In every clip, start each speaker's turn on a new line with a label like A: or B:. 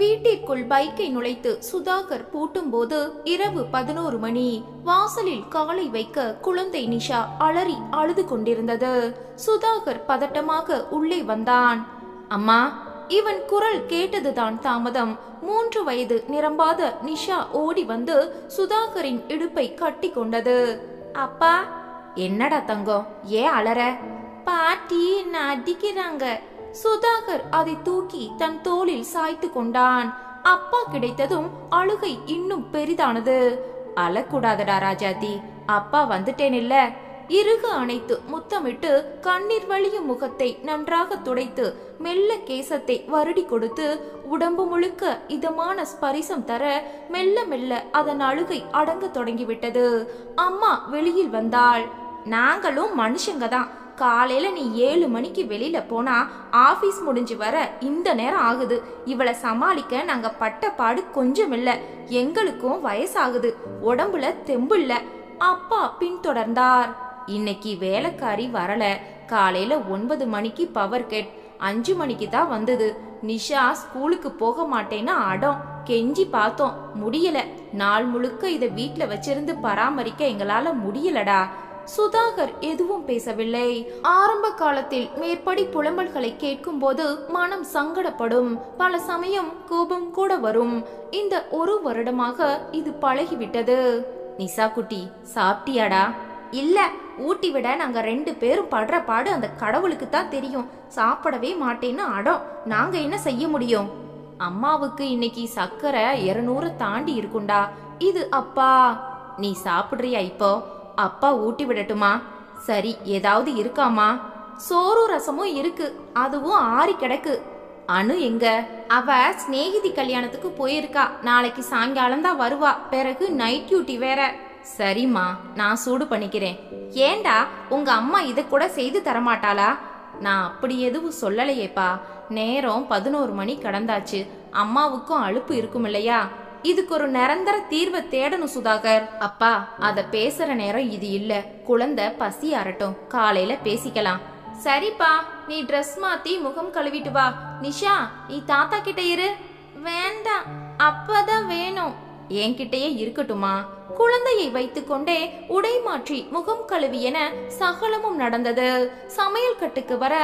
A: வீட்டிற்குள் பைக்கை நுழைத்து சுதாகர் பூட்டும்போது இரவு 11 மணி. வாசலில் காலை வைக்க குழந்தை நிஷா அலறி அழுது கொண்டிருந்தது. சுதாகர் பதட்டமாக உள்ளே வந்தான். அம்மா, இவன் குரல் கேட்டதுதான் தாமதம். 3 வயது நிரம்பாத நிஷா ஓடி வந்து சுதாகரின் இடுப்பை கட்டி கொண்டது. அப்பா. என்னடா தங்கம், ஏன் அலற? பாட்டி என்ன அடிக்கிறாங்க. சுதாகர் அதை தூக்கி தன் தோளில் சாய்த்து கொண்டான். அப்பா கிடைத்ததும் அழுகை இன்னும் பெரிதானது. அழக்கூடாதடா ராஜாத்தி, அப்பா வந்துட்டேன் இல்ல. இறுக அணைத்து முத்தமிட்டு கண்ணீர் வழியும் முகத்தை நன்றாக துடைத்து மெல்ல கேசத்தை வருடி கொடுத்து உடம்பு முழுக்க இதமான ஸ்பரிசம் தர மெல்ல மெல்ல அதன் அழுகை அடங்க தொடங்கிவிட்டது. அம்மா வெளியில் வந்தாள். நாங்களும் மனுஷங்க தான். காலையில நீ 7 மணிக்கு வெளியில போனா ஆபீஸ் முடிஞ்சு வர இந்த நேரம் ஆகுது. இவளை சமாளிக்க நாங்க பட்ட பாடு கொஞ்சம் இல்ல. எங்களுக்கும் வயசாகுது, உடம்புல தெம்பு இல்ல. அப்பா பின்தொடர்ந்தார். இன்னைக்கு வேலைக்காரி வரல. காலையில 9 மணிக்கு பவர் கட், 5 மணிக்கு தான் வந்தது. நிஷா ஸ்கூலுக்கு போக மாட்டேன்னு அடம். கெஞ்சி பார்த்தோம், முடியல. நாள் முழுக்க இதை வீட்டுல வச்சிருந்து பராமரிக்க எங்களால முடியலடா. சுதாகர் எதுவும் பேசவில்லை. ஆரம்ப காலத்தில் மேற்படி புலம்பல்களை கேட்கும் போது மனம் சங்கடப்படும். பல சமயம் கோபம் கூட வரும். இந்த 1 வருடமாக இது பழகிவிட்டது. நிஷா குட்டி, சாப்பிட்டியாடா? இல்ல, ஊட்டி விட நாங்க 2 பேரும் படுற பாடு அந்த கடவுளுக்கு தான் தெரியும். சாப்பிடவே மாட்டேன்னு அடம். நாங்க என்ன செய்ய முடியும்? அம்மாவுக்கு இன்னைக்கு சர்க்கரை 200 தாண்டி இருக்குண்டா. இது அப்பா. நீ சாப்பிடுறியா இப்போ? அப்பா ஊட்டி விடட்டுமா? சரி, ஏதாவது இருக்காமா? சோறு ரசமும் இருக்கு, அதுவும் ஆறி கிடக்கு. அனு எங்க? அவ ஸ்நேகிதி கல்யாணத்துக்கு போயிருக்கா. நாளைக்கு சாயங்காலம் தான் வருவா. பிறகு நைட் டியூட்டி வேற. சரிம்மா, நான் சூடு பண்ணிக்கிறேன். ஏண்டா, உங்க அம்மா இதை கூட செய்து தரமாட்டாளா? நான் அப்படி எதுவும் சொல்லலையேப்பா. நேரம் 11 மணி கடந்தாச்சு. அம்மாவுக்கும் அலுப்பு இருக்கும் இல்லையா? இதுக்கு ஒரு நிரந்தர தீர்வை தேடணும் சுதாகர். அப்பா, அத பேசுற நேரம் இது இல்ல. குழந்தை பசி அரட்டும், காலையில பேசிக்கலாம். சரிப்பா, நீ ட்ரெஸ் மாத்தி முகம் கழுவிட்டு வா. நிஷா, நீ தாத்தா கிட்ட இரு. வேண்டாம், அப்பதான் வேணும். என்கிட்டயே இருக்கட்டுமா? குழந்தையை வைத்துக்கொண்டே உடை மாற்றி முகம் கழுவி என சகலமும் நடந்தது. சமையல் கட்டுக்கு வர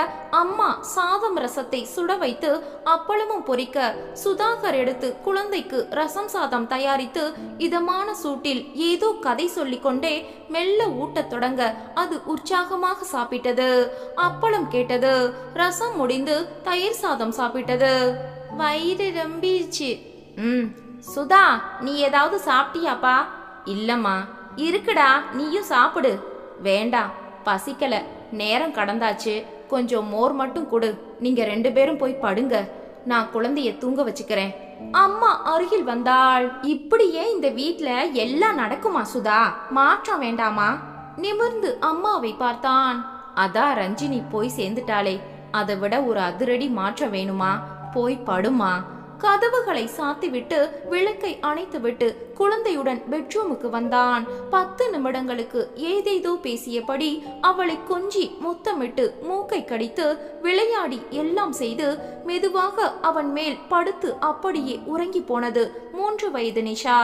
A: அம்மா சாதம் ரசத்தை சுட வைத்து அப்பளமும் பொரிக்க சுதாகர் எடுத்து குழந்தைக்கு ரசம் சாதம் தயாரித்து இதமான சூட்டில் ஏதோ கதை சொல்லிக் கொண்டே மெல்ல ஊட்டத் தொடங்க அது உற்சாகமாக சாப்பிட்டது. அப்பளம் கேட்டது. ரசம் முடிந்து தயிர் சாதம் சாப்பிட்டது. வயிறு ரொம்பிடுச்சு. சுதா, நீ ஏதாவது சாப்பிட்டியாப்பா? இல்லம்மா. இருக்குடா, நீயும் சாப்பிடு. வேண்டாம், பசிக்கல. நேரம் கடந்தாச்சு. கொஞ்சம் மோர் மட்டும் கொடு. நீங்க 2 பேரும் போய் படுங்க. நான் குழந்தைய தூங்க வச்சுக்கிறேன். அம்மா அருகில் வந்தாள். இப்படியே இந்த வீட்ல எல்லாம் நடக்குமா சுதா? மாற்றம் வேண்டாமா? நிமிர்ந்து அம்மாவை பார்த்தான். அதான் ரஞ்சினி போய் சேர்ந்துட்டாளே, அதை விட ஒரு அதிரடி மாற்றம் வேணுமா? போய் படுமா. கதவுகளை சாத்திவிட்டு விளக்கை அணைத்துவிட்டு குழந்தையுடன் பெட்ரூமுக்கு வந்தான். 10 நிமிடங்களுக்கு ஏதேதோ பேசியபடி அவளை கொஞ்சி முத்தமிட்டு மூக்கை கடித்து விளையாடி எல்லாம் செய்து மெதுவாக அவன் மேல் படுத்து அப்படியே உறங்கி போனது 3 வயது நிஷா.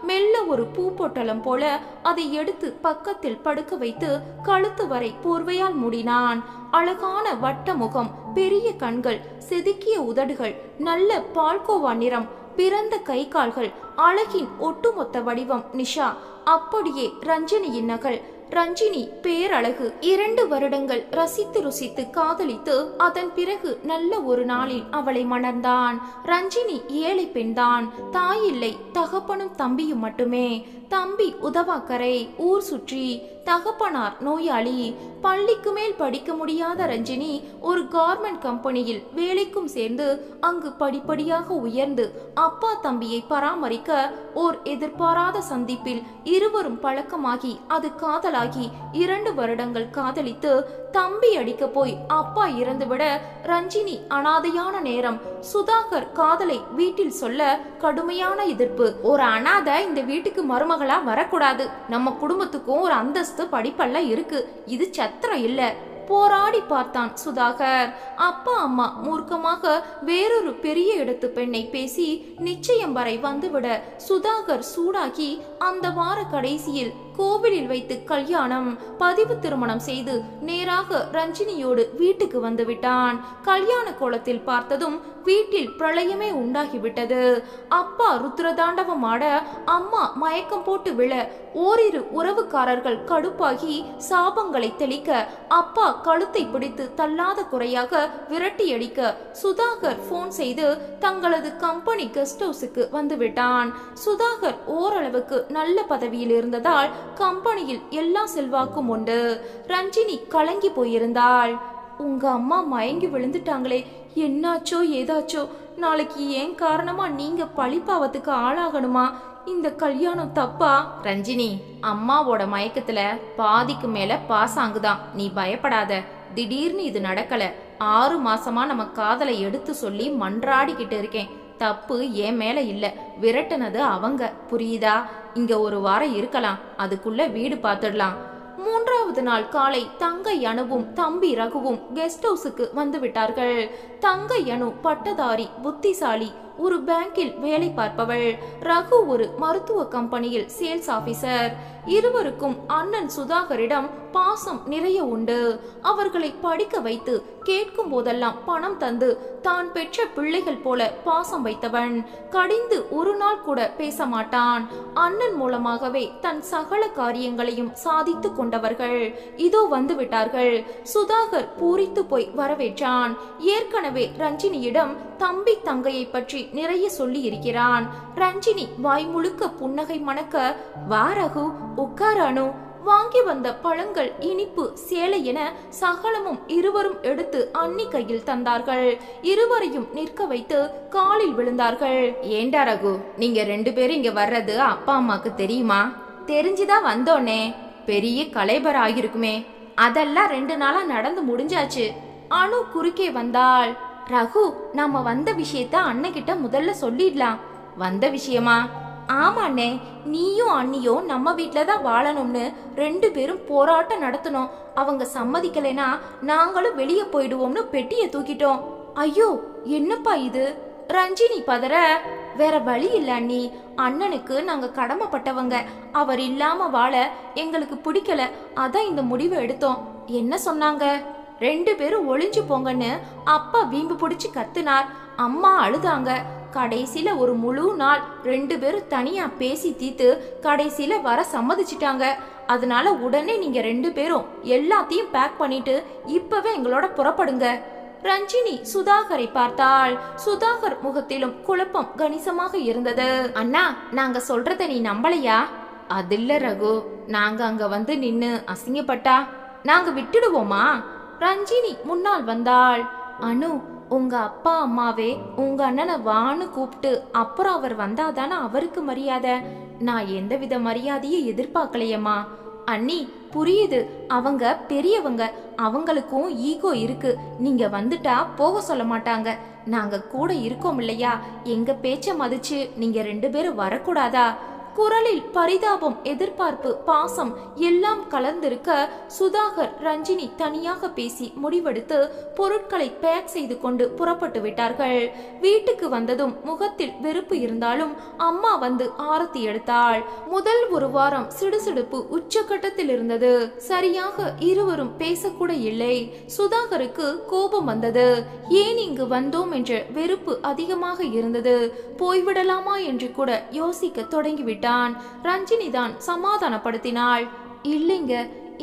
A: மெல்ல ஒரு பூ பொட்டலம் போல அதை எடுத்து பக்கத்தில் படுக்க வைத்து கழுத்து வரை போர்வையால் மூடினான். அழகான வட்ட முகம், பெரிய கண்கள், செதுக்கிய உதடுகள், நல்ல பால்கோவா நிறம், பிறந்த கை கால்கள், அழகின் ஒட்டுமொத்த வடிவம் நிஷா. அப்படியே ரஞ்சினியின் நகல். ரஞ்சினி பேரழகு. 2 வருடங்கள் ரசித்து ருசித்து காதலித்து அதன் பிறகு நல்ல ஒரு நாளில் அவளை மணந்தான். ரஞ்சினி ஏழை பெண்தான். தாயில்லை, தகப்பனும் தம்பியும் மட்டுமே. தம்பி உதவாக்கரை, ஊர் சுற்றி. தகப்பனார் நோயாளி. பள்ளிக்கு மேல் படிக்க முடியாத ரஞ்சினி ஒரு கார்மெண்ட் கம்பெனியில் வேலைக்கும் சேர்ந்து அங்கு படிப்படியாக உயர்ந்து அப்பா தம்பியை பராமரிக்க ஓர் எதிர்பாராத சந்திப்பில் இருவரும் பழக்கமாகி அது காதலாகி 2 வருடங்கள் காதலித்து தம்பி அடிக்க போய் அப்பா இறந்துவிட ரஞ்சினி அனாதையான நேரம். சுதாகர் காதலை வீட்டில் சொல்ல கடுமையான எதிர்ப்பு. ஒரு அனாதை இந்த வீட்டுக்கு மருமகளா வரக்கூடாது. நம்ம குடும்பத்துக்கும் ஒரு அந்தஸ்து படிப்பெல்லாம் இருக்கு. இது சத்திரம் இல்ல. போராடி பார்த்தான் சுதாகர். அப்பா அம்மா மூர்க்கமாக வேறொரு பெரிய இடத்து பெண்ணை பேசி நிச்சயம் வரை வந்துவிட சுதாகர் சூடாகி அந்த வார கடைசியில் கோவிலில் வைத்து கல்யாணம் பதிவு திருமணம் செய்து நேராக ரஞ்சினியோடு வீட்டுக்கு வந்து விட்டான். கல்யாண கோலத்தில் பார்த்ததும் வீட்டில் பிரளயமே உண்டாகிவிட்டது. அப்பா ருத்ரதாண்டவம் ஆட, அம்மா மயக்கம் போட்டு விழ, ஓரிரு உறவுக்காரர்கள் கடுப்பாகி சாபங்களை தெளிக்க, அப்பா கழுத்தை பிடித்து தள்ளாத குறையாக விரட்டி அடிக்க சுதாகர் போன் செய்து தங்களது கம்பெனி கெஸ்ட் ஹவுஸுக்கு வந்து விட்டான். சுதாகர் ஓரளவுக்கு நல்ல பதவியில் இருந்ததால் கம்பெனியில் எல்லா செல்வாக்கும் உண்டு. ரஞ்சினி கலங்கி போயிருந்தாள். உங்க அம்மா மயங்கி விழுந்துட்டாங்களே, என்னாச்சோ ஏதாச்சோ, நாளைக்கு ஏன் காரணமா நீங்க பழிப்பாவத்துக்கு ஆளாகணுமா? இந்த கல்யாணம் தப்பா? ரஞ்சினி, அம்மாவோட மயக்கத்துல பாதிக்கு மேல பாசாங்குதான், நீ பயப்படாத. திடீர்னு இது நடக்கல. 6 மாசமா நம்ம காதலை எடுத்து சொல்லி மன்றாடிக்கிட்டு இருக்கேன். தப்பு என் மேல இல்ல, விரட்டுனது அவங்க, புரியுதா? இங்க ஒரு வாரம் இருக்கலாம், அதுக்குள்ள வீடு பார்த்துடலாம். 3வது நாள் காலை தங்கை அனுவும் தம்பி ரகுவும் கெஸ்ட் ஹவுஸுக்கு வந்து விட்டார்கள். தங்கை அனு பட்டதாரி, புத்திசாலி, ஒரு பேங்கில் வேலை பார்ப்பவள். ரகு ஒரு மருத்துவ கம்பெனியில் சேல்ஸ் ஆபீசர். இருவருக்கும் அண்ணன் சுதாகரிடம் பாசம் நிறைய உண்டு. அவர்களை படிக்க வைத்து கேட்கும் போதெல்லாம் பணம் தந்து தான் பெற்ற பிள்ளைகள் போல பாசம் வைத்தவன். கடிந்து ஒரு நாள் கூட பேச மாட்டான். அண்ணன் மூலமாகவே தன் சகல காரியங்களையும் சாதித்து கொண்டவர்கள் இதோ வந்து விட்டார்கள். சுதாகர் பூரித்து போய் வரவேற்றான். ஏற்கனவே ரஞ்சினியிடம் தம்பி தங்கையை பற்றி நிறைய சொல்லி இருக்கிறான். ரஞ்சினி வாய் முழுக்க புன்னகை மணக்க, வா ரகு, உட்கார் அனு. வாங்கி வந்த பழங்கள், இனிப்பு, சேலை என சகலமும் இருவரும் எடுத்து அண்ணி கையில் தந்தார்கள். இருவரையும் நிற்க வைத்து காலில் விழுந்தார்கள். ஏண்டா ரகு, நீங்க 2 பேரும் இங்க வர்றது அப்பா அம்மாக்கு தெரியுமா? தெரிஞ்சுதான் வந்தோனே. பெரிய கலைபர் ஆகிருக்குமே. அதெல்லாம் 2 நாளா நடந்து முடிஞ்சாச்சு. அனு குறுக்கே வந்தாள். ரகு, நாம வந்த விஷயத்த அண்ணகிட்ட முதல்ல சொல்லிடலாம். வந்த விஷயமா? ஆமாண்ணே, நீயும் அண்ணியும் நம்ம வீட்டுல தான் வாழணும்னு 2 பேரும் போராட்டம் நடத்தணும். அவங்க சம்மதிக்கலைனா நாங்களும் வெளியே போயிடுவோம்னு பெட்டியை தூக்கிட்டோம். ஐயோ, என்னப்பா இது? ரஞ்சினி பதற, வேற வழி இல்ல அண்ணி. அண்ணனுக்கு நாங்க கடமைப்பட்டவங்க. அவர் இல்லாம வாழ எங்களுக்கு பிடிக்கல. அதான் இந்த முடிவை எடுத்தோம். என்ன சொன்னாங்க? 2 பேரும் ஒளிஞ்சு போங்கன்னு அப்பா வீம்பு பிடிச்சு கத்துனார். அம்மா அழுதாங்க. கடைசியில ஒரு முழு நாள் 2 பேரும் தனியா பேசி தீத்து கடைசியில வர சம்மதிச்சிட்டாங்க. அதனால உடனே நீங்க 2 பேரும் எல்லாத்தையும் பேக் பண்ணிட்டு இப்பவே எங்களோட புறப்படுங்க. ரஞ்சினி சுதாகரை பார்த்தாள். சுதாகர் முகத்திலும் குழப்பம் கணிசமாக இருந்தது. அண்ணா, நாங்க சொல்றத நீ நம்பலையா? அதில்ல ரகு, நாங்க அங்க வந்து நின்னு அசிங்கப்பட்டா நாங்க விட்டுடுவோமா? ரஞ்சினி முன்னால் வந்தாள். அனு, உங்க அப்பா அம்மாவே உங்க அண்ணனை வான்னு கூப்பிட்டு அப்புறம் அவர் வந்தாதானே அவருக்கு மரியாதை. நான் எந்தவித மரியாதையை எதிர்பார்க்கலையம்மா. அண்ணி, புரியுது, அவங்க பெரியவங்க, அவங்களுக்கும் ஈகோ இருக்கு. நீங்க வந்துட்டா போக சொல்ல மாட்டாங்க. நாங்க கூட இருக்கோம் இல்லையா? எங்க பேச்ச மதிச்சு நீங்க 2 பேரும் வரக்கூடாதா? குரலில் பரிதாபம், எதிர்பார்ப்பு, பாசம் எல்லாம் கலந்திருக்க சுதாகர் ரஞ்சினி தனியாக பேசி முடிவெடுத்து பொருட்களை பேக் செய்து கொண்டு புறப்பட்டு விட்டார்கள். வீட்டுக்கு வந்ததும் முகத்தில் வெறுப்பு இருந்தாலும் அம்மா வந்து ஆரத்தி எடுத்தாள். முதல் ஒரு வாரம் சிடுசிடுப்பு உச்சகட்டத்தில் இருந்தது. சரியாக இருவரும் பேசக்கூட இல்லை. சுதாகருக்கு கோபம் வந்தது. ஏன் இங்கு வந்தோம் என்ற வெறுப்பு அதிகமாக இருந்தது. போய்விடலாமா என்று கூட யோசிக்க தொடங்கிவிட்டார். ரஞ்சினி தான் சமாதானப்படுத்தினாள். இல்லைங்க,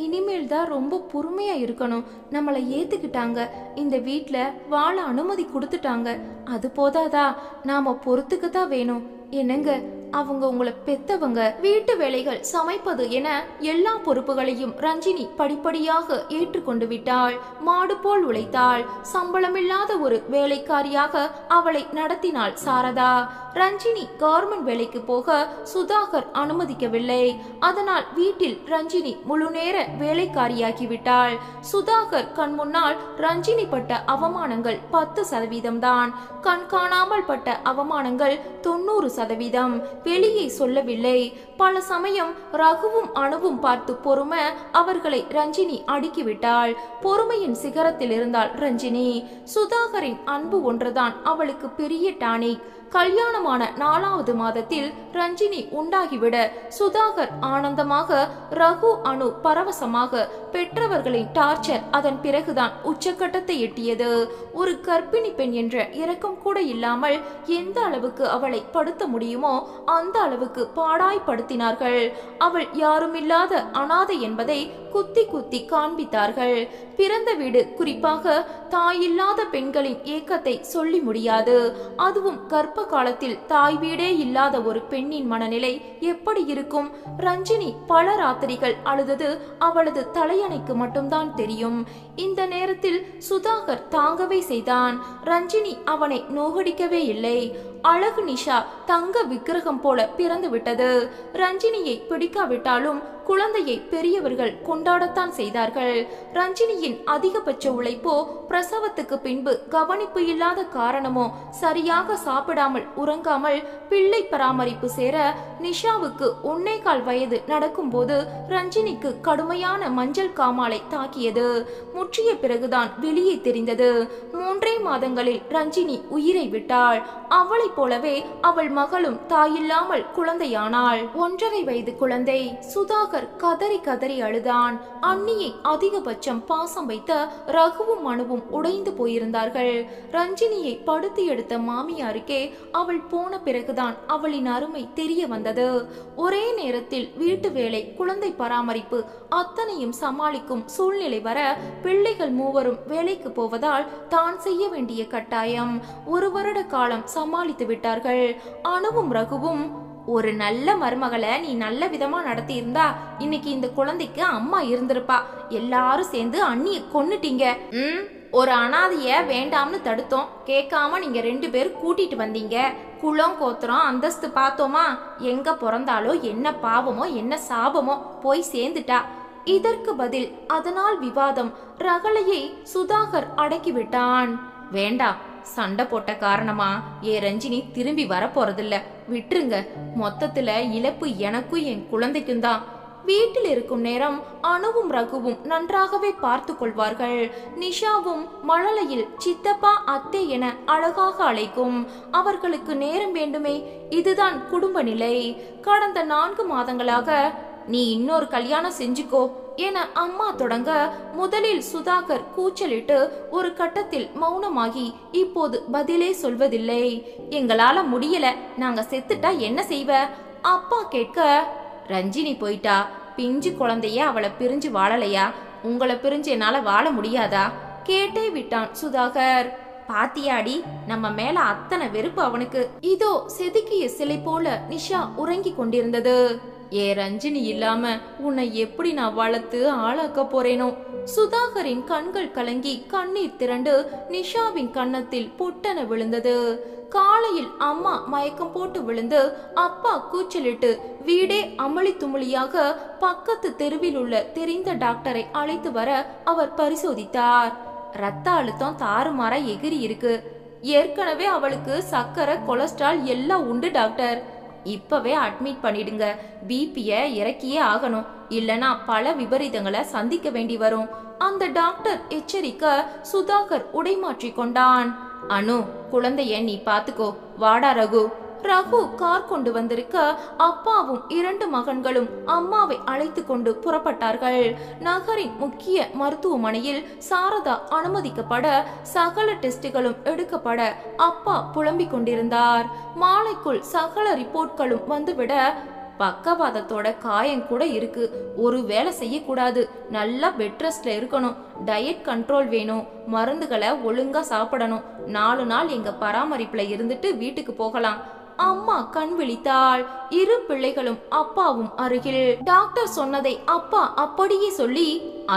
A: இனிமேல் தான் ரொம்ப பொறுமையா இருக்கணும். நம்மளை ஏத்துக்கிட்டாங்க, இந்த வீட்ல வாழ அனுமதி கொடுத்துட்டாங்க. அது போதாதா? நாம பொறுத்துக்கத்தான் வேணும். என்னங்க, அவங்க உங்களை பெத்தவங்க. வீட்டு வேலைகள், சமைப்பது என எல்லா பொறுப்புகளையும் ரஞ்சினி படிப்படியாக ஏற்றுக்கொண்டு விட்டாள். மாடு போல் உழைத்தாள். சம்பளமில்லாத ஒரு வேலைக்காரியாக அவளை நடத்தினாள் சாரதா. ரஞ்சினி கவர்மெண்ட் வேலைக்கு போக சுதாகர் அனுமதிக்கவில்லை. அதனால் வீட்டில் ரஞ்சினி முழு நேர வேலைக்காரியாகிவிட்டாள். சுதாகர் கண் முன்னால் ரஞ்சினி பட்ட அவமானங்கள் 10% தான். கண் காணாமல் பட்ட அவமானங்கள் 90%. வெளியே சொல்லவில்லை. பல சமயம் ரகுவும் அணுவும் பார்த்து பொறுமை அவர்களை ரஞ்சினி அடுக்கிவிட்டாள். பொறுமையின் சிகரத்தில் இருந்தாள் ரஞ்சினி. சுதாகரின் அன்பு ஒன்றுதான் அவளுக்கு பெரிய டானிக். கல்யாணமான 4வது மாதத்தில் ரஞ்சினி உண்டாகிவிட சுதாகர் ஆனந்தமாக, ரகு அணு பரவசமாக, பெற்றவர்களின் டார்ச்சர் அதன் பிறகுதான் உச்சக்கட்டத்தை எட்டியது. ஒரு கர்ப்பிணி பெண் என்ற இரக்கம் கூட இல்லாமல் எந்த அளவுக்கு அவளை படுத்த முடியுமோ அந்த அளவுக்கு பாடாய்படுத்தினார்கள். அவள் யாருமில்லாத அனாதை என்பதை குத்தி குத்தி காண்பித்தார்கள். பிறந்த வீடு, குறிப்பாக தாயில்லாத பெண்களின் ஏக்கத்தை சொல்லி முடியாது. அதுவும் கர்ப்ப காலத்தில் தாய் வீடே இல்லாத ஒரு பெண்ணின் மனநிலை எப்படி இருக்கும்? ரஞ்சினி பல ராத்திரிகள் அழுதது அவளது தலையணைக்கு மட்டும்தான் தெரியும். இந்த நேரத்தில் சுதாகர் தாங்கவே செய்தான். ரஞ்சினி அவனை நோகடிக்கவே இல்லை. அழகு நிஷா தங்க விக்கிரகம் போல பிறந்து விட்டது. ரஞ்சினியை பிடிக்காவிட்டாலும் குழந்தையை பெரியவர்கள் கொண்டாடத்தான் செய்தார்கள். ரஞ்சினியின் அதிகபட்ச உழைப்போ, பிரசவத்துக்கு பின்பு கவனிப்பு இல்லாத காரணமோ, சரியாக சாப்பிடாமல் உறங்காமல் பிள்ளை பராமரிப்பு சேர நிஷாவுக்கு 1.25 வயது நடக்கும்போது ரஞ்சினிக்கு கடுமையான மஞ்சள் காமாலை தாக்கியது. முற்றிய பிறகுதான் வெளியே தெரிந்தது. 3 மாதங்களில் ரஞ்சினி உயிரை விட்டாள். அவளை போலவே அவள் மகளும் தாயில்லாமல் குழந்தையானாள். 1.5 வயது குழந்தை. சுதாகர் கதறி கதறி அழுதான். அண்ணியை அதிகபட்சம் பாசம் வைத்த ரகுவும் அணுவும் உடைந்து போயிருந்தார்கள். ரஞ்சினியை படுத்து எடுத்த மாமியாருக்கே அவள் போன பிறகுதான் அவளின் அருமை தெரிய வந்தது. ஒரே நேரத்தில் வீட்டு வேலை, குழந்தை பராமரிப்பு அத்தனையும் சமாளிக்கும் சூழ்நிலை வர பிள்ளைகள் மூவரும் வேலைக்கு போவதால் தான் செய்ய வேண்டிய கட்டாயம். 1 வருட காலம் சமாளித்து விட்டார்கள். அணுவும் ரகுவும், ஒரு நல்ல மருமகளை நீ நல்ல விதமா நடத்தி இருந்தா இன்னைக்கு இந்த குழந்தைக்கு அம்மா இருந்திருப்பா. எல்லாரும் சேர்ந்து அண்ணிய கொன்னுட்டீங்க. ஒரு அனாதைய வேண்டாம்னு தடுத்தோம், கேட்காம நீங்க 2 பேரும் கூட்டிட்டு வந்தீங்க. குளம் கோத்திரம் அந்தஸ்து பார்த்தோமா? எங்க பிறந்தாலோ என்ன பாவமோ என்ன சாபமோ போய் சேர்ந்துட்டா. இதற்கு பதில் அதனால் விவாதம். ரகளையை சுதாகர் அடக்கிவிட்டான். வேண்டாம், சண்டை போட்ட காரணமா ரஞ்சினி திரும்பி வர போறதில்ல, விட்டுருங்க. மொத்தத்துல இழப்பு எனக்கும் என் குழந்தைக்கும் தான். வீட்டில் இருக்கும் நேரம் அணுவும் ரகுவும் நன்றாகவே பார்த்து கொள்வார்கள். நிஷாவும் மழலையில் சித்தப்பா அத்தை என அழகாக அழைக்கும். அவர்களுக்கு நேரம் வேண்டுமே. இதுதான் குடும்ப நிலை. கடந்த 4 மாதங்களாக நீ இன்னொரு கல்யாணம் செஞ்சுக்கோ என அம்மா தொடங்க முதலில் சுதாகர் கூச்சலிட்டு ஒரு கட்டத்தில் மௌனமாகி இப்போது பதிலே சொல்வதில்லை. எங்களால முடியல, நாங்க செத்துட்டா என்ன செய்வ? அப்பா கேட்க, ரஞ்சினி போயிட்டா, பிஞ்சு குழந்தைய அவளை பிரிஞ்சு வாழலையா? உங்களை பிரிஞ்சு என்னால வாழ முடியாதா? கேட்டே விட்டான் சுதாகர். பாத்தியாடி, நம்ம மேல அத்தனை வெறுப்பு அவனுக்கு. இதோ செதுக்கிய சிலை போல நிஷா உறங்கி கொண்டிருந்தது. ரஞ்சினி இல்லாம உன்னை எப்படி நான் வளர்த்து ஆளாக்க போறேனோ? சுதாகரின் கண்கள் கலங்கி கண்ணீர் திரண்டு நிஷாவின் கன்னத்தில் பொட்டென விழுந்தது. காலையில் அம்மா மயக்கம் போட்டு விழுந்து அப்பா கூச்சலிட்டு வீடே அமளி துமளியாக பக்கத்து தெருவில் உள்ள தெரிந்த டாக்டரை அழைத்து வர அவர் பரிசோதித்தார். ரத்த அழுத்தம் தாறுமாறா எகிரி இருக்கு. ஏற்கனவே அவளுக்கு சக்கரை, கொலஸ்ட்ரால் எல்லாம் உண்டு டாக்டர். இப்பவே அட்மிட் பண்ணிடுங்க. பிபிய இறக்கியே ஆகணும், இல்லனா பல விபரீதங்களை சந்திக்க வேண்டி வரும். அந்த டாக்டர் எச்சரிக்க சுதாகர் உடைமாற்றி கொண்டான். அனு, குழந்தைய நீ பாத்துக்கோ, வாடா ரகு. ரகு கார் கொண்டு வந்திருக்க அப்பாவும் 2 மகன்களும் அம்மாவை அழைத்து கொண்டு புறப்பட்டார்கள். நகரின் முக்கிய மருத்துவமனையில் சாரதா அனுமதிக்கப்பட சகல டெஸ்டுகளும் எடுக்கப்பட அப்பா புலம்பிக் கொண்டிருந்தார். மாலைக்குள் சகல ரிப்போர்ட்களும் வந்துவிட, பக்கவாதத்தோட காயம் கூட இருக்கு, ஒரு வேலை செய்யக்கூடாது, நல்லா பெட் ரெஸ்ட்ல இருக்கணும், டயட் கண்ட்ரோல் வேணும், மருந்துகளை ஒழுங்கா சாப்பிடணும், 4 நாள் எங்க பராமரிப்புல இருந்துட்டு வீட்டுக்கு போகலாம். அம்மா கண் விழித்தாள். 2 பிள்ளைகளும் அப்பாவும் அருகில். டாக்டர் சொன்னதை அப்பா அப்படியே சொல்லி,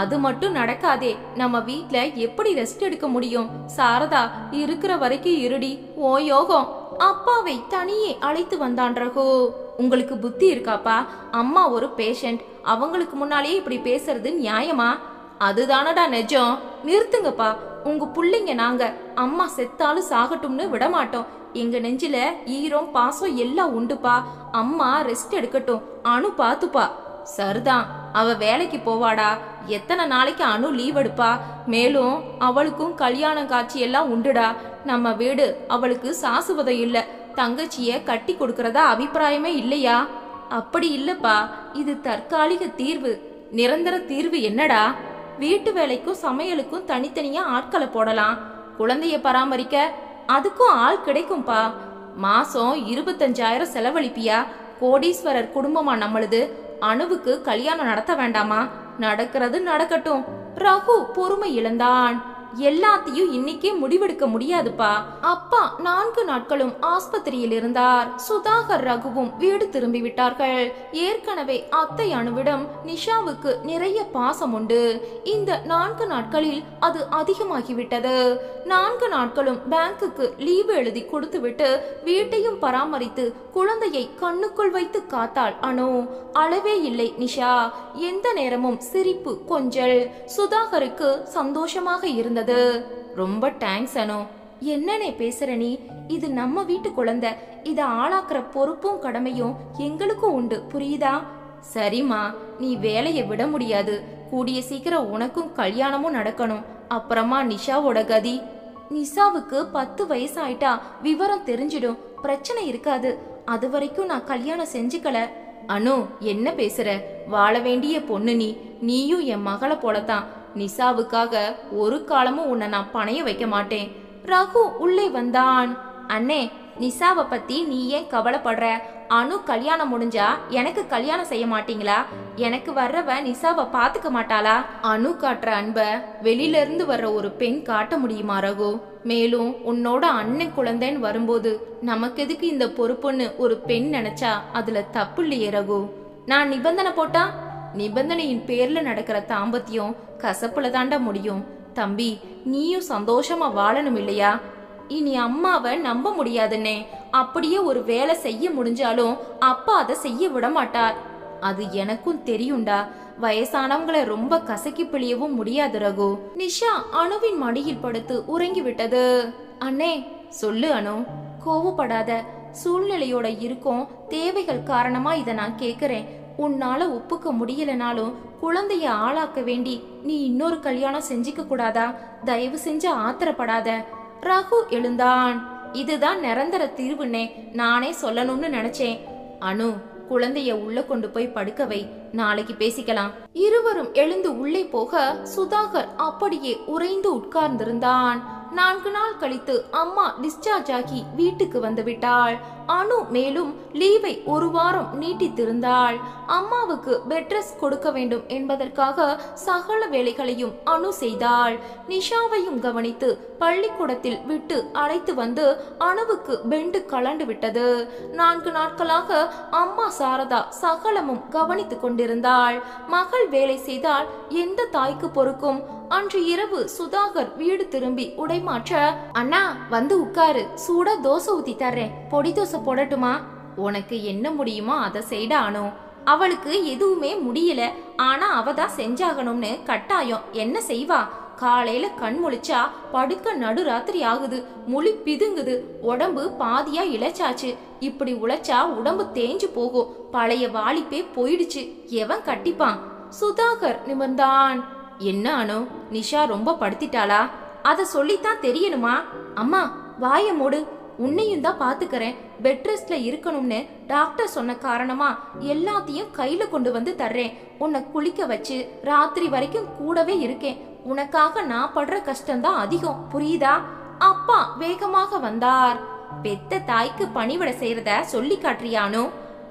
A: அது மட்டும் நடக்காதே, நம்ம வீட்ல எப்படி ரெஸ்ட் எடுக்க முடியும்? சாரதா, இருக்கிற வரைக்கும் இருடி, ஓ யோகம். அப்பாவை தனியே அழைத்து வந்தான் ரகு. உங்களுக்கு புத்தி இருக்காப்பா? அம்மா ஒரு பேஷண்ட், அவங்களுக்கு முன்னாலேயே இப்படி பேசுறது நியாயமா? அதுதானடா நிஜம். நிறுத்துங்கப்பா, உங்க புள்ளைங்க நாங்க. அம்மா செத்தாலும் சாகட்டும்னு விட மாட்டோம். எங்க நெஞ்சில ஈரம் பாசம் எல்லாம் உண்டுப்பா. அம்மா ரெஸ்ட் எடுக்கட்டும், அனு பாத்துப்பா. சரிதான், அவ வேலைக்கு போவாடா. எத்தனை நாளைக்கு அனு லீவ் எடுப்பா? மேலும் அவளுக்கும் கல்யாணம் காட்சி எல்லாம் உண்டுடா. நம்ம வீடு அவளுக்கு சாசுவதம் இல்ல. தங்கச்சிய கட்டி கொடுக்கறதா அபிப்பிராயமே இல்லையா? அப்படி இல்லப்பா, இது தற்காலிக தீர்வு. நிரந்தர தீர்வு என்னடா? வீட்டு வேலைக்கும் சமையலுக்கும் தனித்தனியா ஆட்களை போடலாம். குழந்தைய பராமரிக்க அதுக்கும் ஆள் கிடைக்கும்பா. மாசம் 25,000 செலவழிப்பியா? கோடீஸ்வரர் குடும்பமா நம்மளுது. அணுவுக்கு கல்யாணம் நடத்த வேண்டாமா? நடக்கிறது நடக்கட்டும். ரகு பொறுமை இழந்தான். எல்லாத்தையும் இன்னைக்கே முடிவெடுக்க முடியாதுப்பா. அப்பா 4 நாட்களும் ஆஸ்பத்திரியில் இருந்தார். சுதாகர் ரகுவும் வீடு திரும்பி விட்டார்கள். ஏற்கனவே அத்தை அணுவிடம் நிஷாவுக்கு நிறைய பாசம் உண்டு. இந்த 4 நாட்களில் அது அதிகமாகிவிட்டது. 4 நாட்களும் பேங்குக்கு லீவு எழுதி கொடுத்துவிட்டு வீட்டையும் பராமரித்து குழந்தையை கண்ணுக்குள் வைத்து காத்தாள் அனு. அளவே இல்லை நிஷா. எந்த நேரமும் சிரிப்பு, கொஞ்சல். சுதாகருக்கு சந்தோஷமாக இருந்தது. ரொம்ப தேங்க்ஸ் அனு. என்னனே பேசுற நீ? இது நம்ம வீட்டு குழந்தை. இத ஆளாக்குற பொறுப்பும் கடமையும் எங்களுக்கும் உண்டு, புரியுதா? சரிம்மா, நீ வேலையை விட முடியாது. கூடிய சீக்கிரம் உனக்கும் கல்யாணமும் நடக்கணும். அப்புறமா நிஷாவோட கதி? நிஷாவுக்கு 10 வயசு ஆயிட்டா விவரம் தெரிஞ்சிடும், பிரச்சனை இருக்காது. அது வரைக்கும் நான் கல்யாணம் செஞ்சுக்கல. அனு, என்ன பேசுற? வாழ வேண்டிய பொண்ணு நீ. நீயும் என் மகளை போலத்தான். நிஷாவுக்காக ஒரு காலமும் உன்னை நான் பணைய வைக்க மாட்டேன். ரகு உள்ளே வந்தான். அண்ணே, நிஷாவை பத்தி நீ ஏன் கவலைப்படுற? அனு கல்யாணம் முடிஞ்சா எனக்கு கல்யாணம் செய்ய மாட்டீங்களா? எனக்கு வர்றவ நிஷாவை பாத்துக்க மாட்டாளா? அனு காட்டுற அன்ப வெளியில இருந்து வர்ற ஒரு பெண் காட்ட முடியுமா ரகு? மேலும் உன்னோட அண்ணன் குழந்தைன்னு வரும்போது நமக்கு எதுக்கு இந்த பொறுப்புன்னு ஒரு பெண் நினைச்சா அதுல தப்பு இல்லையே ரகு? நான் நிபந்தனை போட்டா? நிபந்தனையின் பேர்ல நடக்கிற தாம்பத்தியம் கசப்புல தாண்டா முடியும். தம்பி, நீயும் சந்தோஷமா வாழணும் இல்லையா? இனி அம்மாவை நம்ப முடியாதுன்னே. அப்படியே ஒரு வேலை செய்ய முடிஞ்சாலும் அப்பா அதை செய்ய விட மாட்டார். அது எனக்கும் தெரியும்டா. வயசானவங்களை ரொம்ப கசக்கி பிழியவும் முடியாது ரகு. நிஷா அணுவின் மடியில் படுத்து உறங்கி விட்டது. அண்ணே. சொல்லு அனு. கோவப்படாத. சூழ்நிலையோட இருக்கும் தேவைகள் காரணமா இத நான் கேக்குறேன். உன்னால ஒப்புக்க முடியலனாலும் குழந்தைய ஆளாக்க வேண்டி நீ இன்னொரு கல்யாணம் செஞ்சுக்க கூடாதா? தயவு செஞ்சு ஆத்திரப்படாத. ரகு எழுந்தான். இதுதான் நிரந்தர தீர்வுன்னே நானே சொல்லணும்னு நினைச்சேன். அனு, குழந்தைய உள்ள கொண்டு போய் படுக்க வை, நாளைக்கு பேசிக்கலாம். இருவரும் எழுந்து உள்ளே போக சுதாகர் அப்படியே உறைந்து உட்கார்ந்திருந்தான். 4 நாள் கழித்து அம்மா டிஸ்சார்ஜ் ஆகி வீட்டுக்கு வந்து விட்டாள். அனு மேலும் லீவை 1 வாரம் நீட்டித்திருந்தாள். அம்மாவுக்கு பெட் ரெஸ்ட் கொடுக்க வேண்டும் என்பதற்காக சகல வேலைகளையும் அனு செய்தாள். நிஷாவையும் கவனித்து பள்ளிக்கூடத்தில் விட்டு அழைத்து வந்து அணுவுக்கு பெண்டு கலண்டு விட்டது. 4 நாட்களாக அம்மா சாரதா சகலமும் கவனித்துக் கொண்டிருந்தாள். மகள் வேலை செய்தால் எந்த தாய்க்கு பொறுக்கும்? அன்று இரவு சுதாகர் வீடு திரும்பி உடை மாற்ற, அண்ணா வந்து உட்காரு, சூடா தோசை ஊத்தி தர்றேன், பொடி தோசை போடட்டுமா? உனக்கு என்ன முடியுமோ அதை செய்டா அனு. அவளுக்கு எதுவுமே முடியல, ஆனா அவதான் செஞ்சாகணும்னு கட்டாயம். என்ன செய்வா? காலையில கண் முழிச்சா படுக்க நடுராத்திரி ஆகுது, முழி பிதுங்குது, உடம்பு பாதியா இழைச்சாச்சு. இப்படி உழைச்சா உடம்பு தேஞ்சு போகும், பழைய வாலிப்பே போயிடுச்சு, எவன் கட்டிப்பான்? சுதாகர் நிமிர்ந்தான். என்ன அனு, நிஷா ரொம்ப படுத்திட்டாளா? அத சொல்லித்தான் தெரியணுமா? அம்மா வாய மூடு, உன்னையும் தான் பாத்துக்கறேன். பெட் ரெஸ்ட்ல இருக்கணும்னு டாக்டர் சொன்ன காரணமா எல்லாத்தையும் கையில கொண்டு வந்து தர்றேன். உன்னை குளிக்க வச்சு ராத்திரி வரைக்கும் கூடவே இருக்கேன். உனக்காக நான் படுற கஷ்டம்தான் அதிகம், புரியுதா? அப்பா வேகமாக வந்தார். பெத்த தாய்க்கு பணிவிட செய்யறத சொல்லி காட்டுறியானோ?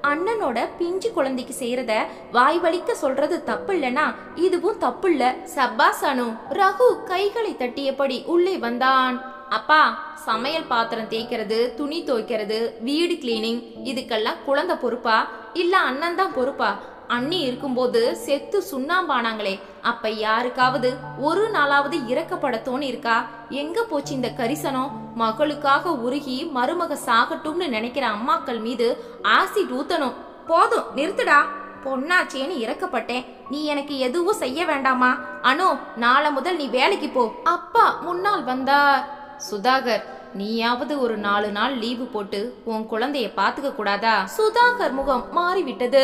A: அண்ணனோட பிஞ்சு குழந்தைக்கு செய்யறத வாய் வலிக்க சொல்றது தப்பு இல்லனா இதுவும் தப்பு இல்ல. சப்பாஸ் அனு. ரகு கைகளை தட்டியபடி உள்ளே வந்தான். அப்பா, சமையல் பாத்திரம் தேய்க்கிறது, துணி துவைக்கிறது, வீடு கிளீனிங், இதுக்கெல்லாம் குழந்தை பொறுப்பா இல்ல அண்ணன் தான் பொறுப்பா? அண்ணி இருக்கும்போது செத்து சுண்ணாம்பானாங்களே, அப்ப யாருக்காவது ஒரு நாளாவது இறக்கப்பட தோணி இருக்கா? எங்க போச்சு இந்த கரிசனம்? மகளுக்காக உருகி மருமக சாகட்டும்னு நினைக்கிற அம்மாக்கள் மீது ஆசிட் ஊத்தணும். போதும், நிறுத்துடா. பொண்ணாச்சேன்னு இறக்கப்பட்டேன், நீ எனக்கு எதுவும் செய்ய வேண்டாமா? அனு, நாளை முதல் நீ வேலைக்கு போ. அப்பா முன்னால் வந்தார். சுதாகர், நீயாவது ஒரு 4 நாள் லீவு போட்டு உன் குழந்தைய பாத்துக்க கூடாதா? சுதாகர் முகம் மாறிவிட்டது.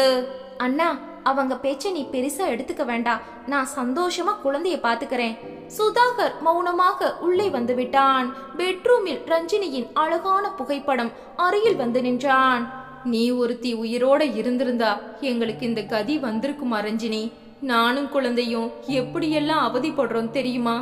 A: அண்ணா, அவங்க பேச்ச நீ பெருசா எடுத்துக்க வேண்டாம். நான் சந்தோஷமா குழந்தைய பாத்துக்கிறேன். சுதாகர் மௌனமாக உள்ளே வந்து விட்டான். பெட்ரூமில் ரஞ்சினியின் அழகான புகைப்படம் அருகில் வந்து நின்றான். நீ ஒருத்தி உயிரோட இருந்திருந்தா எங்களுக்கு இந்த கதி வந்திருக்குமா ரஞ்சினி? நானும் குழந்தையும் எப்படியெல்லாம் அவதிப்படுறோம் தெரியுமா?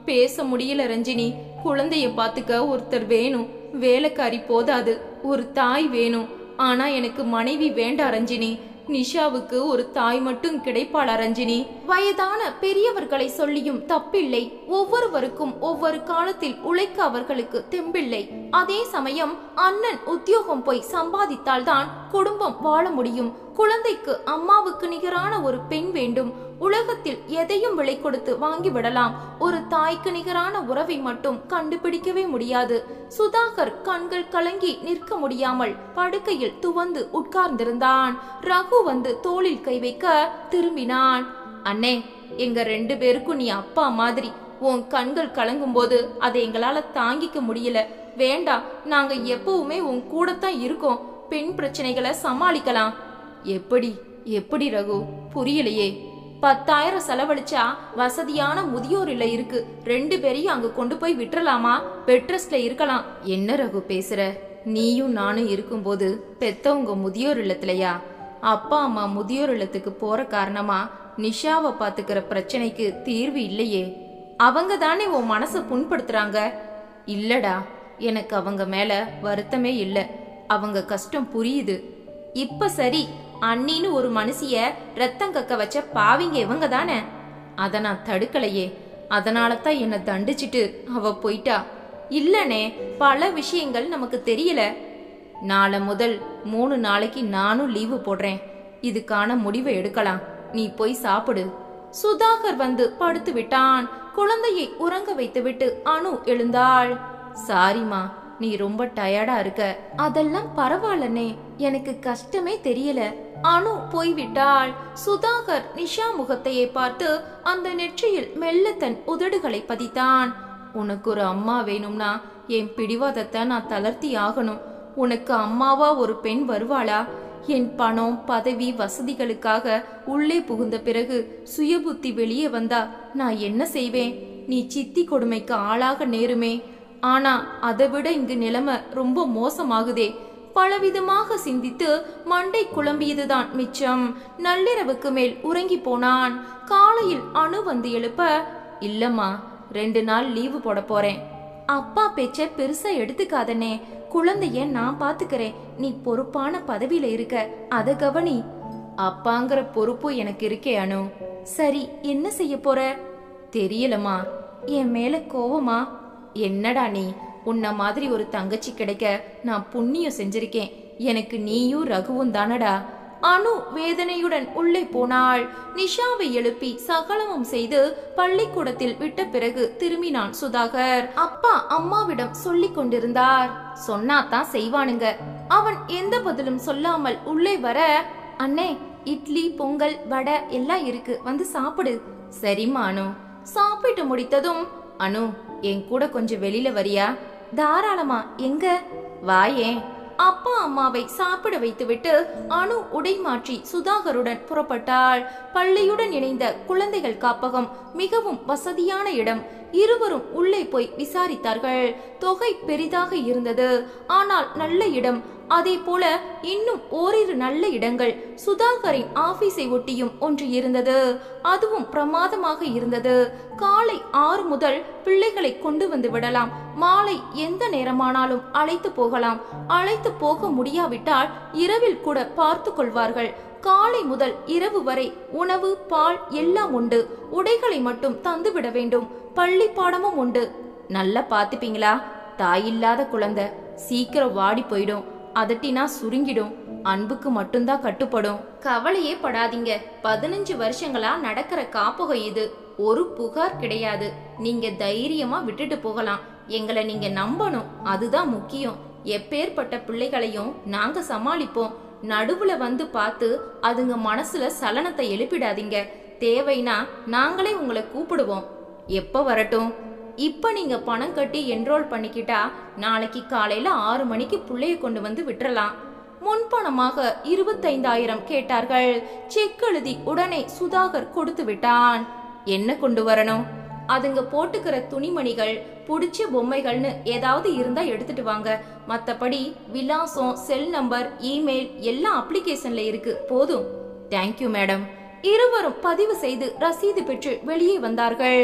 A: பேச முடியல ரஞ்சினி. குழந்தைய பாத்துக்க ஒருத்தர் வேணும். வேலைக்காரி போதாது, ஒரு தாய் வேணும். ஆனா எனக்கு மனைவி வேண்டாம் ரஞ்சினி. நிஷாவுக்கு ஒரு தாய் மட்டும் கிடைப்பாளா ரஞ்சினி? வயதான பெரியவர்களை சொல்லியும் தப்பில்லை. ஒவ்வொருவருக்கும் ஒவ்வொரு காலத்தில் உழைக்க அவர்களுக்கு தெம்பில்லை. அதே சமயம் அண்ணன் உத்தியோகம் போய் சம்பாதித்தால்தான் குடும்பம் வாழ முடியும். குழந்தைக்கு அம்மாவுக்கு நிகரான ஒரு பெண் வேண்டும். உலகத்தில் எதையும் விலை கொடுத்து வாங்கி விடலாம். ஒரு தாய்க்கு நிகரான உறவை மட்டும் கண்டுபிடிக்கவே முடியாது. சுதாகர் கண்கள் கலங்கி நிற்க முடியாமல் படுக்கையில் துவந்து உட்கார்ந்திருந்தான். ரகு வந்து தோளில் கை வைக்க திரும்பினான். அண்ணே, எங்க 2 பேருக்கும் நீ அப்பா மாதிரி. உன் கண்கள் கலங்கும் போது அதை எங்களால தாங்கிக்க முடியல. வேண்டாம், நாங்க எப்பவுமே உன் கூடத்தான் இருக்கோம். பெண் பிரச்சனைகளை சமாளிக்கலாம். எப்படி எப்படி ரகு? புரியலையே. 10,000 செலவழிச்சா வசதியான முதியோர் இல்ல இருக்கு. 2 பேரையும் அங்க கொண்டு போய் விட்டுறலாமா? பெட் ரெஸ்ட்ல இருக்கலாம். என்ன ரகு பேசுற? நீயும் நானும் இருக்கும்போது பெத்தவங்க முதியோர் இல்லத்திலயா? அப்பா அம்மா முதியோர் இல்லத்துக்கு போற காரணமா நிஷாவை பாத்துக்கிற பிரச்சனைக்கு தீர்வு இல்லையே. அவங்க தானே உன் மனசை புண்படுத்துறாங்க. இல்லடா, எனக்கு அவங்க மேல வருத்தமே இல்ல. அவங்க கஷ்டம் புரியுது. இப்ப சரி, அண்ணின்னு ஒரு மனுஷிய ரத்தம் கக்க வச்ச பாவிங்க இவங்க தானே. அத நான் தடுக்கலையே. அதனால தான் என்ன தண்டிச்சிட்டு அவ போயிட்டா. இல்லனே, பல விஷயங்கள் நமக்கு தெரியல. நாளை முதல் 3 நாளைக்கு நானும் லீவு போடுறேன். இதுக்கான முடிவை எடுக்கலாம். நீ போய் சாப்பிடு. சுதாகர் வந்து படுத்து விட்டான். குழந்தையை உறங்க வைத்துவிட்டு அனு எழுந்தாள். சாரிமா, நீ ரொம்ப டயர்டா இருக்க. அதெல்லாம் பரவாயில்லனே, எனக்கு கஷ்டமே தெரியல. அனு போய்விட்டாள். சுதாகர் நிஷா முகத்தையே பார்த்து அந்த நெற்றியில் மெல்ல தன் உதடுகளை பதித்தான். உனக்கு ஒரு அம்மா வேணும்னா என் பிடிவாதத்தை நான் தளர்த்தி ஆகணும். உனக்கு அம்மாவா ஒரு பெண் வருவாளா? என் பணம் பதவி வசதிகளுக்காக உள்ளே புகுந்த பிறகு சுயபுத்தி வெளியே வந்தா நான் என்ன செய்வேன்? நீ சித்தி கொடுமைக்கு ஆளாக நேருமே. ஆனா அதை விட இங்கு நிலைமை ரொம்ப மோசமாகுதே. பலவிதமாக சிந்தித்து மண்டை குழம்பியதுதான் மிச்சம். நள்ளிரவுக்கு மேல் உறங்கி போனான். காலையில் அனு வந்து எழுப்ப, இல்லம்மா, 2 நாள் லீவு போட போறேன். அப்பா பேச்ச பெருசா எடுத்துக்காதனே. குழந்தைய நான் பாத்துக்கிறேன். நீ பொறுப்பான பதவியில இருக்க, அத கவனி. அப்பாங்கிற பொறுப்பு எனக்கு இருக்கே அனு. சரி, என்ன செய்ய போற? தெரியலமா. என் மேல கோவமா? என்னடா நீ? உன்ன மாதிரி ஒரு தங்கச்சி கிடைக்க நான் புண்ணியம் செஞ்சிருக்கேன். எனக்கு நீயும் ரகுவும் தானடா. அனு வேதனையுடன் உள்ளே போனாள். நிஷாவை எழுப்பி சகலமும் செய்து பள்ளிக்கூடத்தில் விட்ட பிறகு திரும்பினான் சுதாகர். அப்பா அம்மாவிடம் சொல்லிக் கொண்டிருந்தார். சொன்னாதான் செய்வானுங்க. அவன் எந்த பதிலும் சொல்லாமல் உள்ளே வர, அண்ணே, இட்லி பொங்கல் வடை எல்லாம் இருக்கு, வந்து சாப்பிடு. சரிம்மா அனு. சாப்பிட்டு முடித்ததும், அனு, என் கூட கொஞ்சம் வெளியில வரியா? தாராளமா. எங்க? வாயேன். அப்பா அம்மாவை சாப்பிட வைத்துவிட்டு அனு உடை மாற்றி சுதாகருடன் புறப்பட்டாள். பள்ளியுடன் இணைந்த குழந்தைகள் காப்பகம் மிகவும் வசதியான இடம். இருவரும் உள்ளே போய் விசாரித்தார்கள். தொகை பெரிதாக இருந்தது, ஆனால் நல்ல இடம். அதே போல இன்னும் ஓரிரு நல்ல இடங்கள் சுதாகரின் ஆபீஸை ஒட்டியும் ஒன்று இருந்தது. அதுவும் பிரமாதமாக இருந்தது. காலை 6 முதல் பிள்ளைகளை கொண்டு வந்து விடலாம். மாலை எந்த நேரமானாலும் அழைத்து போகலாம். அழைத்து போக முடியாவிட்டால் இரவில் கூட பார்த்து கொள்வார்கள். காலை முதல் இரவு வரை உணவு பால் எல்லாம் உண்டு. உடைகளை மட்டும் தந்துவிட வேண்டும். பள்ளி பாடமும் உண்டு. நல்லா பாத்துப்பீங்களா? தாயில்லாத குழந்தை சீக்கிரம் வாடி போயிடும். அதட்டினா சுருங்கிடும். அன்புக்கு மட்டும்தான் கட்டுப்படும். கவலையே படாதீங்க. 15 வருஷங்களா நடக்கிற காப்பகம் இது. ஒரு புகார் கிடையாது. நீங்க தைரியமா விட்டுட்டு போகலாம். எங்களை நீங்க நம்பணும், அதுதான் முக்கியம். எப்பேற்பட்ட பிள்ளைகளையும் நாங்க சமாளிப்போம். நடுவுல வந்து பார்த்து அதுங்க மனசுல சலனத்தை எழுப்பிடாதீங்க. தேவைனா நாங்களே உங்களை கூப்பிடுவோம். எப்ப வரட்டும்? இப்ப நீங்க பணம் கட்டி என்ரோல் பண்ணிக்கிட்டா நாளைக்கு காலையில 6 மணிக்கு பிள்ளைய கொண்டு வந்து விட்டுறலாம். முன்பணமாக 25,000 கேட்டார்கள். செக் எழுதி உடனே சுதாகர் கொடுத்து விட்டான். என்ன கொண்டு வரணும்? அதுங்க போட்டுக்கிற துணிமணிகள், புடிச்ச பொம்மைகள்னு ஏதாவது இருந்தா எடுத்துட்டு வாங்க. மத்தபடி விலாசம், செல் நம்பர், இமெயில் எல்லாம் அப்ளிகேஷன்ல இருக்கு, போதும். Thank you madam. இருவரும் பதிவு செய்து ரசீது பெற்று வெளியே வந்தார்கள்.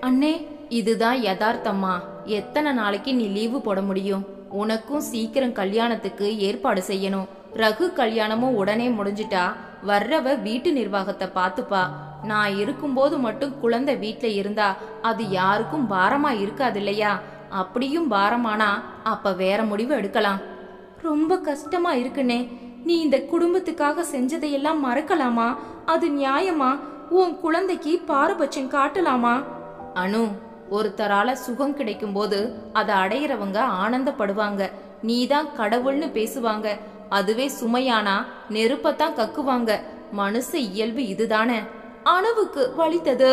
A: அண்ணே, இதுதான் யதார்த்தமா? எத்தனை நாளைக்கு நீ லீவு போட முடியும்? உனக்கும் சீக்கிரம் கல்யாணத்துக்கு ஏற்பாடு செய்யணும். ரகு கல்யாணமும் உடனே முடிஞ்சிட்டா வர்றவ வீட்டு நிர்வாகத்தை பாத்துப்பா. நான் இருக்கும்போது மட்டும் குழந்தை வீட்டுல இருந்தா அது யாருக்கும் பாரமா இருக்காது இல்லையா? அப்படியும் பாரமானா அப்ப வேற முடிவு எடுக்கலாம். ரொம்ப கஷ்டமா இருக்குனே. நீ இந்த குடும்பத்துக்காக செஞ்சதையெல்லாம் மறக்கலாமா? அது நியாயமா? உன் குழந்தைக்கு பாரபட்சம் காட்டலாமா? அனு, ஒருத்தரால சுகம் கிடைக்கும் போது அதை அடையிறவங்க ஆனந்தப்படுவாங்க. நீதான் கடவுள்னு பேசுவாங்க. அதுவே சுமையானா நெருப்பத்தான் கக்குவாங்க. மனுஷ இயல்பு இதுதானே. அணுவுக்கு வலித்தது.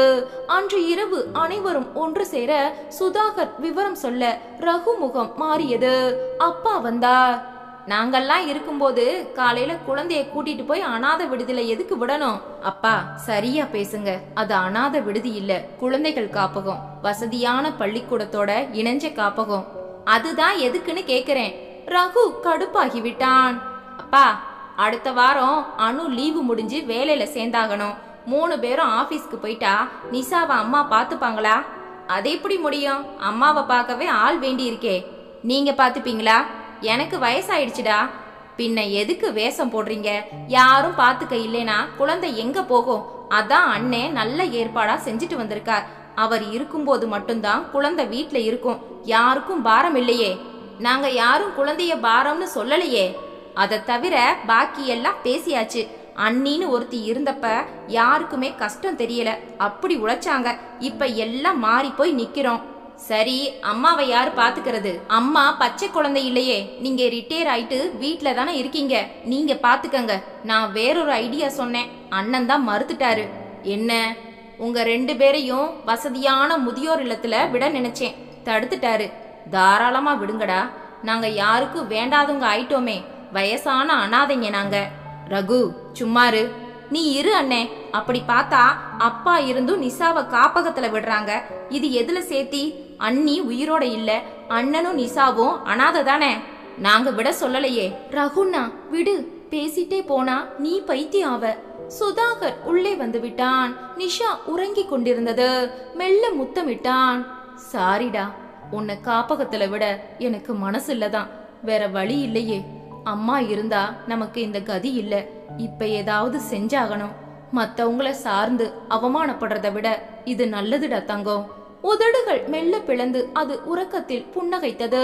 A: அன்று இரவு அனைவரும் ஒன்று சேர சுதாகர் விவரம் சொல்ல ரகு முகம் மாறியது. அப்பா வந்தார். நாங்கெல்லாம் இருக்கும்போது காலையில குழந்தைய கூட்டிட்டு போய் அனாத விடுதியில எதுக்கு விடணும்? அப்பா, சரியா பேசுங்க. அது அனாத விடுதி இல்ல, குழந்தைகள் காப்பகம். வசதியான பள்ளிக்கூடத்தோட இணைஞ்ச காப்பகம். அதுதான் எதுக்குன்னு கேக்குறேன். ரகு கடுப்பாகி விட்டான். அப்பா, அடுத்த வாரம் அனு லீவு முடிஞ்சு வேலையில சேர்ந்தாகணும். 3 பேரும் ஆபீஸ்க்கு போயிட்டா நிஷாவை அம்மா பாத்துப்பாங்களா? அது எப்படி முடியும்? அம்மாவை பார்க்கவே ஆள் வேண்டி இருக்கே. நீங்க பாத்துப்பீங்களா? எனக்கு வயசாயிடுச்சுடா. பின்ன எதுக்கு வேஷம் போடுறீங்க? யாரும் பாத்துக்க இல்லைனா குழந்தை எங்க போகும்? அதான் அண்ணே நல்ல ஏற்பாடா செஞ்சுட்டு வந்திருக்கார். அவர் இருக்கும்போது மட்டும்தான் குழந்தை வீட்டுல இருக்கும். யாருக்கும் பாரம் இல்லையே. நாங்க யாரும் குழந்தைய பாரம்னு சொல்லலையே. அதை தவிர பாக்கி எல்லாம் பேசியாச்சு. அண்ணின்னு ஒருத்தி இருந்தப்ப யாருக்குமே கஷ்டம் தெரியல, அப்படி உழைச்சாங்க. இப்ப எல்லாம் மாறி போய் நிக்கிறோம். சரி, அம்மாவை யாரு பாத்துக்கிறது? அம்மா பச்சை குழந்தை இல்லையே. நீங்க ரிட்டையர் ஆயிட்டு வீட்டுல தானே இருக்கீங்க, நீங்க பாத்துக்கங்க. நான் வேறொரு ஐடியா சொன்னேன், அண்ணன் தான் மறுத்துட்டாரு. என்ன? உங்க 2 பேரையும் வசதியான முதியோர் இல்லத்துல விட நினைச்சேன், தடுத்துட்டாரு. தாராளமா விடுங்கடா. நாங்க யாருக்கும் வேண்டாதவங்க ஆயிட்டோமே. வயசான அனாதைங்க நாங்க. ரகு, சும்மாரு. நீ இரு அண்ணே. அப்படி பார்த்தா அப்பா இருந்தும் நிஷாவை காப்பகத்துல விடுறாங்க. இது எதுல சேர்த்தி? அண்ணி உயிரோட இல்ல, அண்ணனும் நிஷாவும் அனாதை தானே. நாங்க விட சொல்லலையே. ரகுண்ணா விடு, பேசிட்டே போனா நீ பைத்தியம் ஆவ. சுதாகர் உள்ளே வந்து விட்டான். நிஷா உறங்கி கொண்டிருந்தது. மெல்ல முத்தமிட்டான். சாரிடா, உன்னை காப்பகத்துல விட எனக்கு மனசு இல்லதான். வேற வழி இல்லையே. அம்மா இருந்தா நமக்கு இந்த கதி இல்ல. இப்ப ஏதாவது செஞ்சாகணும். மத்தவங்கள சார்ந்து அவமானப்படுறத விட இது நல்லதுடா தங்கம். உதடுகள் மெல்ல பிளந்து அது உறக்கத்தில் புன்னகைத்தது.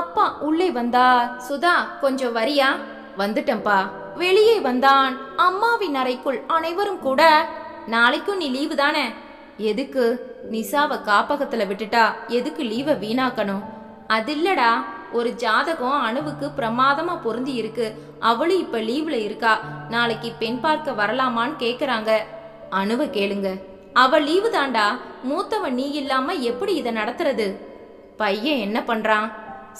A: அப்பா உள்ளே வந்தார். சுதா, கொஞ்சம் வரியா? வந்துட்டம்பா. வெளியே வந்தான். அம்மாவின் அறைக்குள் அனைவரும் கூட. நாளைக்கும் நீ லீவு தானே? எதுக்கு? நிஷாவை காப்பகத்துல விட்டுட்டா எதுக்கு லீவை வீணாக்கணும்? அது இல்லடா, ஒரு ஜாதகம் அணுவுக்கு பிரமாதமா பொருந்தி இருக்கு. அவளும் இப்ப லீவ்ல இருக்கா. நாளைக்கு பெண் பார்க்க வரலாமான்னு கேக்குறாங்க. அணுவை கேளுங்க. அவ லீவு தாண்டா. மூத்தவன் நீ இல்லாம எப்படி இதை நடத்துறது? பையன் என்ன பண்றான்?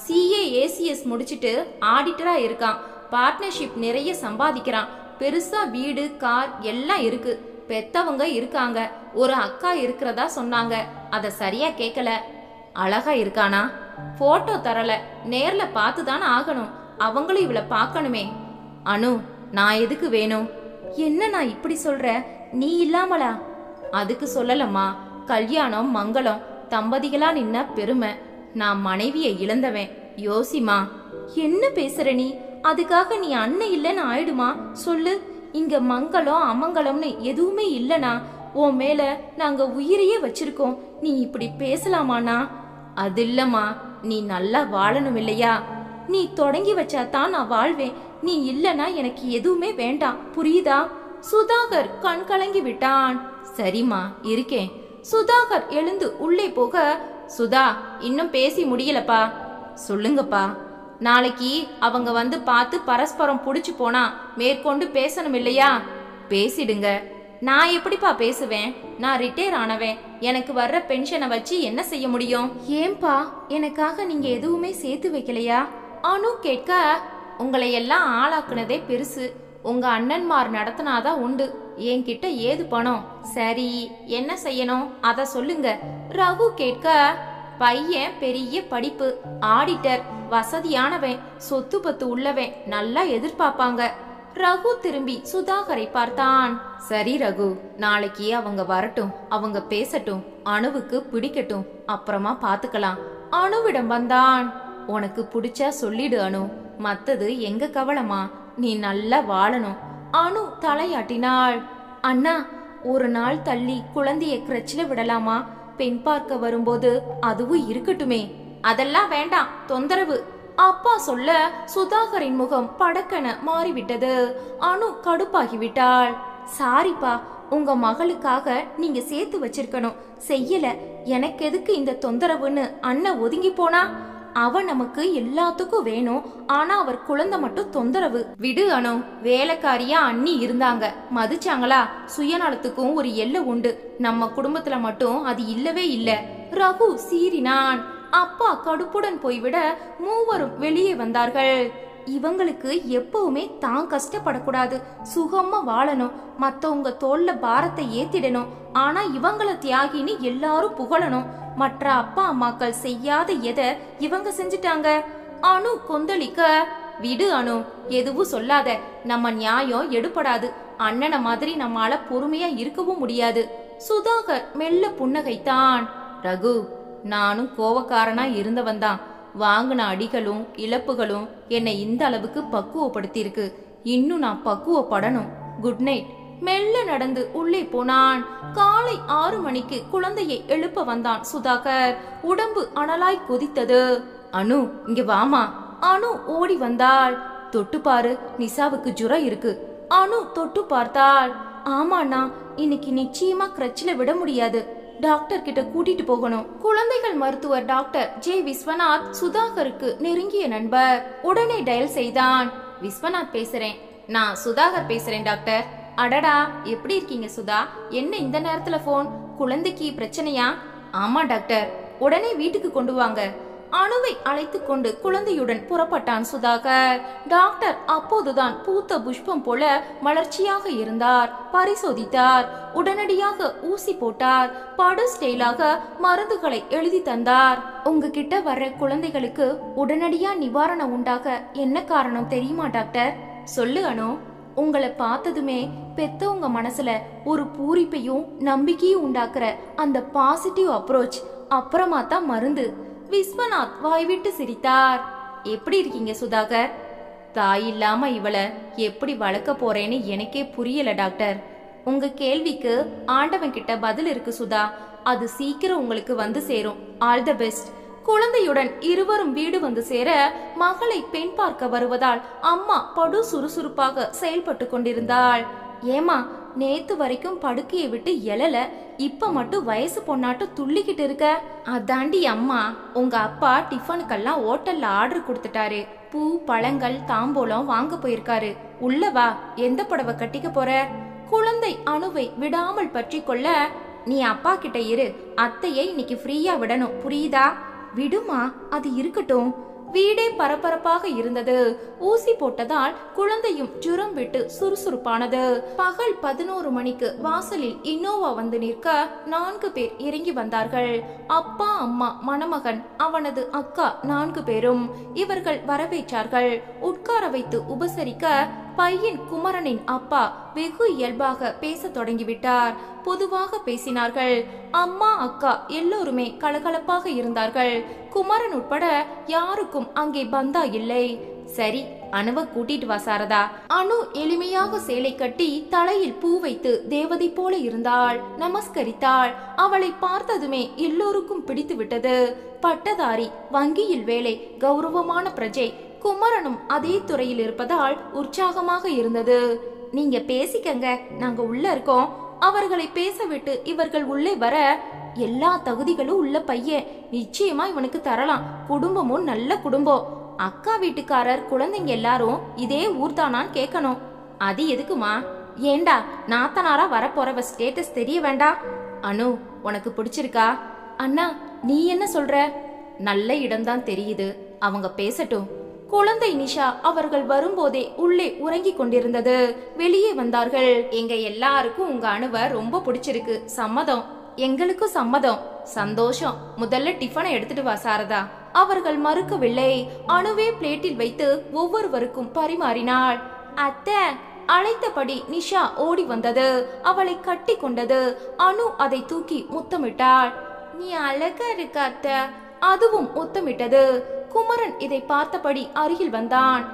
A: CA ACS முடிச்சிட்டு ஆடிட்டரா இருக்கான். பார்ட்னர்ஷிப் நிறைய சம்பாதிக்கிறான். பெருசா வீடு, கார் எல்லாம் இருக்கு. பெத்தவங்க இருக்காங்க. ஒரு அக்கா இருக்கிறதா சொன்னாங்க. அத சரியா கேட்கல. அழகா இருக்கானா? போட்டோ தரல, நேர்ல பார்த்துதானே ஆகணும். அவங்களும் இவளை பார்க்கணுமே. அனு, நான் எதுக்கு வேணும்? என்ன நான் இப்படி சொல்ற? நீ இல்லாமலா? அதுக்கு சொல்லலம்மா. கல்யாணம் மங்களம் தம்பதிகளா நின்ன பெருமை. நான் மனைவியை இழந்தவன். யோசிமா. என்ன பேசுற நீ? அதுக்காக நீ அண்ணன் இல்லைன்னு ஆயிடுமா? சொல்லு. இங்க மங்களம் அமங்கலம்னு எதுவுமே இல்லனா. உன் மேல நாங்க உயிரையே வச்சிருக்கோம். நீ இப்படி பேசலாமாண்ணா? அது இல்லம்மா, நீ நல்லா வாழணும் இல்லையா? நீ தொடங்கி வச்சாதான் நான் வாழ்வேன். நீ இல்லனா எனக்கு எதுவுமே வேண்டாம், புரியுதா? சுதாகர் கண் கலங்கி விட்டான். சரிம்மா, இருக்கேன். சுதாகர் எழுந்து உள்ளே போக, சுதா, இன்னும் பேசி முடியலப்பா. சொல்லுங்கப்பா. நாளைக்கு அவங்க வந்து பார்த்து பரஸ்பரம் புடிச்சு போனா மேற்கொண்டு பேசணும் இல்லையா? பேசிடுங்க. நான் எப்படிப்பா பேசுவேன்? நான் ரிட்டையர் ஆனவன். எனக்கு வர்ற பென்ஷனை வச்சு என்ன செய்ய முடியும்? ஏன்பா எனக்காக நீங்க எதுவுமே சேர்த்து வைக்கலையா? அனு கேட்க, உங்களை எல்லாம் ஆளாக்குனதே பெருசு. உங்க அண்ணன்மார் நடத்தினாதான் உண்டு. என்கிட்ட ஏது பணம்? சரி, என்ன செய்யணும் அத சொல்லுங்க. ரகு கேட்க, பையன் பெரிய படிப்பு, ஆடிட்டர், வசதியானவன், சொத்து பத்து உள்ளவன், நல்லா எதிர்பார்ப்பாங்க. ரகு திரும்பி சுதாகரை பார்த்தான். சரி ரகு, நாளைக்கு அவங்க வரட்டும், அவங்க பேசட்டும், அணுவுக்கு பிடிக்கட்டும், அப்புறமா பாத்துக்கலாம். அணுவிடம் வந்தான். உனக்கு பிடிச்சா சொல்லிடு அனு, மத்தது எங்க கவலமா, நீ நல்லா வாழணும். அனு தலையாட்டினாள். அண்ணா, ஒரு நாள் தள்ளி குழந்தைய கிரச்சில விடலாமா? பெண் பார்க்க வரும்போது அதுவும் இருக்கட்டுமே. அதெல்லாம் வேண்டாம், தொந்தரவு. அப்பா சொல்ல சுதாகரின் முகம் படக்கென மாறிவிட்டது. அனு கடுப்பாகிவிட்டாள். சாரிப்பா, உங்க மகளுக்காக நீங்க சேர்த்து வச்சிருக்கணும், செய்யல. எனக்கு எதுக்கு இந்த தொந்தரவுன்னு அண்ணன் ஒதுங்கி போனா? அவ நமக்கு எல்லாத்துக்கும் வேணும், ஆனா அவர் குழந்தை மட்டும் தொந்தரவு. விடு அனு, வேலைக்காரியா அண்ணி இருந்தாங்க, மதிச்சாங்களா? சுயநலத்துக்கும் ஒரு எல்லை உண்டு. நம்ம குடும்பத்துல மட்டும் அது இல்லவே இல்ல. ரகு சீறினான். அப்பா கடுப்புடன் போய்விட மூவரும் வெளியே வந்தார்கள். இவங்களுக்கு எப்பவுமே தான் கஷ்டப்படக்கூடாது, சுகமா வாழணும், மத்தவங்க தோல்ல பாரத்தை ஏத்திடணும். ஆனா இவங்கள தியாகின்னு எல்லாரும் புகழணும். மற்ற அப்பா அம்மாக்கள் செய்யாத எதை இவங்க செஞ்சுட்டாங்க. அனு கொந்தளிக்க, விடு அனு, எதுவும் சொல்லாத. நம்ம நியாயம் எடுபடாது. அண்ணனை மாதிரி நம்மால பொறுமையா இருக்கவும் முடியாது. சுதாகர் மெல்ல புன்னகைத்தான். ரகு, நானும் கோவக்காரனா இருந்தவன் தான். வாங்கின அடிகளும் இழப்புகளும் என்னை இந்த அளவுக்கு பக்குவப்படுத்தியிருக்கு. இன்னும் நான் பக்குவப்படணும். Good night. மெல்ல நடந்து உள்ளே போனான். காலை 6 மணிக்கு குழந்தையை எழுப்ப வந்தான் சுதாகர். உடம்பு அனலாய் கொதித்தது. அனு, இங்க வாமா. அனு ஓடி வந்தாள். தொட்டு பாரு, நிசாவுக்கு ஜுரம் இருக்கு. அனு தொட்டு பார்த்தாள். ஆமாண்ணா, இன்னைக்கு நிச்சயமா கிரச்சில விட முடியாது. டாக்டர் கிட்ட கூட்டிட்டு போகணும். குழந்தைகள் மருத்துவர் டாக்டர் ஜே விஸ்வநாத் சுதாகருக்கு நெருங்கிய நண்பர். உடனே டயல் செய்தான். விஸ்வநாத் பேசுறேன். நான் சுதாகர் பேசுறேன் டாக்டர். அடடா, எப்படி இருக்கீங்க சுதா? என்ன இந்த நேரத்துல போன்? குழந்தைக்கு பிரச்சனையா? ஆமா டாக்டர், உடனே வீட்டுக்கு கொண்டு வாங்க. அணுவை அழைத்து கொண்டு குழந்தையுடன் புறப்பட்டான் சுதாகர். டாக்டர் அப்போதுதான் பூத்த புஷ்பம் போல மலர்ச்சியாக இருந்தார். பரிசோதித்தார். உடனடியாக ஊசி போட்டார். படு ஸ்டைலாக மருந்துகளை எழுதி தந்தார். உங்ககிட்ட வர்ற குழந்தைகளுக்கு உடனடியா நிவாரணம் உண்டாக என்ன காரணம் தெரியுமா டாக்டர்? சொல்லு அனு. உங்களை பார்த்ததுமே பெத்தவங்க மனசுல ஒரு பூரிப்பையும் நம்பிக்கையும் உண்டாக்குற அந்த பாசிட்டிவ் அப்ரோச், அப்புறமா தான் மருந்து. விஸ்வநாத் வாய்விட்டு சிரித்தார். எப்படி இருக்கீங்க சுதாகர்? தாய் இல்லாம இவளை எப்படி வளர்க்க போறேன்னு எனக்கே புரியல டாக்டர். உங்க கேள்விக்கு ஆண்டவன் கிட்ட பதில் இருக்கு சுதா. அது சீக்கிரம் உங்களுக்கு வந்து சேரும். All the best. குழந்தையுடன் இருவரும் வீடு வந்து சேர மகளை பெண் பார்க்க வருவதால் அம்மா படு சுறுசுறுப்பாக செயல்பட்டு கொண்டிருந்தாள். ஏமா, நேத்து வரைக்கும் படுக்கையை விட்டு எழல, இப்ப மட்டும் வயசு பொண்ணாட்டு துள்ளிக்கிட்டு இருக்க? அதாண்டி அம்மா, உங்க அப்பா டிஃபனுக்கெல்லாம் ஹோட்டல்ல ஆர்டர் கொடுத்துட்டாரு. பூ பழங்கள் தாம்போலம் வாங்க போயிருக்காரு. உள்ளவா, எந்த புடவை கட்டிக்க போற? குழந்தை அணுவை விடாமல் பற்றி கொள்ள, நீ அப்பா கிட்ட இரு, அத்தையை இன்னைக்கு ஃப்ரீயா விடணும், புரியுதா? விடுமா, அது இருக்கட்டும். வீடே பரபரப்பாக இருந்தது. ஊசி போட்டதால் குழந்தையும் ஜுரம் விட்டு சுறுசுறுப்பானது. பகல் 11 மணிக்கு வாசலில் இன்னோவா வந்து நிற்க 4 பேர் இறங்கி வந்தார்கள். அப்பா, அம்மா, மணமகன், அவனது அக்கா 4 பேரும். இவர்கள் வரவேற்றார்கள். உட்கார வைத்து உபசரிக்க பையன் குமரனின் அப்பா வெகு இயல்பாக பேச தொடங்கிவிட்டார். பொதுவாக பேசினார்கள். அம்மா, அக்கா எல்லோருமே கலகலப்பாக இருந்தார்கள். குமரன் உட்பட யாருக்கும் அங்கே பந்தா இல்லை. சரி, அணுவை கூட்டிட்டு வா சாரதா. அணு எளிமையாக சேலை கட்டி தலையில் பூ வைத்து தேவதை போல இருந்தாள். நமஸ்கரித்தாள். அவளை பார்த்ததுமே எல்லோருக்கும் பிடித்து விட்டது. பட்டதாரி, வங்கியில் வேலை, கௌரவமான பிரஜை, குமரனும் அதே துறையில் இருப்பதால் உற்சாகமாக இருந்தது. நீங்க பேசிக்கங்க, நாங்க உள்ள இருக்கோம். அவர்களை பேச விட்டு இவர்கள் உள்ளே வர, எல்லா தகுதிகளும் உள்ள பையன், நிச்சயமா இவனுக்கு தரலாம். குடும்பமும் நல்ல குடும்பம். அக்கா வீட்டுக்காரர் குழந்தைங்க எல்லாரும் இதே ஊர்தானான்னு கேட்கணும். அது எதுக்குமா? ஏண்டா நாத்தனாரா வரப்போறவ ஸ்டேட்டஸ் தெரிய வேண்டாம்? அனு, உனக்கு பிடிச்சிருக்கா? அண்ணா, நீ என்ன சொல்ற? நல்ல இடம்தான் தெரியுது, அவங்க பேசட்டும். குழந்தை நிஷா அவர்கள் வரும்போதே உள்ளே உறங்கி கொண்டிருந்தது. வெளியே வந்தார்கள். எங்க எல்லாருக்கும் உங்க அணுவ ரொம்ப பிடிச்சிருக்கு, சம்மதம். எங்களுக்கும் சம்மதம். சந்தோஷம். முதல்ல டிஃபனை எடுத்துட்டு வா சாரதா. அவர்கள் மறுக்கவில்லை. அணுவே பிளேட்டில் வைத்து ஒவ்வொருவருக்கும் பரிமாறினாள். அத்தை, அழைத்தபடி நிஷா ஓடி வந்தது. அவளை கட்டி கொண்டது. அனு அதை தூக்கி முத்தமிட்டாள். நீ அழகா இருக்க அத்தை. அதுவும் முத்தமிட்டது. குமரன் இதை பார்த்தபடி அருகில் வந்தான்.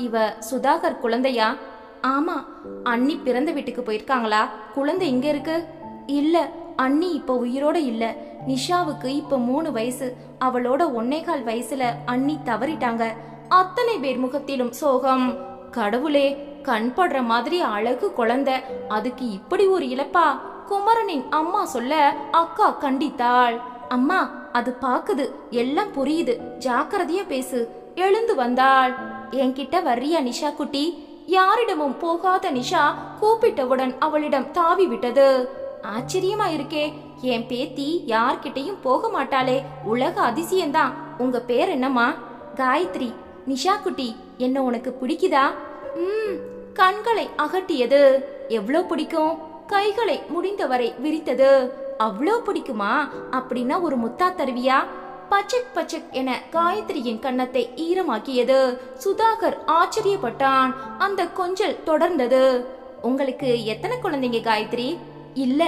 A: இவ சுதாகர் குழந்தையா? ஆமா. அண்ணி பிறந்த வீட்டுக்கு போயிருக்காங்களா? குழந்தை இங்க இருக்கு. இல்ல, அண்ணி இப்ப உயிரோட இல்ல. நிஷாவுக்கு இப்ப 3 வயசு. அவளோட 1.25 வயசுல அண்ணி தவறிட்டாங்க. அத்தனை பேர் முகத்திலும் சோகம். கடவுளே, கண் படுற மாதிரி அழகு குழந்தை, அதுக்கு இப்படி ஒரு இழப்பா? குமரனின் அம்மா சொல்ல அக்கா கண்டித்தாள். அம்மா, அது பாக்குது, எல்லாம் புரியுது, ஜாக்கிரதையா பேசு. எழுந்து வந்தாள். என்கிட்ட வர்றியா நிஷா குட்டி? யாரிடமும் போகாத நிஷா கூப்பிட்டவுடன் அவளிடம் தாவி விட்டது. ஆச்சரியமா இருக்கே, என் பேத்தி யார்கிட்டையும் போக மாட்டாளே, உலக அதிசயம்தான். உங்க பேர் என்னம்மா? காயத்ரி. நிஷா குட்டி, என்ன உனக்கு பிடிக்குதா? கண்களை அகட்டியது. எவ்வளோ பிடிக்கும்? கைகளை முடிந்தவரை விரித்தது. அவ்வளோ பிடிக்குமா? அப்படின்னா ஒரு முத்தா தருவியா? பச்சக் பச்சக் என காயத்ரியின் கன்னத்தை ஈரமாக்கியது. சுதாகர் ஆச்சரியப்பட்டான். அந்த கொஞ்சல் தொடர்ந்தது. உங்களுக்கு எத்தனை குழந்தைங்க காயத்ரி? இல்ல,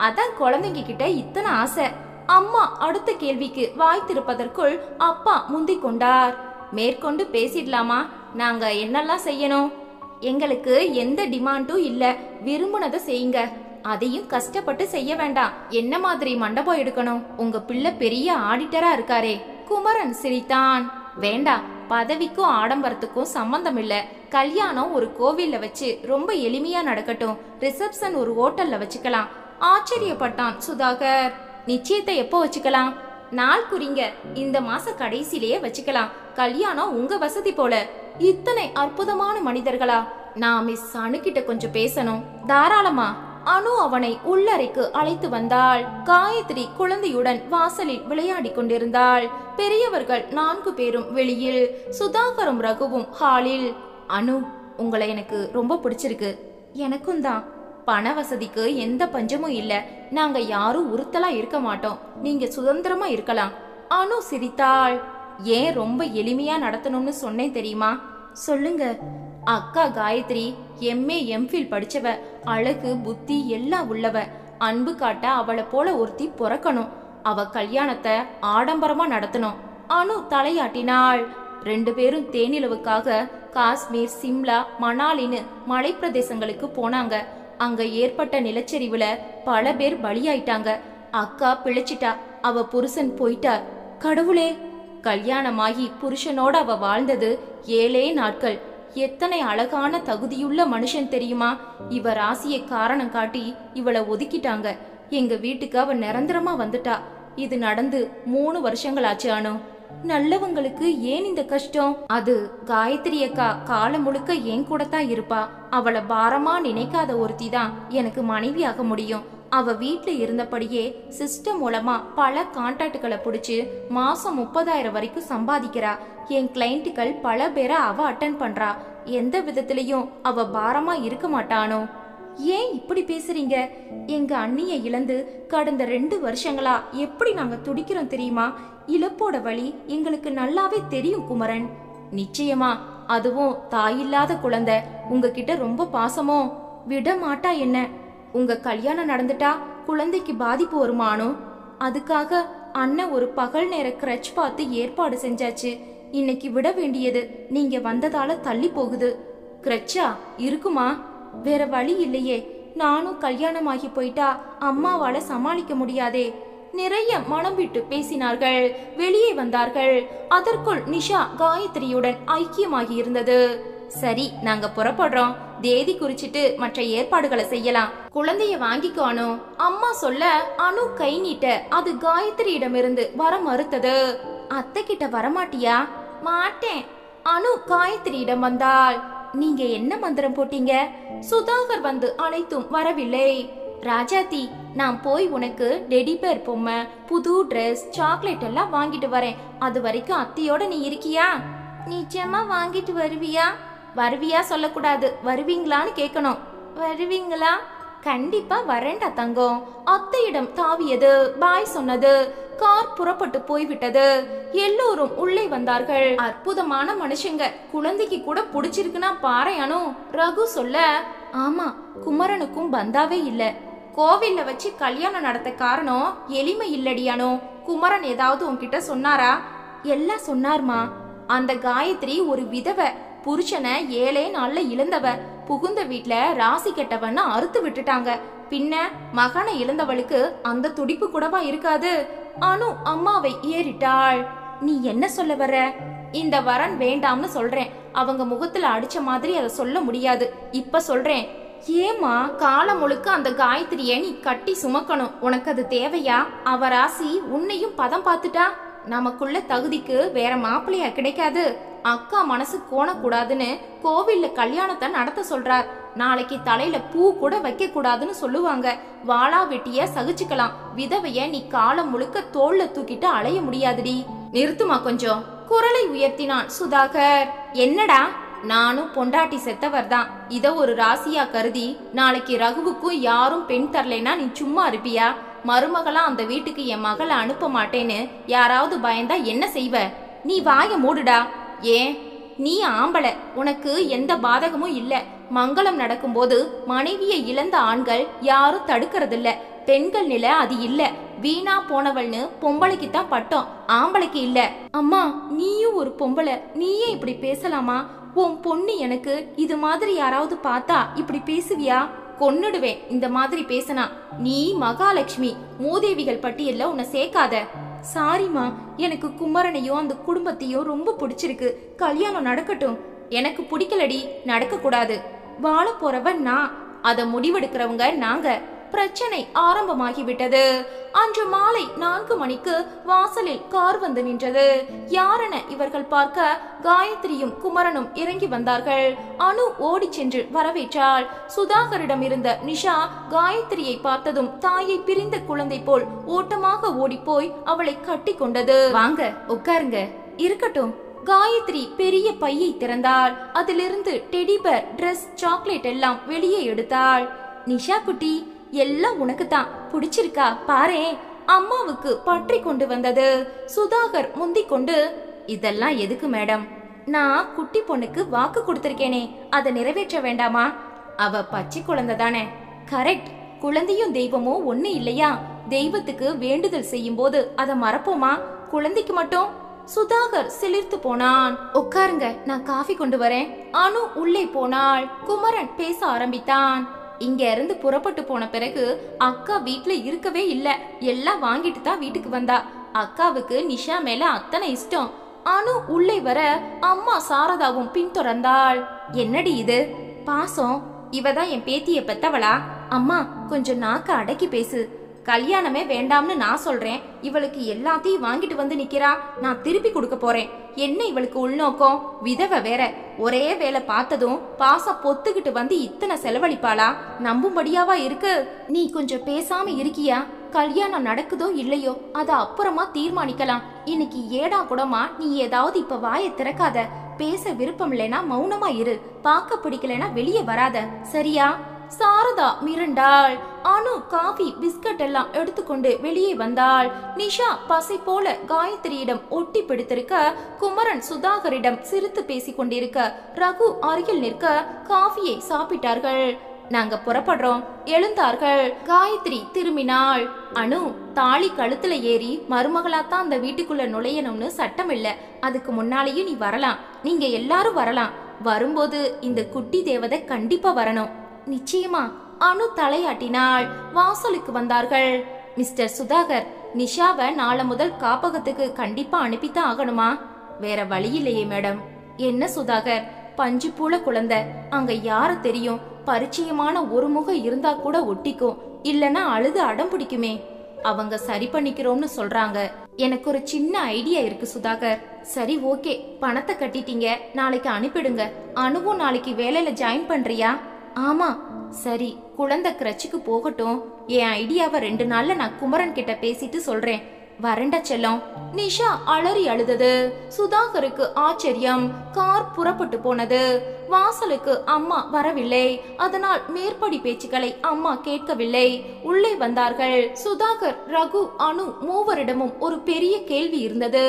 A: அதான் குழந்தைங்க கிட்ட இத்தனை ஆசை. அம்மா அடுத்த கேள்விக்கு வாய் திறப்பதற்குள் அப்பா முந்திக் கொண்டார். மேற்கொண்டு பேசிடலாமா? நாங்க என்னெல்லாம் செய்யணும்? எங்களுக்கு எந்த டிமாண்டும் இல்ல, விரும்புனதை செய்யுங்க. அதையும் கஷ்டப்பட்டு செய்ய வேண்டாம். என்ன மாதிரி மண்டபம் எடுக்கணும்? உங்க பிள்ளை பெரிய ஆடிட்டரா இருக்காரே. குமரன் சிரித்தான். வேண்டாம், பதவிக்கும் ஆடம்பரத்துக்கும் சம்பந்தம் இல்ல. கல்யாணம் ஒரு கோவில்ல வச்சு ரொம்ப எளிமையா நடக்கட்டும். ரிசப்ஷன் ஒரு ஹோட்டல்ல வச்சுக்கலாம். ஆச்சரியப்பட்டான் சுதாகர். நிச்சயத்தை எப்போ வச்சுக்கலாம்? நாள் குறிங்க, இந்த மாச கடைசியிலேயே வச்சுக்கலாம். கல்யாணம் உங்க வசதி போல. இத்தனை அற்புதமான மனிதர்களா? நான் மிஸ் அனு கிட்ட கொஞ்சம் பேசணும். தாராளமா. அனு அவனை உள்ளறைக்கு அழைத்து வந்தாள். காயத்ரி குழந்தையுடன் வாசலில் விளையாடி கொண்டிருந்தாள். பெரியவர்கள் 4 பேரும் வெளியில், சுதாகரும் ரகுவும் ஹாலில். அனு, உங்களை எனக்கு ரொம்ப பிடிச்சிருக்கு. எனக்கும் தான். பண வசதிக்கு எந்த பஞ்சமும் இல்ல. நாங்க யாரும் உறுத்தலா இருக்க மாட்டோம். நீங்க சுதந்திரமா இருக்கலாம். அனு சிரித்தாள். ஏன் ரொம்ப எளிமையா நடத்தணும்னு சொன்னேன் தெரியுமா? சொல்லுங்க. அக்கா காயத்ரி MA MPhil படிச்சவ, அழகு புத்தி எல்லாம் உள்ளவ. அன்பு காட்ட அவளை போல ஒருத்தி பிறக்கணும். அவ கல்யாணத்தை ஆடம்பரமா நடத்தணும். அனு தலையாட்டினாள். 2 பேரும் தேனிலவுக்காக காஷ்மீர், சிம்லா, மணாலின்னு மலை பிரதேசங்களுக்கு போனாங்க. அங்க ஏற்பட்ட நிலச்சரிவுல பல பேர் பலியாயிட்டாங்க. அக்கா பிழைச்சிட்டா, அவ புருஷன் போயிட்டார். கடவுளே! கல்யாணமாகி புருஷனோட அவ வாழ்ந்தது 7 நாட்கள். எத்தனை அழகான தகுதியுள்ள மனுஷன் தெரியுமா? இவ ராசியை காரணம் காட்டி இவளை ஒதுக்கிட்டாங்க. எங்க வீட்டுக்கு அவ நிரந்தரமா வந்துட்டா. இது நடந்து 3 வருஷங்களாச்சு. அனு, நல்லவங்களுக்கு ஏன் இந்த கஷ்டம்? அது காயத்ரி அக்கா காலம் முழுக்க என் கூட தான் இருப்பா. அவளை பாரமா நினைக்காத ஒருத்தி தான் எனக்கு மனைவியாக முடியும். அவ வீட்டுல இருந்தபடியே சிஸ்டம் மூலமா பல கான்டாக்டுகளை பிடிச்சு மாசம் 30,000 வரைக்கும் சம்பாதிக்கிறா. என் கிளைண்ட்டுகள் பல பேரை அவ அட்டன் பண்றா. எந்த விதத்திலையும் அவ பாரமா இருக்க மாட்டானோ. ஏன் இப்படி பேசுறீங்க? எங்க அண்ணியை இழந்து கடந்த 2 வருஷங்களா எப்படி நாங்க துடிக்கிறோம் தெரியுமா? இழப்போட வழி எங்களுக்கு நல்லாவே தெரியும் குமரன். நிச்சயமா. அதுவும் தாயில்லாத குழந்தை உங்ககிட்ட ரொம்ப பாசமோ? விட மாட்டா என்ன? உங்க கல்யாணம் நடந்துட்டா குழந்தைக்கு பாதிப்பு வருமானோ? அதுக்காக அண்ணன் ஒரு பகல் நேர கிரட்ச் பார்த்து ஏற்பாடு செஞ்சாச்சு. இன்னைக்கு விட வேண்டியது நீங்க வந்ததால தள்ளி போகுது. கிரட்சா இருக்குமா? வேற வழி இல்லையே. நானும் கல்யாணமாகி போயிட்டா அம்மாவால சமாளிக்க முடியாதே. நிறைய மனம் விட்டு பேசினார்கள். வெளியே வந்தார்கள். அதற்குள் நிஷா காயத்ரியுடன் ஐக்கியமாகி இருந்தது. சரி, நாங்க புறப்படுறோம். தேதி குறிச்சிட்டு மற்ற ஏற்பாடுகளை செய்யலாம். குழந்தைய வாங்கிக்கணும் அம்மா சொல்ல அனு கை நீட்ட அது காயத்ரியிடமிருந்து வர மறுத்தது. அத்தை கிட்ட வரமாட்டியா? மாட்டேன். அனு காயத்ரியிடம் வந்தாள். நீங்க என்ன மந்திரம் போட்டீங்க? சுதாகர் வந்து அனைத்தும் வரவில்லை. ராஜாத்தி, நான் போய் உனக்கு டெடிபேர் பொம்மை, புது ட்ரெஸ், சாக்லேட் எல்லாம் வாங்கிட்டு வரேன். அது வரைக்கும் அத்தையோட நீ இருக்கியா? நிச்சயமா வாங்கிட்டு வருவியா? வருவியா சொல்லக்கூடாது, வருவீங்களான்னு கேட்கணும். வருவீங்களா? கண்டிப்பா வரேன்டா தங்கம். அத்தையிடம் தாவியது, பாய் சொன்னது. கார் புறப்பட்டு போய்விட்டது. எல்லோரும் உள்ளே வந்தார்கள். அற்புதமான மனுஷங்க. குழந்தைக்கு கூட பிடிச்சிருக்குன்னா பாறையானோ ரகு சொல்ல. ஆமா, குமரனுக்கும் பந்தாவே இல்ல. கோவில்ல வச்சு கல்யாணம் நடத்த காரணம் எளிமை இல்லடியானோ. குமரன் ஏதாவது உன்கிட்ட சொன்னாரா? எல்லாம் சொன்னார்மா. அந்த காயத்ரி ஒரு விதவை. புருஷனை 7 நாள்ல இழந்தவ. புகுந்த வீட்ல ராசி கெட்டவன்னு அறுத்து விட்டுட்டாங்க. பின்ன மகனை இழந்தவளுக்கு அந்த துடிப்பு கூடவா இருக்காது? அனு அம்மாவை ஏறிட்டாள். நீ என்ன சொல்ல வர? இந்த வரன் வேண்டாம்னு சொல்றேன். அவங்க முகத்துல அடிச்ச மாதிரி அதை சொல்ல முடியாது. இப்ப சொல்றேன். ஏமா, காலம் முழுக்க அந்த காயத்ரிய நீ கட்டி சுமக்கணும். உனக்கு அது தேவையா? அவ ராசி உன்னையும் பதம் பார்த்துட்டா. நமக்குள்ள தகுதிக்கு வேற மாப்பிள்ளையா கிடைக்காது. அக்கா மனசு கோணக்கூடாதுன்னு கோவில்ல கல்யாணத்தை நடத்த சொல்றார். நாளைக்கு தலையில பூ கூட வைக்க கூடாதுன்னு சொல்லுவாங்க. வாளா வெட்டிய சகிச்சுக்கலாம். விதவைய நீ காலம் முழுக்க தோல்ல தூக்கிட்டு அலைய முடியாதுடி. நிறுத்துமா கொஞ்சம். குரலை உயர்த்தினான் சுதாகர். என்னடா? நானும் பொண்டாட்டி செத்தவர் தான். இத ஒரு ராசியா கருதி நாளைக்கு ரகுவுக்கும் யாரும் பெண் தரலைன்னா நீ சும்மா இருப்பியா? மருமகளா அந்த வீட்டுக்கு என் மகளை அனுப்ப மாட்டேன்னு யாராவது பயந்தா என்ன செய்வ? நீ வாய மூடுடா. ஏன்? நீ ஆம்பளை, உனக்கு எந்த பாதகமும் இல்ல. மங்களம் நடக்கும்போது மனைவியை இழந்த ஆண்கள் யாரும் தடுக்கறதில்ல. பெண்கள் நிலை அது இல்ல. வீணா போனவள்னு பொம்பளைக்கு தான் பட்டம், ஆம்பளைக்கு இல்ல. அம்மா, நீயும் ஒரு பொம்பளை, நீயே இப்படி பேசலாமா? உன் பொண்ணு எனக்கு இது மாதிரி யாராவது பார்த்தா இப்படி பேசுவியா? கொன்னுடுவேன் இந்த மாதிரி பேசினா. நீ மகாலட்சுமி, மூதேவிகள் பட்டியல்ல உன்னை சேர்க்காத. சாரிமா, எனக்கு குமரனையும் அந்த குடும்பத்தையும் ரொம்ப பிடிச்சிருக்கு. கல்யாணம் நடக்கட்டும். எனக்கு பிடிக்கலடி, நடக்க கூடாது. வாழ போறவன் நான், அத முடிவெடுக்கிறவங்க நாங்க. பிரச்சனை ஆரம்பமாகிவிட்டது. அன்று மாலை 4 மணிக்கு வாசலில் கார் வந்து நின்றது. யாரென இவர்கள் பார்க்க காயத்ரியும் குமரனும் இறங்கி வந்தார்கள். அனு ஓடி சென்று வரவேற்றாள். சுதாகரிடம் இருந்த நிஷா காயத்ரியை பார்த்ததும் தாயை பிரிந்த குழந்தை போல் ஓட்டமாக ஓடிப்போய் அவளை கட்டி கொண்டது. வாங்க உட்காருங்க. இருக்கட்டும். காயத்ரி பெரிய பையை திறந்தாள். அதிலிருந்து டெடிபேர், ட்ரெஸ், சாக்லேட் எல்லாம் வெளியே எடுத்தாள். நிஷா குட்டி, எல்லாம் உனக்கு தான். பிடிச்சிருக்கா பாரே. அம்மாவுக்கு பற்றி கொண்டு வந்தது. சுதாகர் முந்திக் கொண்டு, இதெல்லாம் எதுக்கு மேடம்? நான் குட்டி பொண்ணுக்கு வாக்கு கொடுத்திருக்கேனே, அதை நிறைவேற்ற வேண்டாமா? அவ பச்சை குழந்தை தானே. கரெக்ட். குழந்தையும் தெய்வமும் ஒண்ணு இல்லையா? தெய்வத்துக்கு வேண்டுதல் செய்யும் போது அதை மறப்போமா? குழந்தைக்கு மட்டும்? சுதாகர் சிலிர்த்து போனான். உட்காருங்க, நான் காஃபி கொண்டு வரேன். அனு உள்ளே போனாள். குமரன் பேச ஆரம்பித்தான். இங்க இருந்து புறப்பட்டு போன பிறகு அக்கா வீட்டுல இருக்கவே இல்ல. எல்லாம் வாங்கிட்டு தான் வீட்டுக்கு வந்தா. அக்காவுக்கு நிஷா மேல அத்தனை இஷ்டம். அனு உள்ளே வர அம்மா சாரதாவும் பின்தொடர்ந்தாள். என்னடி இது? பாசம். இவதான் என் பேத்திய பெத்தவளா? அம்மா, கொஞ்சம் நாக்க அடக்கி பேசு. கல்யாணமே வேண்டாம்னு நான் சொல்றேன். இவளுக்கு எல்லாத்தையும் வாங்கிட்டு வந்து நிக்கிறா. நான் திருப்பி கொடுக்க போறேன். என்ன இவளுக்கு உள்நோக்கம்? விதவை வேற. ஒரே வேலை பார்த்ததும் பாச பொத்துக்கிட்டு வந்து இத்தனை செலவழிப்பாளா? நம்பும்படியாவா இருக்கு? நீ கொஞ்சம் பேசாம இருக்கியா? கல்யாணம் நடக்குதோ இல்லையோ அத அப்புறமா தீர்மானிக்கலாம். இன்னைக்கு ஏடா கூடமா நீ ஏதாவது இப்ப வாயை திறக்காத. பேச விருப்பம் இல்லைனா மௌனமா இரு. பார்க்க பிடிக்கலனா வெளியே வராத, சரியா? சாரதா மிரண்டாள். அனு காஃபி, பிஸ்கட் எல்லாம் எடுத்துக்கொண்டு வெளியே வந்தாள். நிஷா பசை போல காயத்ரியிடம் ஒட்டி பிடித்திருக்க, குமரன் சுதாகரிடம் சிரித்து பேசிக் கொண்டிருக்க, ரகு அருகில் நிற்க காஃபியை சாப்பிட்டார்கள். நாங்க புறப்படுறோம். எழுந்தார்கள். காயத்ரி திரும்பினாள். அனு, தாலி கழுத்துல ஏறி மருமகளாத்தான் அந்த வீட்டுக்குள்ள நுழையணும்னு சட்டம் இல்ல. அதுக்கு முன்னாலேயும் நீ வரலாம். நீங்க எல்லாரும் வரலாம். வரும்போது இந்த குட்டி தேவதை கண்டிப்பா வரணும். நிச்சயமா. அனு தலையாட்டினாள். வாசலுக்கு வந்தார்கள். மிஸ்டர் சுதாகர், நிஷாவை நாளை முதல் காப்பகத்துக்கு கண்டிப்பா அனுப்பித்தான் ஆகணுமா? வேற வழி இல்லையே மேடம். என்ன சுதாகர், பஞ்சு பூல குழந்தை, அங்க யார தெரியும்? பரிச்சயமான ஒரு முகம் இருந்தா கூட ஒட்டிக்கும், இல்லனா அழுது அடம் பிடிக்குமே. அவங்க சரி பண்ணிக்கிறோம்னு சொல்றாங்க. எனக்கு ஒரு சின்ன ஐடியா இருக்கு சுதாகர். சரி ஓகே, பணத்தை கட்டிட்டீங்க, நாளைக்கு அனுப்பிடுங்க. அனுவும் நாளைக்கு வேலையில ஜாயின் பண்றியா? ஆமா. சரி, குழந்தை கிரச்சுக்கு போகட்டும். என் ஐடியாவை 2 நாள்ல நான் குமரன் கிட்ட பேசிட்டு சொல்றேன். வரண்ட செல்லம். நிஷா அலறி அழுதது. சுதாகருக்கு ஆச்சரியம். கார் புறப்பட்டு போனது. வாசலுக்கு அம்மா வரவில்லை. அதனால் மேற்படி பேச்சுக்களை அம்மா கேட்கவில்லை. உள்ளே வந்தார்கள். சுதாகர், ரகு, அனு மூவரிடமும் ஒரு பெரிய கேள்வி இருந்தது.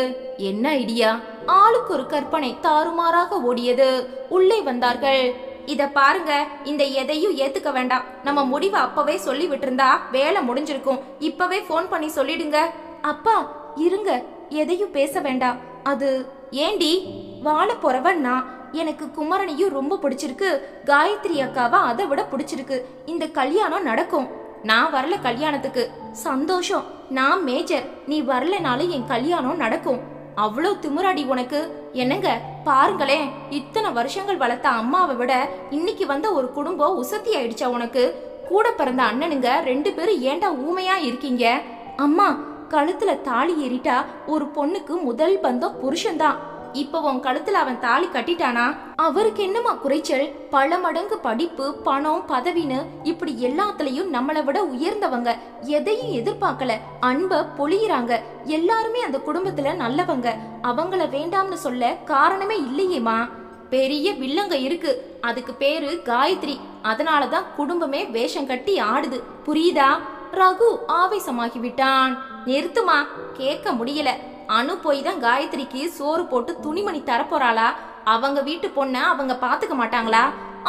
A: என்ன ஐடியா? ஆளுக்கு ஒரு கற்பனை தாறுமாறாக ஓடியது. உள்ளே வந்தார்கள். இத பாருங்க, இந்த எதையும் ஏத்துக்க வேண்டாம். நம்ம முடிவை அப்பவே சொல்லி விட்டுருந்தா வேலை முடிஞ்சிருக்கும். இப்பவே போன் பண்ணி சொல்லிடுங்க. அப்பா இருங்க, எதையும் பேச வேண்டாம். அது ஏண்டி? வாழ போறவன் நான். எனக்கு குமரனையும் ரொம்ப பிடிச்சிருக்கு, காயத்ரி அக்காவா அதை விட பிடிச்சிருக்கு. இந்த கல்யாணம் நடக்கும். நான் வரல கல்யாணத்துக்கு. சந்தோஷம், நான் மேஜர், நீ வரலனாலும் என் கல்யாணம் நடக்கும். அவ்வளோ திமிராடி உனக்கு. என்னங்க பாருங்களேன், இத்தனை வருஷங்கள் வளர்த்த அம்மாவை விட இன்னைக்கு வந்த ஒரு குடும்பம் உசத்தி ஆயிடுச்சா உனக்கு? கூட பிறந்த அண்ணனுங்க 2 பேரும் ஏண்டா ஊமையா இருக்கீங்க? அம்மா, கழுத்துல தாலி ஏறிட்டா ஒரு பொண்ணுக்கு முதல் பந்தம் புருஷன்தான். இப்ப உன் கழுத்துல அவன் தாலி கட்டிட்டானா அவருக்கு என்னமா குறைச்சல்? பல மடங்கு படிப்பு, பணம், பதவின்னு இப்படி எல்லாத்துலயும் நம்மளை விட உயர்ந்தவங்க. எதையும் எதிர்பார்க்கல, அன்ப பொழியிறாங்க. எல்லாருமே அந்த குடும்பத்துல நல்லவங்க. அவங்கள வேண்டாம்னு சொல்ல காரணமே இல்லையேமா. பெரிய வில்லங்க இருக்கு, அதுக்கு பேரு காயத்ரி. அதனாலதான் குடும்பமே வேஷம் கட்டி ஆடுது, புரியுதா? ரகு ஆவேசமாகிவிட்டான். நிறுத்துமா, கேட்க முடியல. அனு போய் தான் காயத்ரிக்கு சோறு போட்டு துணிமணி தரப்போறாளா? அவங்க வீட்டு பொண்ண அவங்க பாத்துக்க மாட்டாங்களா?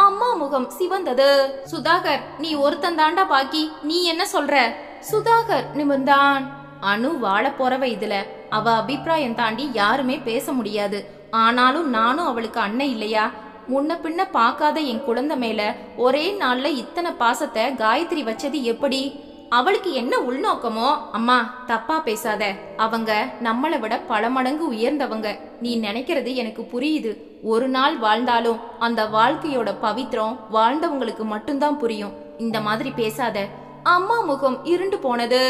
A: அம்மா முகம் சிவந்தது. சுதாகர், நீ ஒருத்தன் தாண்டா பாக்கி, நீ என்ன சொல்ற? சுதாகர் நிமிர்ந்தான். அனு வாழ போறவ இதுல. அவ அபிப்பிராயம் தாண்டி யாருமே பேச முடியாது. ஆனாலும் நானும் அவளுக்கு அண்ணன் இல்லையா? முன்ன பின்ன பாக்காத என் குழந்தை மேல ஒரே நாள்ல இத்தனை பாசத்தை காயத்ரி வச்சது எப்படி? அவளுக்கு என்ன உள்நோக்கமோ? அம்மா தப்பா பேசாத, அவங்க நம்மளை விட பல மடங்கு உயர்ந்தவங்க. நீ நினைக்கிறது எனக்கு புரியுது. ஒரு நாள் வாழ்ந்தாலும் அந்த வாழ்க்கையோட பவித்திரம் வாழ்ந்தவங்களுக்கு மட்டும்தான் புரியும். இந்த மாதிரி பேசாத. அம்மா முகம் இருண்டு போனது.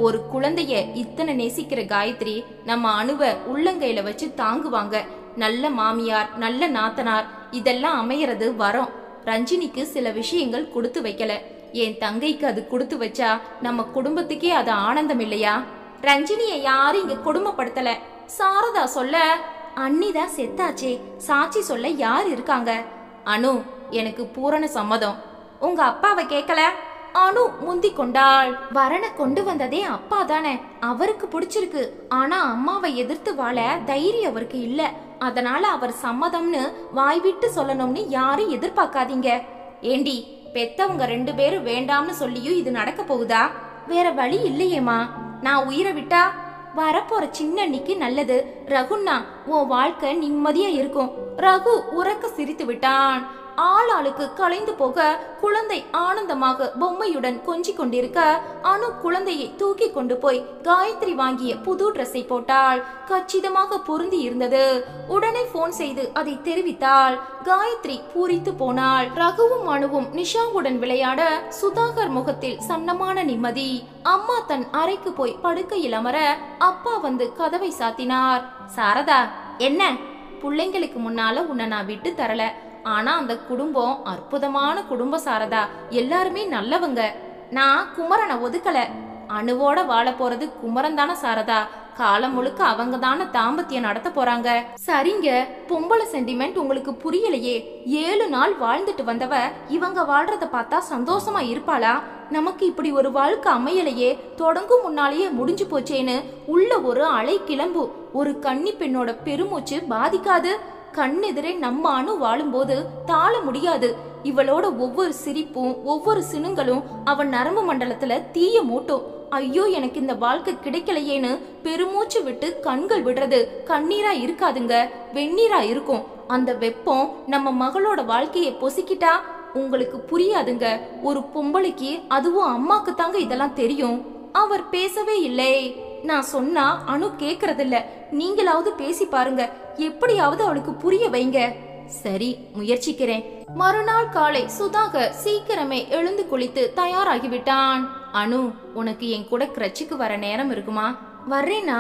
A: ஒரு குழந்தைய இத்தனை நேசிக்கிற காயத்ரி நம்ம அணுவ உள்ளங்கையில வச்சு தாங்குவாங்க. நல்ல மாமியார், நல்ல நாத்தனார், இதெல்லாம் அமையறது வரம். ரஞ்சினிக்கு சில விஷயங்கள் கொடுத்து வைக்கல, என் தங்கைக்கு அது கொடுத்து வச்சா நம்ம குடும்பத்துக்கே அது ஆனந்தம் இல்லையா? ரஞ்சினிய யாரும் இங்க குடும்பப்படுத்தல. சாரதா சொல்ல, அண்ணிதான் செத்தாச்சே, சாட்சி சொல்ல யார் இருக்காங்க? அனு, எனக்கு பூரண சம்மதம். உங்க அப்பாவை கேட்கல? அனு முந்தி கொண்டாள். வரனை கொண்டு வந்ததே அப்பா தானே, அவருக்கு பிடிச்சிருக்கு. ஆனா அம்மாவை எதிர்த்து வாழ தைரியம் அவருக்கு இல்ல. அதனால அவர் சம்மதம்னு வாய் விட்டு சொல்லணும்னு யாரும் எதிர்பார்க்காதீங்க. ஏண்டி, பெத்தவங்க 2 பேரும் வேண்டாம்னு சொல்லியும் இது நடக்க போகுதா? வேற வழி இல்லையேமா. நான் உயிரை விட்டா வரப்போற சின்னன்னிக்கு நல்லது. ரகுண்ணா, உன் வாழ்க்கை நிம்மதியா இருக்கும். ரகு உறக்க சிரித்து விட்டான். ஆளாளுக்கு கலைந்து போக குழந்தை ஆனந்தமாக பொம்மையுடன் கொஞ்சி கொண்டிருக்க அனு குழந்தையை தூக்கி கொண்டு போய் காயத்ரி வாங்கிய புது ட்ரெஸ்ஸை போட்டாள். கச்சிதமாக பொருந்தி இருந்தது. உடனே போன் செய்து அதை தெரிவித்தாள். காயத்ரி பூரித்து போனாள். ரகுவும் அனுவும் நிஷாவுடன் விளையாட சுதாகர் முகத்தில் சன்னமான நிம்மதி. அம்மா தன் அறைக்கு போய் படுக்கையில் அமர அப்பா வந்து கதவை சாத்தினார். சாரதா, என்ன? பிள்ளைங்களுக்கு முன்னால உன்னை நான் விட்டு தரல. ஆனா அந்த குடும்பம் அற்புதமான குடும்பம் சாரதா. எல்லாருமே நல்லவங்க. நான் குமரனை ஒதுக்கல. அணுவோட வாழ போறது குமரன் தானே சாரதா. காலம் முழுக்க அவங்க தானே தாம்பத்தியம் நடத்த போறாங்க. சரிங்க, பொம்பளை சென்டிமெண்ட் உங்களுக்கு புரியலையே. 7 நாள் வாழ்ந்துட்டு வந்தவ இவங்க வாழ்றத பார்த்தா சந்தோஷமா இருப்பாளா? நமக்கு இப்படி ஒரு வாழ்க்கை அமையலையே, தொடங்கும் முன்னாலேயே முடிஞ்சு போச்சேன்னு உள்ள ஒரு அலை கிளம்பு. ஒரு கன்னி பெண்ணோட பெருமூச்சு பாதிக்காது? கண்ணெதிரே நம்ம அணு வாழும்போது தாழ முடியாது. இவளோட ஒவ்வொரு சிரிப்பும் ஒவ்வொரு சினுங்களும் அவன் நரம்பு மண்டலத்துல தீய மூட்டும். ஐயோ, எனக்கு இந்த வாழ்க்கை கிடைக்கலையேன்னு பெருமூச்சு விட்டு கண்கள் விடுறது கண்ணீரா இருக்காதுங்க, வெந்நீரா இருக்கும். அந்த வெப்பம் நம்ம மகளோட வாழ்க்கையை பொசிக்கிட்டா உங்களுக்கு புரியாதுங்க. ஒரு பொம்பளைக்கு, அதுவும் அம்மாக்கு தாங்க இதெல்லாம் தெரியும். அவர் பேசவே இல்லை. நான் சொன்னா அனு கேக்குறதில்ல, நீங்களாவது பேசி பாருங்க, எப்படியாவது அவளுக்கு புரிய வைங்க. சரி, முயற்சிக்கிறேன். மறுநாள் காலை சுதாகர் சீக்கிரமே எழுந்து குளித்து தயாராகிவிட்டான். அனு, உனக்கு என் கூட கிரச்சுக்கு வர நேரம் இருக்குமா? வர்றேனா?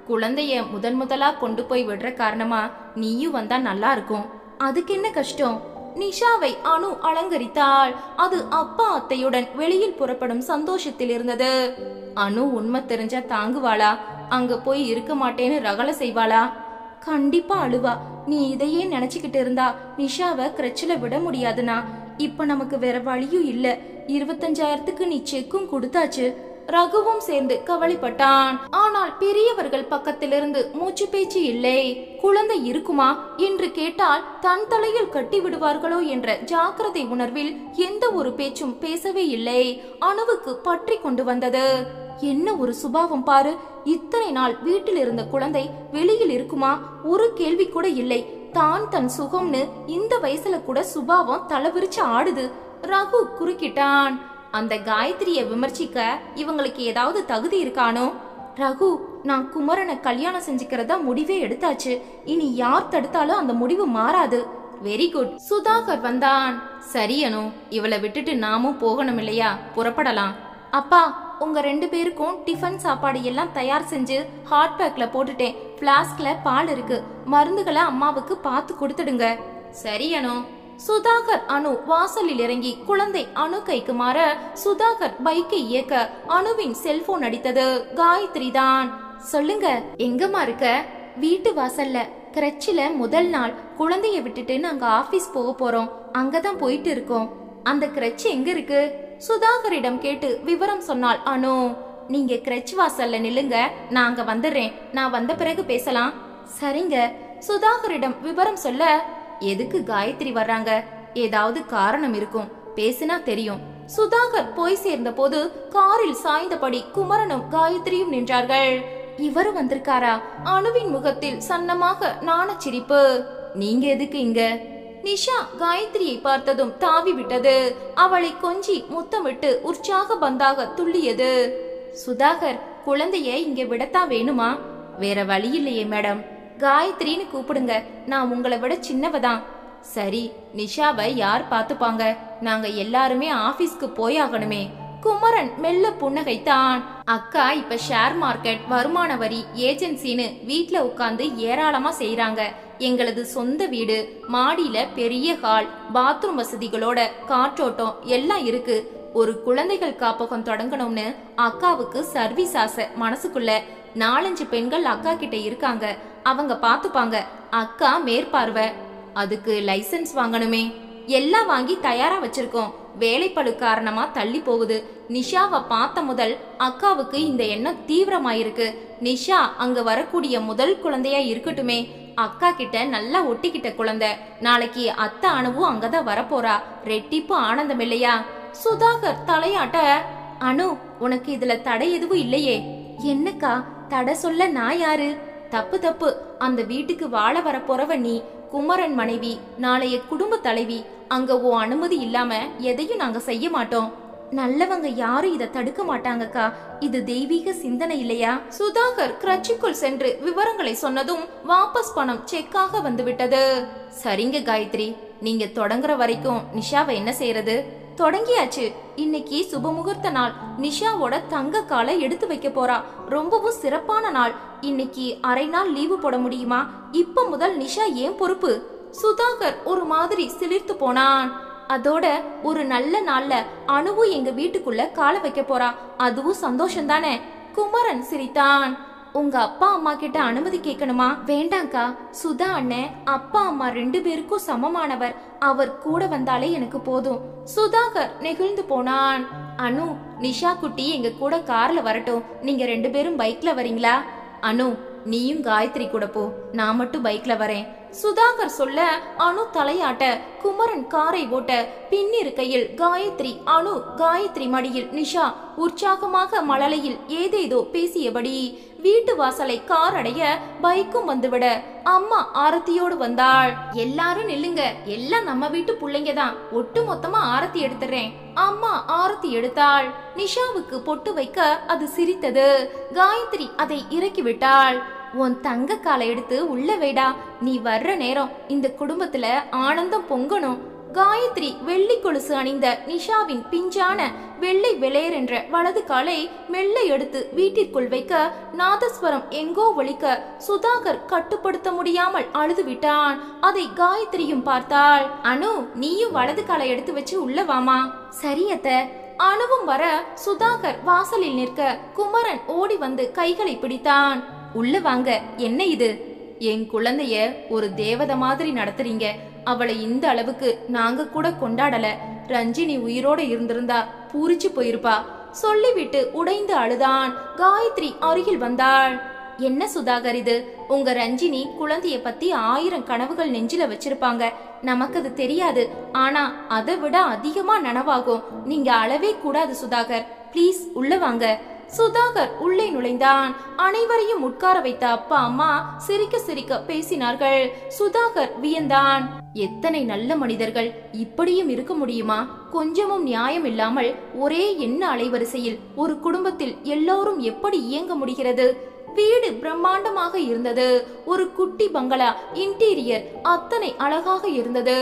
A: குழந்தைய முதலா கொண்டு போய் விடுற காரணமா நீயும் வந்தா நல்லா இருக்கும். அதுக்கு என்ன கஷ்டம்? நிஷாவை அனு அலங்கரித்தாள். அது அப்பா அத்தையுடன் வெளியில் புறப்படும் சந்தோஷத்தில் இருந்தது. அனு உண்மை தெரிஞ்சா தாங்குவாளா? அங்க போய் இருக்க மாட்டேன்னு ரகலை செய்வாளா? கண்டிப்பா அழுவா. நீ இதையே நினைச்சுக்கிட்டு இருந்தா நிஷாவை கிரச்சில விட முடியாதுனா. இப்ப நமக்கு வேற வழியும் இல்ல. 25,000க்கு நீ செக்கும் கொடுத்தாச்சு. ரகுவும் சேர்ந்து கவலைப்பட்டான். ஆனால் பெரியவர்கள் பக்கத்திலிருந்து மூச்சு பேச்சு இல்லை. குழந்தை இருக்குமா என்று கேட்டால் தன் தலையில் கட்டி விடுவார்களோ என்ற ஜாக்கிரதை உணர்வில் எந்த ஒரு பேச்சும் பேசவே இல்லை. அணுவுக்கு பற்றி கொண்டு வந்தது. என்ன ஒரு சுபாவம் பாரு! இத்தனை நாள் வீட்டில் இருந்த குழந்தை வெளியில் இருக்குமா? ஒரு கேள்வி கூட இல்லை. தான் தன் சுகம்னு இந்த வயசுல கூட சுபாவம் தலைவிரிச்சு ஆடுது. ரகு குறுக்கிட்டான். அந்த காயத்ரிய விமர்சிக்க இவங்களுக்கு ஏதாவது தகுதி இருக்கானோ? ரகு, நான் குமரனை கல்யாணம் செஞ்சுக்கிறதா முடிவே எடுத்தாச்சு. இனி யார் தடுத்தாலும் அந்த முடிவு மாறாது. Very good. சுதாகர் வந்தான். சரி அனு, இவளை விட்டுட்டு நாமும் போகணும் இல்லையா? புறப்படலாம். அப்பா, உங்க 2 பேருக்கும் டிஃபன் சாப்பாடு எல்லாம் தயார் செஞ்சு ஹாட் பேக்ல போட்டுட்டேன். பிளாஸ்க்ல பால் இருக்கு. மருந்துகளை அம்மாவுக்கு பார்த்து கொடுத்துடுங்க. சரி அனு. சுதாகர் அனு வாசலில் இறங்கி குழந்தை அனு கைக்கு மாற சுதாகர் பைக்கை இயக்க அனுவின் செல்போன் அடித்தது. காயத்ரி தான். சொல்லுங்க, எங்கம்மா இருக்க? வீட்டு வாசல்ல. கிரச்சில முதல் நாள் குழந்தைய விட்டுட்டு நாங்க ஆபீஸ் போக போறோம். அங்கதான் போயிட்டு இருக்கோம். அந்த கிரச்சு எங்க இருக்கு? சுதாகரிடம் கேட்டு விவரம் சொன்னாள் அனு. நீங்க கிரச் வாசல்ல நில்லுங்க, நான் அங்க வந்துடுறேன். நான் வந்த பிறகு பேசலாம். சரிங்க. சுதாகரிடம் விவரம் சொல்ல, எதுக்கு காயத்ரி வர்றாங்க? ஏதாவது காரணம் இருக்கும், பேசினா தெரியும். சுதாகர் போய் சேர்ந்த போது காரில் சாய்ந்தபடி குமரனும் காயத்ரியும் நின்றார்கள். இவரு வந்திருக்காரா? அனுவின் முகத்தில் சன்னமாக நாணச்சிரிப்பு. நீங்க எதுக்கு இங்க? நிஷா காயத்ரியை பார்த்ததும் தாவி விட்டது. அவளை கொஞ்சி முத்தமிட்டு உற்சாக பந்தாக துள்ளியது. சுதாகர், குழந்தைய இங்க விடத்தான் வேணுமா? வேற வழி இல்லையே மேடம். காயத்ரின்னு கூப்பிடுங்க, நான் உங்களை விட சின்னவதான். சரி, நிஷாவை யார் பாத்துப்பாங்க? நாங்க எல்லாருமே ஆபீஸ்க்கு போயாகணுமே. குமரன் மெல்ல புன்னகைத்தான். அக்கா இப்ப ஷேர் மார்க்கெட், வருமான வரி, ஏஜென்சின்னு வீட்ல உட்கார்ந்து ஏராளமா செய்யறாங்க. எங்களது சொந்த வீடு, மாடியில பெரிய ஹால், பாத்ரூம் வசதிகளோட காற்றோட்டம் எல்லாம் இருக்கு. ஒரு குழந்தைகள் காப்பகம் தொடங்கணும்னு அக்காவுக்கு சர்வீஸ் ஆசை மனசுக்குள்ள. 4-5 பெண்கள் அக்கா கிட்ட இருக்காங்க, அவங்க பாத்துப்பாங்க. அக்கா மேற்பார்வை. அதுக்கு லைசன்ஸ் வாங்கணுமே. எல்லாம் வாங்கி தயாரா வச்சிருக்கோம். வேலைப்பளு காரணமா தள்ளி போகுது. நிஷாவை பார்த்த முதல் அக்காவுக்கு இந்த எண்ணம் தீவிரமாயிருக்கு. நிஷா அங்க வரக்கூடிய முதல் குழந்தையா இருக்கட்டுமே. அக்கா கிட்ட நல்லா ஒட்டிக்கிட்ட குழந்தை. நாளைக்கு அத்தை அணுவும் அங்கதான் வரப்போறா. ரெட்டிப்பு ஆனந்தம் இல்லையா? சுதாகர் தலையாட்ட, அனு, உனக்கு இதுல தடை எதுவும் இல்லையே? என்னக்கா தடை சொல்ல நான் யாரு? தப்பு தப்பு. அந்த வீட்டுக்கு வாழ வரப்போறவ நீ, குமரன் மனைவி, நாளைய குடும்ப தலைவி. அங்க ஓ அனுமதி இல்லாம எதையும் நாங்க செய்ய மாட்டோம். நல்லவங்க யாரும் இத தடுக்க மாட்டாங்கக்கா. இது தெய்வீக சிந்தனை இல்லையா? சுதாகர் கிரச்சுக்குள் சென்று விவரங்களை சொன்னதும் வாபஸ் பணம் செக்காக வந்துவிட்டது. சரிங்க காயத்ரி, நீங்க தொடங்குற வரைக்கும் நிஷாவை என்ன செய்யறது? தொடங்கியாச்சு. இன்னைக்கு சுபமுகூர்த்த நாள். நிஷாவோட தங்க காலை எடுத்து வைக்க போறா. ரொம்பவும் சிறப்பான நாள். இன்னைக்கு அரை நாள் லீவு போட முடியுமா? இப்ப முதல் நிஷா ஏன் பொறுப்பு? சுதாகர் ஒரு மாதிரி சிலிர்த்து போனான். அதோட ஒரு நல்ல நாள்ல அணுவும் எங்க வீட்டுக்குள்ள கால வைக்க போறா. அதுவும் சந்தோஷம் தானே? குமரன் சிரித்தான். உங்க அப்பா அம்மா கிட்ட அனுமதி கேட்கணுமா? வேண்டாங்கா. சுதா அண்ணன் அப்பா அம்மா 2 பேருக்கும் சமமானவர். அவர் கூட வந்தாலே எனக்கு போதும். சுதாகர் நெகிழ்ந்து போனான். அனு, நிஷா குட்டி எங்க கூட கார்ல வரட்டும். நீங்க 2 பேரும் பைக்ல வரீங்களா? அனு, நீயும் காயத்ரி கூட போ, நான் மட்டும் பைக்ல வரேன். சுதாகர் சொல்ல அனு தலையாட்ட குமரன் காரை ஓட்ட பின்னிருக்கையில் காயத்ரி, அனு, காயத்ரி மடியில் நிஷா உற்சாகமாக மழலையில் ஏதேதோ பேசியபடி வீட்டு வாசலை கார் அடைய பைக்கும் வந்துவிட அம்மா ஆரத்தியோடு வந்தாள். எல்லாரும் நில்லுங்க, எல்லாம் நம்ம வீட்டு பிள்ளைங்க தான், ஒட்டு மொத்தமா ஆரத்தி எடுத்துறேன். அம்மா ஆரத்தி எடுத்தாள். நிஷாவுக்கு பொட்டு வைக்க அது சிரித்தது. காயத்ரி அதை இறக்கி விட்டாள். உன் தங்க காலை எடுத்து உள்ள வைடா, நீ வர்ற நேரம் இந்த குடும்பத்துல ஆனந்தம் பொங்கணும். காயத்ரி வெள்ளி கொலுசு அணிந்த நிஷாவின் பிஞ்சான வெள்ளை வெளையர் என்ற வலது காலை மெல்ல எடுத்து வீட்டிற்குள் வைக்க நாதஸ்வரம் எங்கோ ஒலிக்க சுதாகர் கட்டுப்படுத்த முடியாமல் அழுது விட்டான். அதை காயத்ரியும் பார்த்தாள். அனு, நீயும் வலது காலை எடுத்து வச்சு உள்ள வாமா. சரியத்த. அனுவும் வர சுதாகர் வாசலில் நிற்க குமரன் ஓடி வந்து கைகளை பிடித்தான். உள்ள வாங்க. என்ன இது? என் குழந்தைய ஒரு தேவதை மாதிரி நடத்துறீங்க. அவளை இந்த அளவுக்கு நாங்க கூட கொண்டாடல. ரஞ்சினி உயிரோட இருந்திருந்தா பூரிச்சு போயிருப்பா சொல்லிவிட்டு உடைந்து அழுதான். காயத்ரி அருகில் வந்தாள். என்ன சுதாகர் இது? உங்க ரஞ்சினி குழந்தைய பத்தி 1000 கனவுகள் நெஞ்சில வச்சிருப்பாங்க. நமக்கு அது தெரியாது. ஆனா அதை விட அதிகமா நனவாகும். நீங்க அழவே கூடாது சுதாகர். ப்ளீஸ் உள்ள வாங்க. சுதாகர் உள்ளே நுழைந்தான். அனைவரையும் உட்கார வைத்த அப்பா அம்மா சிரிக்க சிரிக்க பேசினார்கள். சுதாகர் வியந்தான். எத்தனை நல்ல மனிதர்கள், இப்படியும் இருக்க முடியுமா? கொஞ்சமும் நியாயம் இல்லாமல் ஒரே எண்ண அலைவரிசையில் ஒரு குடும்பத்தில் எல்லோரும் எப்படி இயங்க முடிகிறது? வீடு பிரம்மாண்டமாக இருந்தது. ஒரு குட்டி பங்களா இன்டீரியர் அத்தனை அழகாக இருந்தது.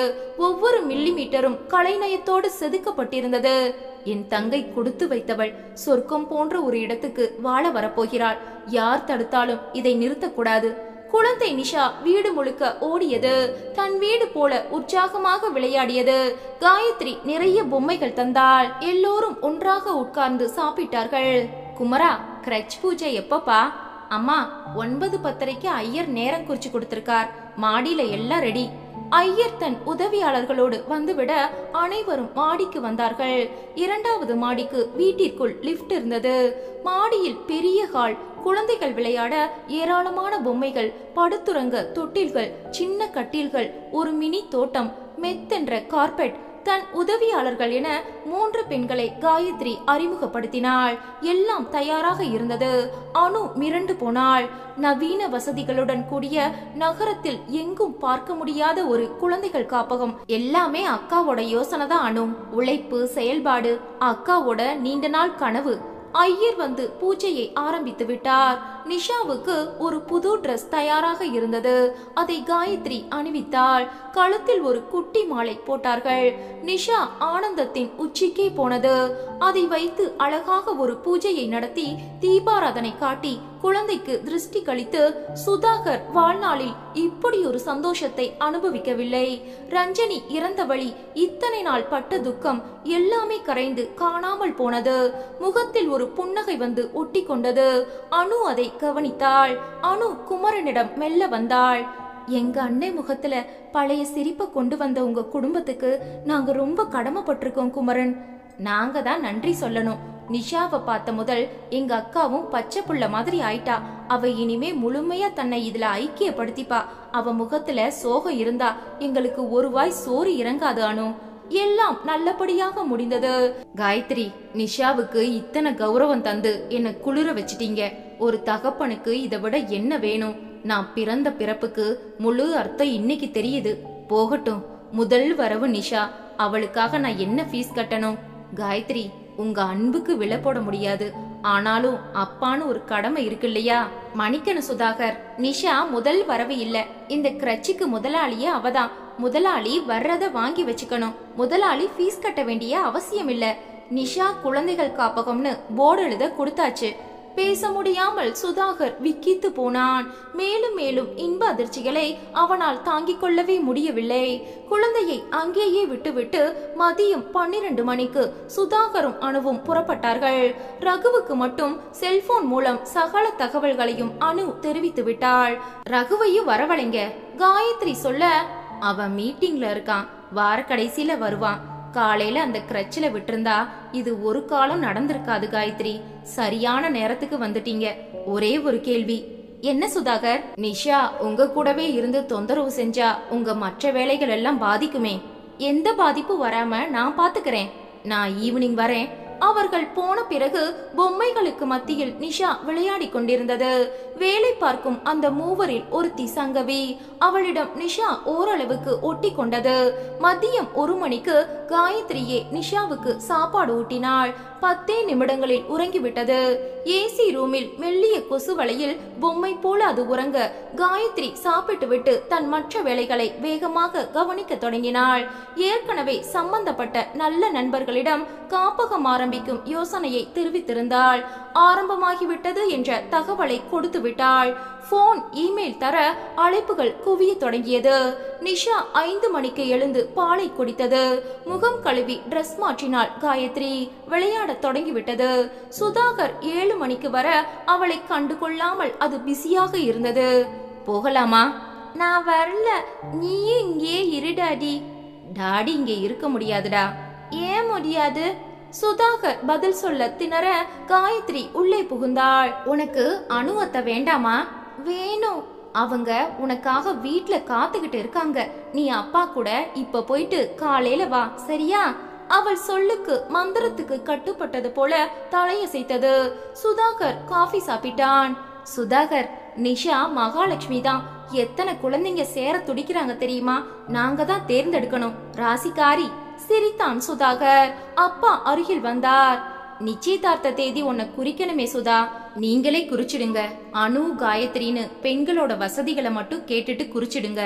A: ஒவ்வொரு மில்லிமீட்டரும் கலைநயத்தோடு செதுக்கப்பட்டிருந்தது. என் தங்கை கொடுத்து வைத்தவள் சொர்க்கம் போன்ற ஒரு இடத்துக்கு வாழ வரப்போகிறாள். யார் தடுத்தாலும் இதை நிறுத்தக்கூடாது. குழந்தை நிஷா வீடு முழுக்க ஓடியது. தன் வீடு போல உற்சாகமாக விளையாடியது. காயத்ரி நிறைய பொம்மைகள் தந்தாள். எல்லோரும் ஒன்றாக உட்கார்ந்து சாப்பிட்டார்கள். குமரா, கிரட்ச் பூஜை எப்பப்பா? அம்மா, 9:10 ஐயர் நேரம் குறிச்சு கொடுத்திருக்கார். மாடியில எல்லாம் ரெடி. ஐயர் தன் உதவியாளர்களோடு வந்துவிட அனைவரும் மாடிக்கு வந்தார்கள். 2வது மாடிக்கு வீட்டிற்குள் லிப்ட் இருந்தது. மாடியில் பெரிய ஹால், குழந்தைகள் விளையாட ஏராளமான பொம்மைகள், படுத்துறங்க தொட்டில்கள், சின்ன கட்டில்கள், ஒரு மினி தோட்டம், மெத்தென்ற கார்பெட். தன் உதவியாளர்கள் என 3 பெண்களை காயத்ரி அறிமுகப்படுத்தினாள். எல்லாம் தயாராக இருந்தது. அனு மிரண்டு போனாள். நவீன வசதிகளுடன் கூடிய நகரத்தில் எங்கும் பார்க்க முடியாத ஒரு குழந்தைகள் காப்பகம். எல்லாமே அக்காவோட யோசனை தான் அனு. உழைப்பு, செயல்பாடு அக்காவோட நீண்ட நாள் கனவு. ஐயர் வந்து பூஜையை ஆரம்பித்து விட்டார். நிஷாவுக்கு ஒரு புது டிரெஸ் தயாராக இருந்தது. அதை காயத்ரி அணிவித்தாள். கழுத்தில் ஒரு குட்டி மாலை போட்டார்கள். நிஷா ஆனந்தத்தின் உச்சிக்கே போனது. அதை வைத்து அழகாக ஒரு பூஜையை நடத்தி தீபாராதனை காட்டி குழந்தைக்கு திருஷ்டி கழித்து சுதாகர் வாழ்நாளில் இப்படி ஒரு சந்தோஷத்தை அனுபவிக்கவில்லை. ரஞ்சனி இறந்த வழி, இத்தனை நாள் பட்ட துக்கம் எல்லாமே கரைந்து காணாமல் போனது. முகத்தில் ஒரு புன்னகை வந்து ஒட்டி கொண்டது. அனு அதை கவனித்தாள். அனு குமரனிடம் மெல்ல வந்தாள். எங்க அன்னை முகத்துல பழைய சிரிப்பை கொண்டு வந்த உங்க குடும்பத்துக்கு நாங்க ரொம்ப கடமைப்பட்டிருக்கோம் குமரன். நாங்க தான் நன்றி சொல்லணும். நிஷாவை பார்த்த முதல் எங்க அக்காவும் பச்சை புள்ள மாதிரி ஆயிட்டா. அவ இனிமே முழுமையா தன்னை இதுல ஐக்கியப்படுத்திப்பா. அவ முகத்துல சோகம் இருந்தா எங்களுக்கு ஒரு வாய் சோறு இறங்காது அனு. எல்லாம் நல்லபடியாக முடிந்தது. காயத்ரி, நிஷாவுக்கு இத்தனை கௌரவம் தந்து என்ன குளிர வச்சிட்டீங்க. ஒரு தகப்பனுக்கு இதை விட என்ன வேணும்? நான் பிறந்த பிறப்புக்கு முழு அர்த்தம் இன்னைக்கு தெரியுது. போகட்டும், முதல் வரவு நிஷா. அவளுக்காக நான் என்ன ஃபீஸ் கட்டணும்? காயத்ரி, உங்க அன்புக்கு விலை போட முடியாது. ஆனாலும் அப்பான்னு ஒரு கடமை இருக்கு இல்லையா? மணிக்கணும் சுதாகர். நிஷா முதல் வரவு இல்ல. இந்த கிரட்சிக்கு முதலாளியே அவதான். முதலாளி வர்றத வாங்கி வச்சுக்கணும். முதலாளி ஃபீஸ் கட்ட வேண்டிய அவசியம் இல்ல. நிஷா குழந்தைகள் காப்பகம்னு போர்டு எழுத கொடுத்தாச்சு. பேச முடியாமல் சுதாகர் விக்கித்து போனான். மேலும் மேலும் இன்ப அதிர்ச்சிகளை அவனால் தாங்கிக் கொள்ளவே முடியவில்லை. குழந்தையை அங்கேயே விட்டுவிட்டு மதியம் 12 மணிக்கு சுதாகரும் அனுவும் புறப்பட்டார்கள். ரகுவுக்கு மட்டும் செல்போன் மூலம் சகல தகவல்களையும் அனு தெரிவித்து விட்டாள். ரகுவையும் வரவழைங்க காயத்ரி சொல்ல, அவன் மீட்டிங்ல இருக்கான், வார கடைசியில வருவான். காலையில அந்த கிரச்சில விட்டிருந்தா இது ஒரு காலம் நடந்திருக்காது காயத்ரி. சரியான நேரத்துக்கு வந்துட்டீங்க. ஒரே ஒரு கேள்வி. என்ன சுதாகர்? நிஷா உங்க கூடவே இருந்து தொந்தரவு செஞ்சா உங்க மற்ற வேலைகள் எல்லாம் பாதிக்குமே. எந்த பாதிப்பு வராம நான் பாத்துக்கிறேன். நான் ஈவினிங் வரேன். அவர்கள் போன பிறகு பொம்மைகளுக்கு மத்தியில் நிஷா விளையாடி கொண்டிருந்தது. வேலை பார்க்கும் அந்த மூவரில் ஒருத்தி சங்கவி. அவளிடம் நிஷா ஓரளவுக்கு ஒட்டி கொண்டது. மதியம் 1 மணிக்கு காயத்ரியே நிஷாவுக்கு சாப்பாடு ஊட்டினாள். 10 நிமிடங்களில் உறங்கிவிட்டது. ஏசி ரூமில் மெல்லிய கொசு வலையில் பொம்மை போல அது உறங்க காயத்ரி சாப்பிட்டு விட்டு தன் மற்ற வேலைகளை வேகமாக கவனிக்க தொடங்கினாள். ஏற்கனவே சம்பந்தப்பட்ட நல்ல நண்பர்களிடம் காப்பகம் ஆரம்பிக்கும் யோசனையை தெரிவித்திருந்தாள். ஆரம்பமாகிவிட்டது என்ற தகவலை கொடுத்து விட்டாள். போன், இமெயில் தர அழைப்புகள் குவிய தொடங்கியது. நிஷா 5 மணிக்கு எழுந்து பாலை குடித்தது. முகம் கழுவி டிரெஸ் மாற்றினாள் காயத்ரி. விளையாட தொடங்கிவிட்டது. சுதாகர் 7 மணிக்கு வர அவளை கண்டுகொள்ளாமல் அது பிஸியாக இருந்தது. போகலாமா? நான் வரல, நீயே இங்கே இருடாடி. டாடி இங்கே இருக்க முடியாதுடா. ஏன் முடியாது? சுதாகர் பதில் சொல்ல திணற காயத்ரி உள்ளே புகுந்தாள். உனக்கு அனுவத்த வேண்டாமா? வேணும். அவங்க உனக்காக வீட்ல காத்துக்கிட்டு இருக்காங்க. நீ அப்பா கூட இப்ப போயிட்டு காலையில வா, சரியா? அவள் சொல்லுக்கு மந்திரத்துக்கு கட்டுப்பட்டது போல தலையசைத்தது. சுதாகர் காஃபி சாப்பிட்டான். சுதாகர், நிஷா மகாலட்சுமி தான். எத்தனை குழந்தைங்க சேர துடிக்கிறாங்க தெரியுமா? நாங்க தான் தேர்ந்தெடுக்கணும். ராசிக்காரி. சிரித்தான் சுதாகர். அப்பா அருகில் வந்தார். நிச்சயதார்த்த தேதி உன்னை குறிக்கணுமே சுதா. நீங்களே குறிச்சிடுங்க. அனு, காயத்ரின்னு பெண்களோட வசதிகளை மட்டும் கேட்டுட்டு குறிச்சிடுங்க.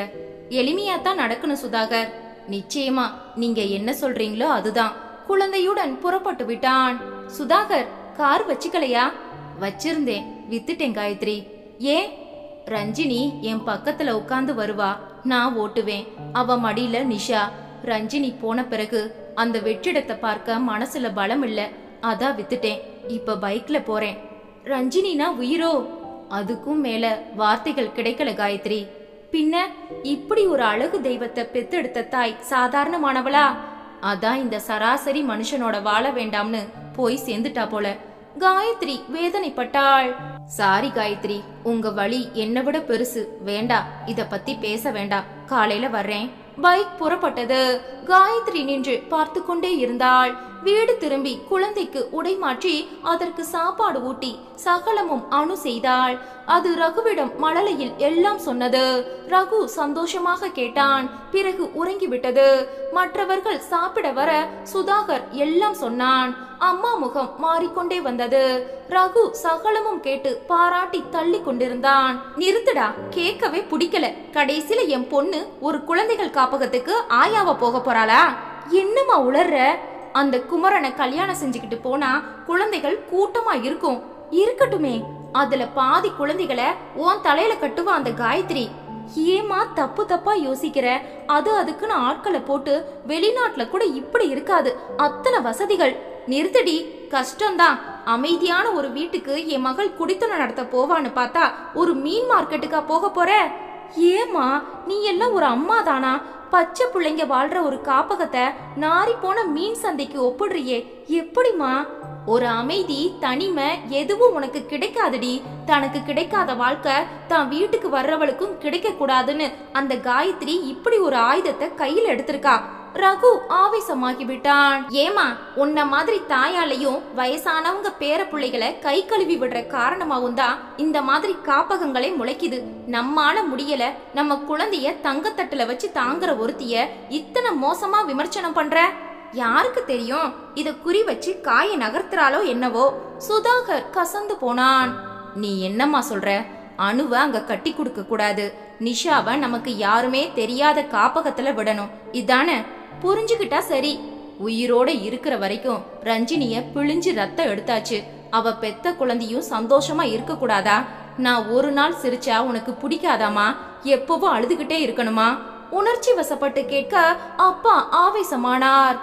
A: எளிமையா தான் நடக்கணும் சுதாகர். நிச்சயமா, நீங்க என்ன சொல்றீங்களோ அதுதான். குழந்தையுடன் புறப்பட்டு விட்டான். சுதாகர், கார் வச்சுக்கலையா? வச்சிருந்தேன், வித்துட்டேன் காயத்ரி. ஏன்? ரஞ்சினி என் பக்கத்துல உட்கார்ந்து வருவா, நான் ஓட்டுவேன். அவ மடியில நிஷா. ரஞ்சினி போன பிறகு அந்த வெற்றிடத்தை பார்க்க மனசுல பலம் இல்ல, அதான் வித்துட்டேன். இப்ப பைக்ல போறேன். ரஞ்சினினா உயிரோ? அதுக்கும் மேல வார்த்தைகள் கிடைக்கல காயத்ரி. பின்ன இப்படி ஒரு அழகு தெய்வத்தை பெத்தெடுத்த தாய் சாதாரணமானவளா? அதான் இந்த சராசரி மனுஷனோட வாழ வேண்டாம்னு போய் சேர்ந்துட்டா போல. காயத்ரி வேதனைப்பட்டாள். சாரி காயத்ரி, உங்க வழி என்னை விட பெருசு. வேண்டாம், இத பத்தி பேச வேண்டாம். காலையில வர்றேன். பைக் புறப்பட்டது. காயத்ரி நின்று பார்த்து கொண்டே இருந்தாள். வீடு திரும்பி குழந்தைக்கு உடை மாற்றி அதற்கு சாப்பாடு ஊட்டி சகலமும் அனு செய்தாள். அது ரகுவிடம் மழலையில் எல்லாம் சொன்னது. ரகு சந்தோஷமாக கேட்டான். பிறகு உறங்கிவிட்டது. மற்றவர்கள் சாப்பிட வர சுதாகர் எல்லாம் சொன்னான். அம்மா முகம் மாறிக்கொண்டே வந்தது. ரகு சகலமும் கேட்டு பாராட்டி தள்ளி கொண்டிருந்தான். நிறுத்துடா, கேட்கவே பிடிக்கல. கடைசியில என் பொண்ணு ஒரு குழந்தைகள் காப்பகத்துக்கு ஆயாவ போக போறாளா? என்னமா உளர்ற? அந்த குமரனை கல்யாணம் செஞ்சுக்கிட்டு போனா குழந்தைகள் கூட்டமா இருக்கும். இருக்கட்டுமே, அதுல பாதி குழந்தைகளை உன் தலையில கட்டுவா அந்த காயத்ரி. ஏமா தப்பு தப்பா யோசிக்கிற? அதுக்குன்னு ஆட்களை போட்டு வெளிநாட்டுல கூட இப்படி இருக்காது. அத்தனை வசதிகள். நிறுத்தடி, கஷ்டம்தான். அமைதியான ஒரு வீட்டுக்கு என் மகள் குடித்தனம் நடத்த போவான்னு பார்த்தா ஒரு மீன் மார்க்கெட்டுக்கா போக போற? ஏமா, நீ எல்லாம் ஒரு அம்மா தானா? பச்சை பிள்ளைங்க வாழ்ற ஒரு காப்பகத்தை நாரி போன மீன் சந்தைக்கு ஒப்பிடுறியே, எப்படிமா? ஒரு அமைதி, தனிமை எதுவும் உனக்கு கிடைக்காதுடி. தனக்கு கிடைக்காத வாழ்க்கை தான் வீட்டுக்கு வர்றவளுக்கும் கிடைக்க கூடாதுன்னு அந்த காயத்ரி இப்படி ஒரு ஆயுதத்தை கையில எடுத்திருக்கா. ரகு ஆவேசமாகி விட்டான். ஏமா, உன்ன மாதிரி தாயாலையும் வயசானவங்க பேர பிள்ளைகளை கை கழுவி விடுற காரணமாவும் தான் இந்த மாதிரி காப்பகங்களே முளைக்குது. நம்மால முடியல, நம்ம குழந்தைய தங்கத்தட்டுல வச்சு தாங்குற ஒருத்திய இத்தனை மோசமா விமர்சனம் பண்ற? யாருக்கு தெரியும், இத குறி வச்சு காய நகர்த்துறாளோ என்னவோ. சுதாகர் கசந்து போனான். நீ என்னம்மா சொல்ற? அனுவ அங்க கட்டி கொடுக்க கூடாது. நிஷாவை நமக்கு யாருமே தெரியாத காப்பகத்துல விடணும், இதானே? புரிஞ்சுக்கிட்டா சரி. உயிரோட இருக்கிற வரைக்கும் ரஞ்சினிய பிழிஞ்சு ரத்தம் எடுத்தாச்சு. அவ பெத்த குழந்தையும் சந்தோஷமா இருக்க கூடாதா? நான் ஒரு நாள் சிரிச்சா உனக்கு பிடிக்காதாமா? எப்பவும் அழுதுகிட்டே இருக்கணுமா? உணர்ச்சி வசப்பட்டு கேட்க அப்பா ஆவேசமானார்.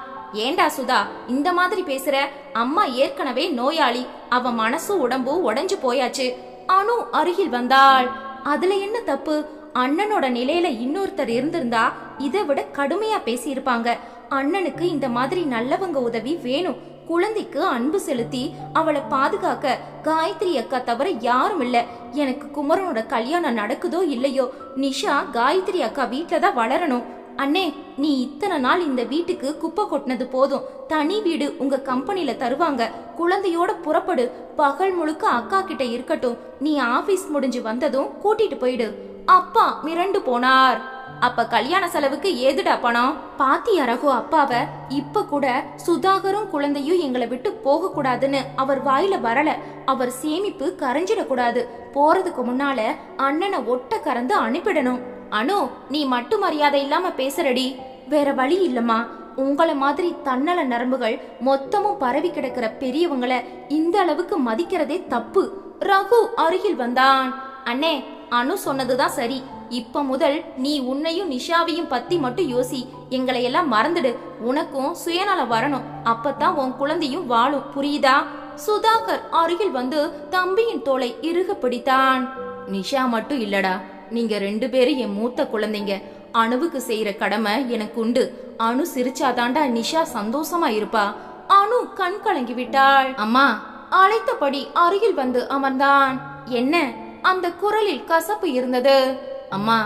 A: ஏண்டா சுதா இந்த மாதிரி பேசுற? அம்மா ஏற்கனவே நோயாளி. அவ மனசு உடம்பு உடைஞ்சு போயாச்சு. அனு அருகில் வந்தாள். அதுல என்ன தப்பு? அண்ணனோட நிலையில இன்னொருத்தர் இருந்திருந்தா இதை விட கடுமையா பேசியிருப்பாங்க. அண்ணனுக்கு இந்த மாதிரி நல்லவங்க உதவி வேணும். குழந்தைக்கு அன்பு செலுத்தி அவளை பாதுகாக்க காயத்ரி அக்கா தவிர யாரும் இல்ல. எனக்கு குமரனோட கல்யாணம் நடக்குதோ இல்லையோ, நிஷா காயத்ரி அக்கா வீட்டுல தான் வளரணும். அண்ணே, நீ இத்தனை நாள் இந்த வீட்டுக்கு குப்பை கொட்டினது போதும். தனி வீடு உங்க கம்பெனில தருவாங்க. குழந்தையோட புறப்படு. பகல் முழுக்க அக்கா கிட்ட இருக்கட்டும். நீ ஆபீஸ் முடிஞ்சு வந்ததும் கூட்டிட்டு போயிடு. அப்பா மிரண்டு போனார். அப்ப கல்யாண செலவுக்கு ஏதுடா பணம்? பாத்தியா ரகு அப்பாவ? இப்ப கூட சுதாகரும் குழந்தையும் எங்களை விட்டு போக கூடாதுன்னு அவர் வாயில வரல. அவர் சேமிப்பு கரைஞ்சிடக்கூடாது. போறதுக்கு முன்னால அண்ணனை ஒட்ட கறந்து அனுப்பிடணும். அனு, நீ மட்டும் மரியாதை இல்லாம பேசுறடி. வேற வழி இல்லம்மா. உங்கள மாதிரி தன்னல நரம்புகள் மொத்தமும் பரவி கிடக்கிற பெரியவங்களை இந்த அளவுக்கு மதிக்கிறதே தப்பு. ரகு அருகில் வந்தான். அண்ணே, அனு சொன்னதுதான் சரி. இப்ப முதல் நீ உன்னையும் நிஷாவையும் பத்தி மட்டும் யோசி. எங்களை எல்லாம் மறந்துடு. உனக்கும் சுயநலம் வரணும். அப்பதான் உன் குழந்தையும் வாழும். புரியுதா? சுதாகர் அருகில் வந்து தம்பியின் தோளை இறுக பிடித்தான். நிஷா மட்டும் இல்லடா, நீங்க 2 பேரும் என் மூத்த குழந்தைங்க. அணுவுக்கு செய்யற கடமை எனக்கு உண்டு. அணு சிரிச்சாதாண்டா நிஷா சந்தோஷமா இருப்பா. அணு கண் கலங்கி விட்டாள். அம்மா அழைத்தபடி அருகில் வந்து அமர்ந்தான். என்ன? அந்த குரலில் கசப்பு இருந்தது. அம்மா,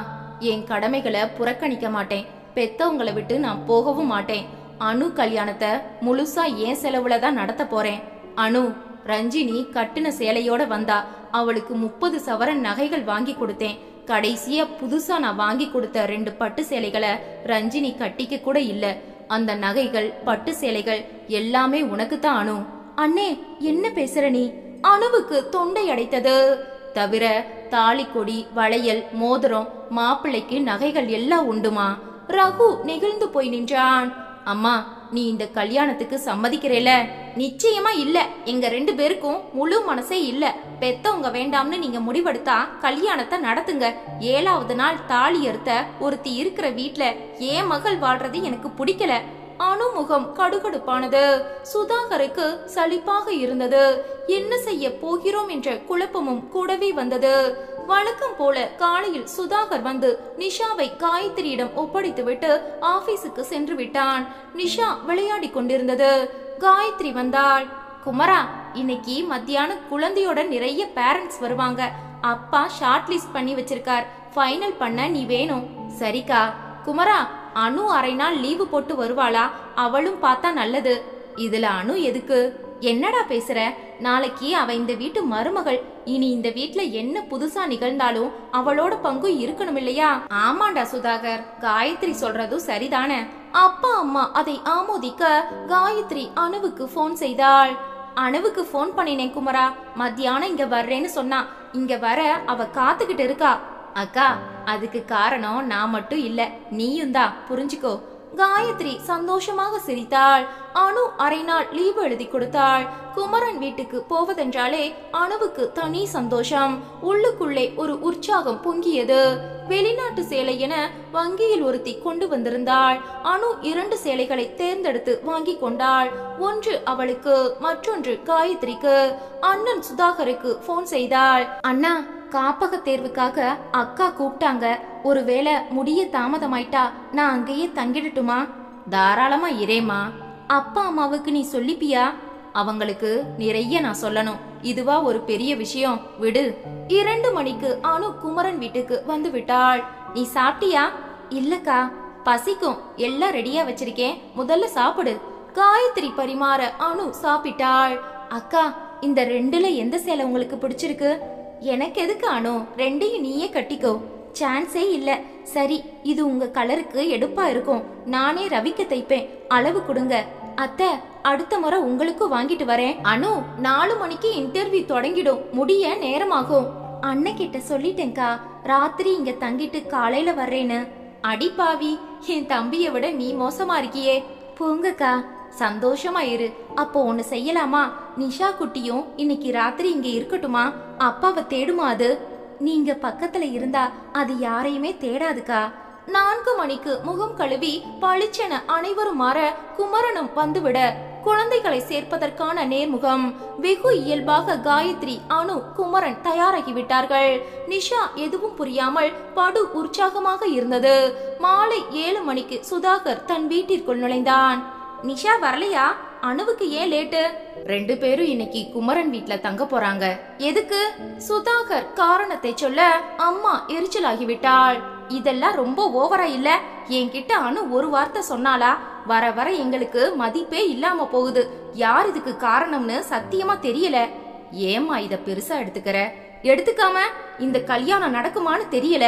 A: என் கடமைகளை புறக்கணிக்க மாட்டேன். பெத்தவங்களை விட்டு நான் போகவும் மாட்டேன். அணு கல்யாணத்தை முழுசா என் செலவுல தான் நடத்த போறேன். அணு, ரஞ்சினி கட்டுன சேலையோட வந்தா. அவளுக்கு 30 சவரன் நகைகள் வாங்கி கொடுத்தேன். கடைசியா புதுசா நான் வாங்கி கொடுத்த 2 பட்டு சேலைகளை ரஞ்சினி கட்டிக்க கூட இல்ல. அந்த நகைகள், பட்டு சேலைகள் எல்லாமே உனக்கு தான் அணு. அண்ணே, என்ன பேசுற நீ? அணுவுக்கு தொண்டை அடைத்தது. தவிர தாலி கொடி, வளையல், மோதிரம், மாப்பிள்ளைக்கு நகைகள் எல்லாம் உண்டுமா? ரகு நெகிழ்ந்து போய் நின்றான். அம்மா, நீ இந்த கல்யாணத்துக்கு சம்மதிக்கிறேல? நிச்சயமா இல்ல. எங்க 2 பேருக்கும் முழு மனசே இல்ல. பெத்தவங்க வேண்டாம்னு நீங்க முடிவெடுத்தா கல்யாணத்தை நடத்துங்க. 7வது நாள் தாலி அறுத்த ஒருத்தி இருக்கிற வீட்ல ஏன் மகள் வாழ்றது எனக்கு பிடிக்கல. அணுமுகம் கடுகடுப்பானது. சுதாகருக்கு சலிப்பாக இருந்தது. என்ன செய்ய போகிறோம் என்ற குழப்பமும் கூடவே வந்தது. வழக்கம் போல காலையில் சுதாகர் வந்து நிஷாவை காயத்ரியிடம் ஒப்படைத்துவிட்டு ஆபீஸுக்கு சென்று விட்டான். நிஷா விளையாடி கொண்டிருந்தது. காயத்ரி வந்தாள். குமரா, இன்னைக்கு மத்தியானம் குழந்தையோட நிறைய பேரண்ட்ஸ் வருவாங்க. அப்பா ஷார்ட் லிஸ்ட் பண்ணி வச்சிருக்கார். ஃபைனல் பண்ண நீ வேணும். சரிக்கா. குமரா, அனு 1/2 நாள் லீவு போட்டு வருவாளா? அவளும் பார்த்தா நல்லது. இதுல அனு எதுக்கு? என்னடா பேசுற? நாளைக்கு அவ இந்த வீட்டு மருமகள். இனி இந்த வீட்ல என்ன புதுசா நிகழ்ந்தாலும் அவளோட பங்கு இருக்கணும் இல்லையா? ஆமாண்டா சுதாகர், காயத்ரி சொல்றதும் சரிதானே. அப்பா அம்மா அதை ஆமோதிக்க காயத்ரி அணுவுக்கு போன் செய்தாள். அணுவுக்கு போன் பண்ணினேன் குமரா. மத்தியானம் இங்க வர்றேன்னு சொன்னா. இங்க வர அவ காத்துக்கிட்டு இருக்கா. அக்கா, அதுக்கு காரணம் நான் மட்டும் இல்ல, நீயும் தான். புரிஞ்சுக்கோ. காயத்ரி சந்தோஷமாக சிரித்தாள். அனு 1/2 நாள் லீவு எழுதி கொடுத்தாள். குமரன் வீட்டுக்கு போவதென்றாலே அணுவுக்கு தனி சந்தோஷம். உள்ளுக்குள்ளே ஒரு உற்சாகம் பொங்கியது. வெளிநாட்டு சேலை என வங்கியில் ஒருத்தி கொண்டு வந்திருந்தாள். அனு 2 சேலைகளை தேர்ந்தெடுத்து வாங்கி கொண்டாள். ஒன்று அவளுக்கு, மற்றொன்று காயத்ரிக்கு. அண்ணன் சுதாகருக்கு போன் செய்தாள். அண்ணா, காப்பக தேர்வுக்காக அக்கா கூப்பிட்டாங்க. ஒருவேளை முடிய தாமதமாயிட்டா நான் அங்கேயே தங்கிடட்டுமா? தாராளமா இரேமா. அப்பா அம்மாவுக்கு நீ சொல்லிப்பியா? அவங்களுக்கு நிறைய நான் சொல்லணும். இதுவா ஒரு பெரிய விஷயம்? விடு. 2 மணிக்கு அனு குமரன் வீட்டுக்கு வந்து விட்டாள். நீ சாப்பிட்டியா? இல்லக்கா, பசிக்கும். எல்லாம் ரெடியா வச்சிருக்கேன், முதல்ல சாப்பிடு. காயத்ரி பரிமாற அனு சாப்பிட்டாள். அக்கா, இந்த 2ல எந்த சேலை உங்களுக்கு பிடிச்சிருக்கு? எனக்கு எதுக்கு அனு? 2ஐயும் நீயே கட்டிக்கோ. சான்ஸே இல்ல. சரி, இது உங்க கலருக்கு எடுப்பா இருக்கும். நானே ரவிக்கு தைப்பேன். அளவு கொடுங்க. அத்தை, அடுத்த முறை உங்களுக்கும் வாங்கிட்டு வரேன். அனு, 4 மணிக்கு இன்டர்வியூ தொடங்கிடும். முடிய நேரமாகும். அண்ணகிட்ட சொல்லிட்டேன்கா, ராத்திரி இங்க தங்கிட்டு காலையில வர்றேன்னு. அடிப்பாவி, என் தம்பியை விட நீ மோசமா இருக்கியே. போங்கக்கா, சந்தோஷமா இரு. அப்போ ஒண்ணு செய்யலாமா? நிஷா குட்டியும் இன்னைக்கு ராத்திரி இங்க இருக்கட்டுமா? அப்பாவை தேடுமா அது? நீங்க பக்கத்துல இருந்தா அது யாரையுமே தேடாதுக்கா. 4 மணிக்கு முகம் கழுவி பளிச்சென அனைவரும் மாற குமரனும் வந்துவிட குழந்தைகளை சேர்ப்பதற்கான நேர்முகம். வெகு இயல்பாக காயத்ரி, அனு, குமரன் தயாராகிவிட்டார்கள். நிஷா எதுவும் புரியாமல் படு உற்சாகமாக இருந்தது. மாலை 7 மணிக்கு சுதாகர் தன் வீட்டிற்குள் நுழைந்தான். நிஷா வரலையா? அணுவுக்கு ஏன் லேட்டு? 2 பேரும் இன்னைக்கு குமரன் வீட்ல தங்க போறாங்க. எதுக்கு? சுதாகர் காரணத்தை சொல்ல அம்மா எரிச்சலாகிவிட்டாள். இதெல்லாம் ரொம்ப ஓவரா இல்ல? என்கிட்ட அனு ஒரு வார்த்தை சொன்னாலா? வர வர எங்களுக்கு மதிப்பே இல்லாம போகுது. யார் இதுக்கு காரணம்னு சத்தியமா தெரியல. ஏமா இத பெருசா எடுத்துக்காம இந்த கல்யாணம் நடக்குமான்னு தெரியல.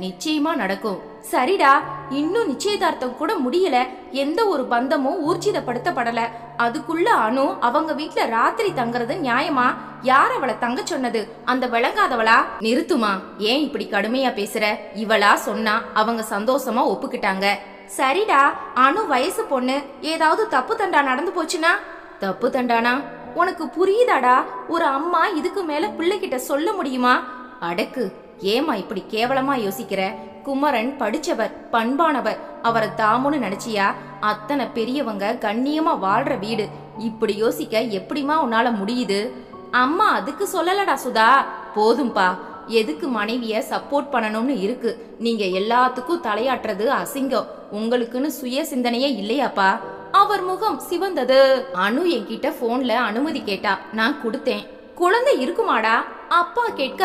A: நிச்சயமா நடக்கும். சரிடா, இன்னும் நிச்சயதார்த்தம் கூட முடியல. எந்த ஒரு பந்தமும் ஊர்ஜிதப்படுத்தப்படல. அதுக்குள்ள அனு அவங்க வீட்ல ராத்திரி தங்குறது நியாயமா? யார் அவளை தங்க சொன்னது? அந்த விளங்காதவளா? நிறுத்துமா, ஏன் இப்படி கடுமையா பேசுற? இவளா சொன்னா அவங்க சந்தோஷமா ஒப்புக்கிட்டாங்க. சரிடா, அனு வயசு பொண்ணு, ஏதாவது தப்பு தண்டா நடந்து போச்சுன்னா? தப்பு தண்டானா? உனக்கு புரியுதாடா? ஒரு அம்மா இதுக்கு மேல பிள்ளைகிட்ட சொல்ல முடியுமா? அடக்கு, ஏமா இப்படி கேவலமா யோசிக்கிற? குமரன் படிச்சவர், பண்பானவர். அவரை தாமுன்னு நினைச்சியா? அத்தனை பெரியவங்க கண்ணியமா வாழ்ற வீடு. இப்படி யோசிக்க எப்படிமா உன்னால முடியுது? அம்மா அதுக்கு சொல்லலடா சுதா. போதும்பா, எதுக்கு மனைவிய சப்போர்ட் பண்ணணும்னு இருக்கு. நீங்க எல்லாத்துக்கும் தலையாட்டுறது அசிங்கம். உங்களுக்குன்னு சுய சிந்தனையே இல்லையாப்பா? அவர் முகம் சிவந்தது. அனு என்கிட்ட போன்ல அனுமதி கேட்டா, நான் கொடுத்தேன். குழந்தை இருக்குமாடா? அப்பா கேட்க,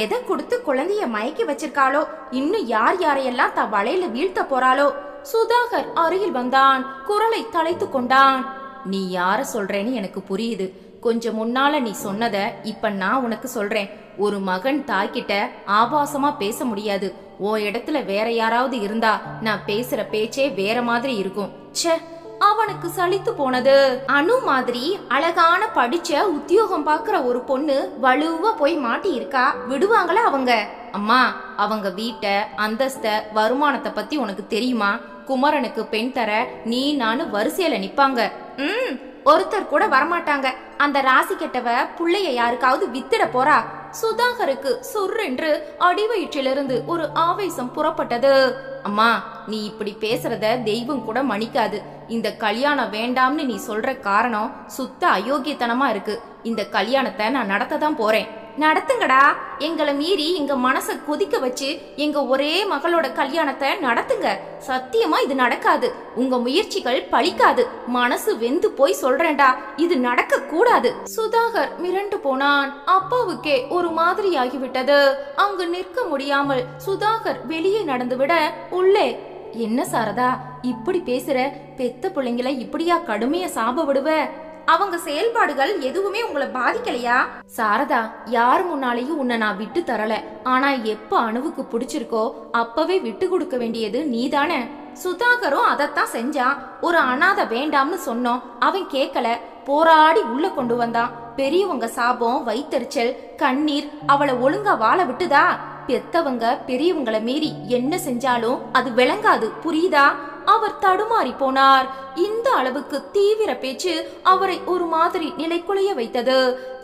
A: எதை கொடுத்து குழந்தைய மயக்கி வச்சிருக்காளோ? இன்னும் யார் யாரையெல்லாம் தன் வலையில வீழ்த்த போறாளோ? சுதாகர் அருகில் வந்தான். குரலை தலைத்து கொண்டான். நீ யார சொல்றேன்னு எனக்கு புரியுது. கொஞ்சம் முன்னால நீ சொன்னத இப்ப நான் உனக்கு சொல்றேன். ஒரு மகன் தாய்கிட்ட ஆபாசமா பேச முடியாது. உன் இடத்துல வேற யாராவது இருந்தா நான் பேசுற பேச்சே வேற மாதிரி இருக்கும். ச்சே, அவனுக்கு சலித்து போனது. அனு மாதிரி அழகான படிச்ச உத்தியோகம் பாக்குற ஒரு பொண்ணு வலுவா போய் மாட்டி இருக்கா. விடுவாங்களா அவங்க? அம்மா, அவங்க வீட்டை, அந்தஸ்த, வருமானத்தை பத்தி உனக்கு தெரியுமா? குமரனுக்கு பெண் தர நீ நானு வரிசையில நிப்பாங்க. ஒருத்தர் கூட வரமாட்டாங்க. அந்த ராசி கெட்டவ புள்ளைய யாருக்காவது வித்திட போறா. சுதாகருக்கு சொர்ரென்று அடிவயிற்றிலிருந்து ஒரு ஆவேசம் புறப்பட்டது. அம்மா, நீ இப்படி பேசுறத தெய்வம் கூட மன்னிக்காது. இந்த கல்யாணம் வேண்டாம்னு நீ சொல்ற காரணம் சுத்த அயோக்கியத்தனமா இருக்கு. இந்த கல்யாணத்தை நான் நடத்ததான் போறேன். நடத்துங்கடா. எங்களை மீறி எங்க மனச கொதிக்க வச்சு எங்க ஒரே மகளோட கல்யாணத்தை நடத்துங்க. சத்தியமா இது நடக்காது. உங்க முயற்சிகள் பலிக்காது. மனசு வெந்து போய் சொல்றேன்டா, இது நடக்க கூடாது. சுதாகர் மிரண்டு போனான். அப்பாவுக்கே ஒரு மாதிரி ஆகிவிட்டது. அங்கு நிற்க முடியாமல் சுதாகர் வெளியே நடந்துவிட உள்ளே, என்ன சாரதா இப்படி பேசுற? பெத்த பிள்ளைங்களை இப்படியா கடுமையா சாப விடுவ? அவங்க செயல்பாடுகள் எதுவுமே உங்களை பாதிக்கலையா? சாரதா, யார் முன்னாலேயும் உன்னை நான் விட்டு தரல. ஆனா எப்ப அணுவுக்கு பிடிச்சிருக்கோ அப்பவே விட்டு கொடுக்க வேண்டியது நீதானே. சுதாகரும் அதத்தான் செஞ்சான். ஒரு அனாதை வேண்டாம்னு சொன்னோம், அவன் கேட்கல. போராடி உள்ள கொண்டு வந்தான். பெரியவங்க சாபம், வைத்தறிச்சல், கண்ணீர் அவளை ஒழுங்கா வாழ விட்டுதா? பெத்தவங்க பெரியவங்களை மீறி என்ன செஞ்சாலும் அது விளங்காது, புரியுதா? அவர் தடுமாறி போனார். இந்த அளவுக்கு தீவிர பேச்சு அவரை ஒரு மாதிரி நிலைக்குலைய வைத்தது.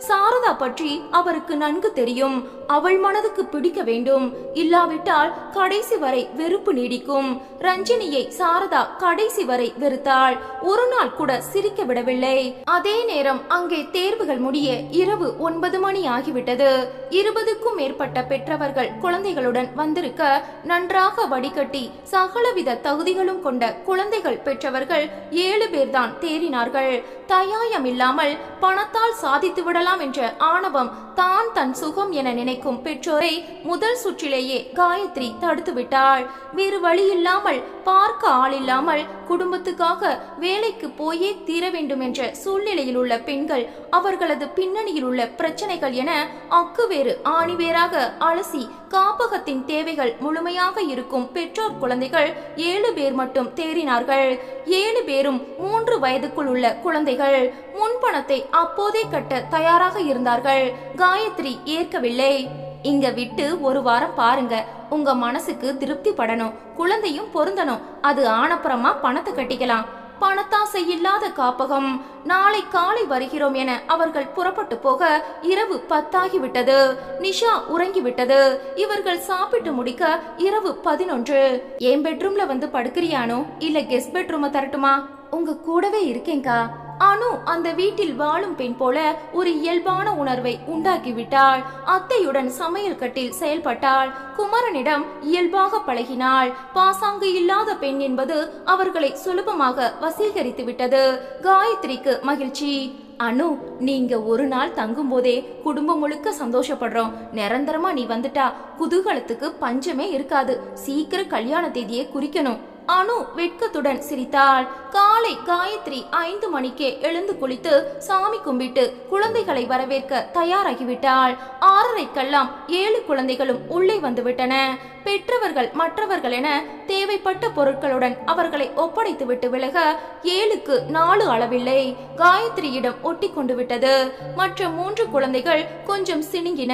A: சாரதா பற்றி அவருக்கு நன்கு தெரியும். அவள் மனதுக்கு பிடிக்க வேண்டும். இல்லாவிட்டால் கடைசி வரை வெறுப்பு நீடிக்கும். ரஞ்சினியை சாரதா கடைசி வரை வெறுத்தாள். ஒரு நாள் கூட சிரிக்க விடவில்லை. அதே நேரம் அங்கே தேர்வுகள் முடிய இரவு 9 மணி ஆகிவிட்டது. 20க்கும் மேற்பட்ட பெற்றவர்கள் குழந்தைகளுடன் வந்திருக்க நன்றாக வடிகட்டி சகலவித தகுதிகளும் கொண்ட குழந்தைகள் பெற்றவர்கள் 7 பேர்தான் தேறினார்கள். தயாயம் இல்லாமல் பணத்தால் சாதித்து விடலாம் என்ற ஆணவம், தான் தன் சுகம் என நினைக்கும் பெற்றோரை முதல் சுற்றிலேயே காயத்ரி தடுத்து விட்டாள். வேறு வழி இல்லாமல், பார்க்க ஆள் இல்லாமல், குடும்பத்துக்காக வேலைக்கு போயே தீர வேண்டும் என்ற சூழ்நிலையில் உள்ள பெண்கள், அவர்களது பின்னணியில் உள்ள பிரச்சனைகள் என அக்குவேறு ஆணிவேராக அலசி காப்பகத்தின் தேவைகள் முழுமையாக இருக்கும் பெற்றோர் குழந்தைகள் 7 பேர் மட்டும் தேறினார்கள். 7 பேரும் 3 வயதுக்குள் உள்ள குழந்தைகள். முன்பணத்தை அப்போதே கட்ட தயாராக இருந்தார்கள். காயத்ரி ஏற்கவில்லை. இங்க விட்டு ஒரு வாரம் பாருங்க. உங்க மனசுக்கு திருப்தி படணும், குழந்தையும் பொருந்தணும். அது ஆனப்புறமா பணத்தை கட்டிக்கலாம். பணத்தாசை இல்லாத காப்பகம். நாளை காலை வருகிறோம் என அவர்கள் புறப்பட்டு போக இரவு 10 ஆகிவிட்டது. நிஷா உறங்கிவிட்டது. இவர்கள் சாப்பிட்டு முடிக்க இரவு 11. என் பெட்ரூம்ல வந்து படுக்கிறியானோ இல்ல கெஸ்ட் பெட்ரூம தரட்டுமா? உங்க கூடவே இருக்கேங்கா. அனு அந்த வீட்டில் வாழும் பெண் போல ஒரு இயல்பான உணர்வை உண்டாக்கிவிட்டாள். அத்தையுடன் சமையல் கட்டில் செயல்பட்டாள். குமரனிடம் இயல்பாக பழகினாள். பாசாங்கு இல்லாத பெண் என்பது அவர்களை சுலபமாக வசீகரித்து விட்டது. காயத்ரிக்கு மகிழ்ச்சி. அனு, நீங்க ஒரு நாள் தங்கும் போதே குடும்பம் முழுக்க சந்தோஷப்படுறோம். நிரந்தரமா நீ வந்துட்டா குதூகலத்துக்கு பஞ்சமே இருக்காது. சீக்கிரம் கல்யாண தேதியை குறிக்கணும். அனு வெட்கத்துடன் சிரித்தாள். காலை காயத்ரி 5 மணிக்கே எழுந்து குளித்து சாமி கும்பிட்டு குழந்தைகளை வரவேற்க தயாராகிவிட்டாள். 6:30க்கெல்லாம் 7 குழந்தைகளும் உள்ளே வந்துவிட்டன. பெற்றவர்கள் மற்றவர்கள் என தேவைப்பட்ட பொருட்களுடன் அவர்களை ஒப்படைத்துவிட்டு விலக 7க்கு 4 அளவில்லை. காயத்ரியிடம் ஒட்டி கொண்டு விட்டது. மற்ற 3 குழந்தைகள் கொஞ்சம் சினுங்கின.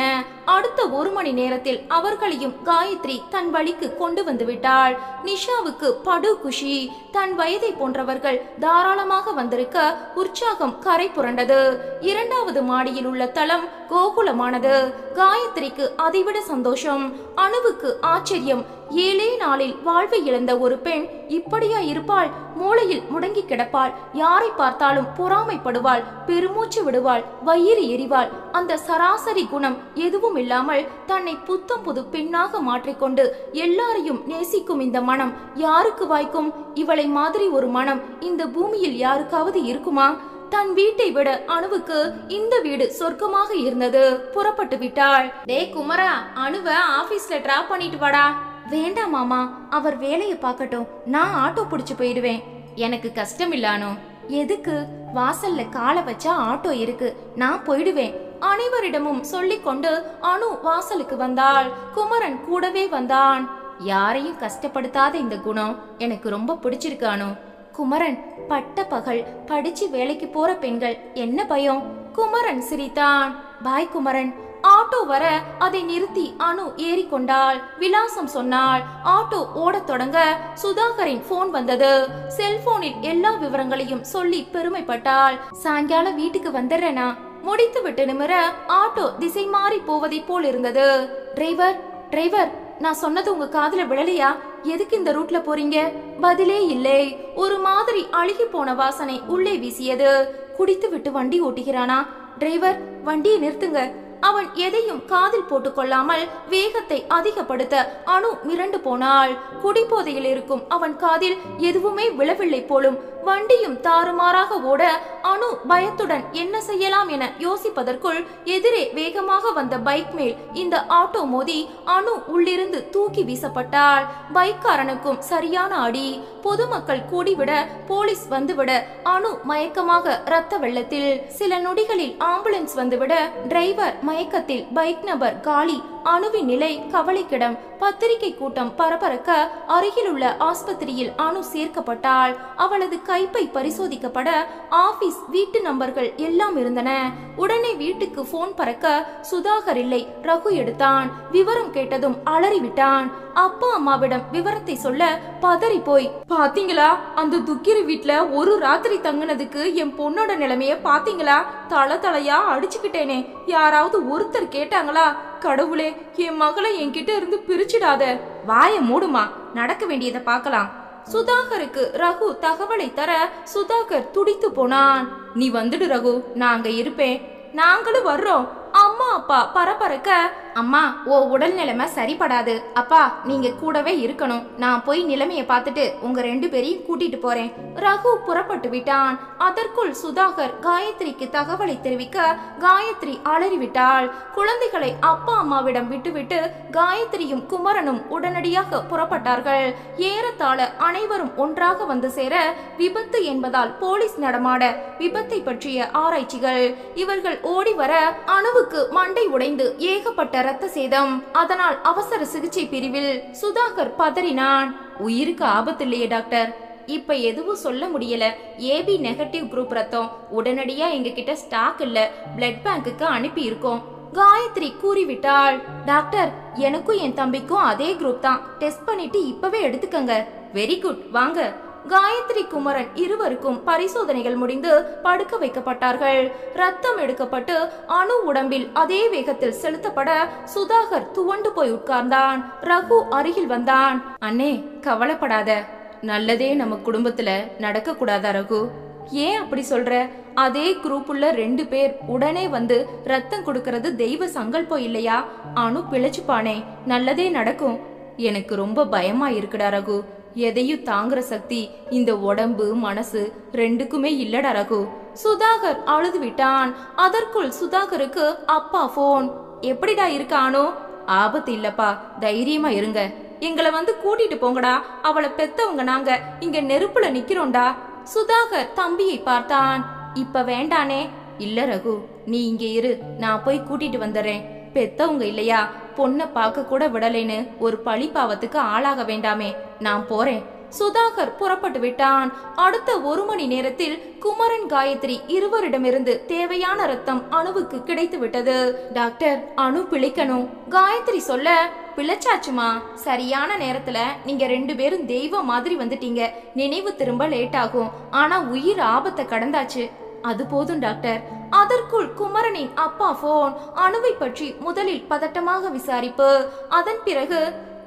A: அடுத்த 1 மணி நேரத்தில் அவர்களையும் காயத்ரி தன் வழிக்கு கொண்டு வந்து விட்டாள். நிஷாவுக்கு படு குஷி. தன் வயதை போன்றவர்கள் தாராளமாக வந்திருக்க உற்சாகம் கரை புரண்டது. 2வது மாடியில் உள்ள தளம் கோகுலமானது. காயத்ரிக்கு அதைவிட சந்தோஷம். அணுவுக்கு ஆச்சரியம். 7 நாளில் வாழ்வை இழந்த ஒரு பெண் இப்படியா இருப்பாள்? மூளையில் முடங்கி கிடப்பாள். யாரை பார்த்தாலும் பொறாமைப்படுவாள், பெருமூச்சு விடுவாள், வயிறு எரிவாள். அந்த சராசரி குணம் எதுவும் இல்லாமல் தன்னை புத்தம் புது பெண்ணாக மாற்றிக்கொண்டு எல்லாரையும் நேசிக்கும் இந்த மனம் யாருக்கு வாய்க்கும்? இவளை மாதிரி ஒரு மனம் இந்த பூமியில் யாருக்காவது இருக்குமா? தன் வீட்டை விட அணுவுக்கு இந்த வீடு சொர்க்கமாக இருந்தது. புறப்பட்டு விட்டாள். டே குமரா, அணுவ ஆபீஸ்ல டிராப் பண்ணிட்டு வாடா. வேண்டாம் மாமா, அவர் வேலையை பார்க்கட்டும். நான் ஆட்டோ பிடிச்சு போயிடுவேன். எனக்கு கஷ்டம் இல்லானோ. எதுக்கு? வாசல்ல காலை வச்சா ஆட்டோ இருக்கு, நான் போயிடுவேன். அனைவரிடமும் சொல்லிக் கொண்டு அணு வாசலுக்கு வந்தாள். குமரன் கூடவே வந்தான். யாரையும் கஷ்டப்படுத்தாத இந்த குணம் எனக்கு ரொம்ப பிடிச்சிருக்கு அணு. குமரன், பட்ட பகல் படிச்சு வேலைக்கு போற பெண்கள் என்ன பயம்? குமரன் சிரித்தான். பாய் குமரன். ஆட்டோ வர அதை நிறுத்தி அணு ஏறிக்கொண்டாள். விலாசம் சொன்னாள். ஆட்டோ ஓடத் தொடங்க சுதாகரின் போன் வந்தது. செல்போனில் எல்லா விவரங்களையும் சொல்லி பெருமைப்பட்டாள். சாயங்காலம் வீட்டுக்கு வந்துடுறேனா? முடித்து விட்டு நிமிர ஆட்டோ திசை மாறி போவதை போல் இருந்தது. டிரைவர், டிரைவர், நான் சொன்னது உங்க காதுல விழலையா? எதுக்கு இந்த ரூட்ல போறீங்க? பதிலே இல்லை. ஒரு மாதிரி அழுகி போன வாசனை உள்ளே வீசியது. குடித்து விட்டு வண்டி ஓட்டுகிறானா? டிரைவர், வண்டியை நிறுத்துங்க. அவன் எதையும் காதில் போட்டுக் கொள்ளாமல் வேகத்தை அதிகப்படுத்த அணு மிரண்டு போனாள். குடிபோதையில் இருக்கும் அவன் காதில் எதுவுமே விழவில்லை போலும். வண்டியும் தாறுமாறாக ஓட அணு பயத்துடன் என்ன செய்யலாம் என யோசிப்பதற்குள் எதிரே வேகமாக வந்த பைக் மேல் இந்த ஆட்டோ மோதி அணு உள்ளிருந்து தூக்கி வீசப்பட்டாள். பைக்காரனுக்கும் சரியான அடி. பொதுமக்கள் கூடிவிட போலீஸ் வந்துவிட அணு மயக்கமாக ரத்த வெள்ளத்தில். சில நொடிகளில் ஆம்புலன்ஸ் வந்துவிட டிரைவர் மயக்கத்தில். பைக் நபர் காலி. அணுவின் நிலை கவலைக்கிடம். பத்திரிகை கூட்டம் பரபரக்க அருகில் உள்ள ஆஸ்பத்திரியில் அணு சேர்க்கப்பட்டாள். அவளது கைப்பை பரிசோதிக்கப்பட ஆபீஸ் வீட்டு நம்பர்கள் எல்லாம் இருந்தன. உடனே வீட்டுக்கு போன் பறக்க சுதாகர் இல்லை, ரகு எடுத்தான். விவரம் கேட்டதும் அலறிவிட்டான். அப்பா அம்மாவிடம் விவரத்தை சொல்ல பதறி போய், பாத்தீங்களா அந்த துக்கிரி வீட்ல ஒரு ராத்திரி தங்குனதுக்கு என் பொண்ணோட நிலைமைய பாத்தீங்களா? தலை தலையா அடிச்சுக்கிட்டேனே. யாராவது ஒருத்தர் கேட்டாங்களா? கடவுளே, என் மகளை என்கிட்ட இருந்து பிரிச்சிடாத. வாய மூடுமா, நடக்க வேண்டியதை பார்க்கலாம். சுதாகருக்கு ரகு தகவலை தர சுதாகர் துடித்து போனான். நீ வந்துடு ரகு, நான் அங்க இருப்பேன். நாங்களும் வர்றோம். அம்மா அப்பா பரபரக்க, அம்மா ஓ உடல் நிலைமை சரிபடாது, அப்பா நீங்க கூடவே இருக்கணும். நான் போய் நிலைமையை பார்த்துட்டு உங்க 2 பேரையும் கூட்டிட்டு போறேன். ரகு புறப்பட்டு விட்டான். அதற்குள் சுதாகர் காயத்ரிக்கு தகவலை தெரிவிக்க காயத்ரி அலறிவிட்டாள். குழந்தைகளை அப்பா அம்மாவிடம் விட்டுவிட்டு காயத்ரியும் குமரனும் உடனடியாக புறப்பட்டார்கள். ஏறத்தாழ அனைவரும் ஒன்றாக வந்து சேர விபத்து என்பதால் போலீஸ் நடமாட விபத்தை பற்றிய ஆராய்ச்சிகள். இவர்கள் ஓடி வர அணுவுக்கு மண்டை உடைந்து ஏகப்பட்ட ரத்த சேதம். அதனால் அவசர சிகிச்சை பிரிவில். சுதாகர் பதறினான். உயிருக்கு ஆபத்து இல்லையே டாக்டர்? இப்ப எதுவும் சொல்ல முடியல. ஏபி நெகட்டிவ் குரூப் ரத்தம். உடனடியா எங்க கிட்ட ஸ்டாக் இல்ல. பிளட் பேங்குக்கு அனுப்பி இருக்கோம். காயத்ரி கூறிவிட்டாள். டாக்டர், எனக்கும் என் தம்பிக்கும் அதே குரூப் தான். டெஸ்ட் பண்ணிட்டு இப்பவே எடுத்துக்கங்க. வெரி குட், வாங்க. காயத்ரி குமரன் இருவருக்கும் பரிசோதனைகள் முடிந்து படுக்க வைக்கப்பட்டார்கள். ரத்தம் எடுக்கப்பட்டு அணு உடம்பில் அதே வேகத்தில் செலுத்தப்பட சுதாகர் துவண்டு போய் உட்கார்ந்தான். ரகு அருகில் வந்தான். அண்ணே, கவலைப்படாத. நல்லதே நம்ம குடும்பத்துல நடக்க கூடாதா ரகு? ஏன் அப்படி சொல்ற? அதே குரூப் உள்ள 2 பேர் உடனே வந்து ரத்தம் கொடுக்கறது தெய்வ சங்கல்பம் இல்லையா? அணு பிழைச்சுப்பானே, நல்லதே நடக்கும். எனக்கு ரொம்ப பயமா இருக்குடா ரகு. எதையும் தாங்குற சக்தி இந்த உடம்பு மனசு 2க்குமே இல்லடா ரகு. சுதாகர் அழுது விட்டான். அதற்குள் சுதாகருக்கு அப்பா போன். எப்படிடா இருக்கானோ? ஆபத்து இல்லப்பா, தைரியமா இருங்க. எங்களை வந்து கூட்டிட்டு போங்கடா, அவளை பெத்தவங்க நாங்க இங்க நெருப்புல நிக்கிறோம்டா. சுதாகர் தம்பியை பார்த்தான். இப்ப வேண்டானே. இல்ல ரகு, நீ இங்க இரு, நான் போய் கூட்டிட்டு வந்துடுறேன். பெத்தவங்க இல்லையா, பொண்ணை பார்க்க கூட விடலைன்னு ஒரு பழி பாவத்துக்கு ஆளாக வேண்டாமே, நான் போறேன். சுதாகர் புறப்பட்டு விட்டான். அடுத்த 1 மணி நேரத்தில் குமரன், காயத்ரி இருவரிடமிருந்து தேவையான ரத்தம் அணுவுக்கு கிடைத்து விட்டது. டாக்டர், அணு பிழைக்கணும். காயத்ரி சொல்ல, பிழைச்சாச்சுமா. சரியான நேரத்துல நீங்க 2 பேரும் தெய்வம் மாதிரி வந்துட்டீங்க. நினைவு திரும்ப லேட் ஆகும், ஆனா உயிர் ஆபத்தை கடந்தாச்சு. அது போதும் டாக்டர். அதற்குள் குமரனின் அப்பா போன். அணுவை பற்றி முதலில் பதட்டமாக விசாரிப்பு. அதன் பிறகு,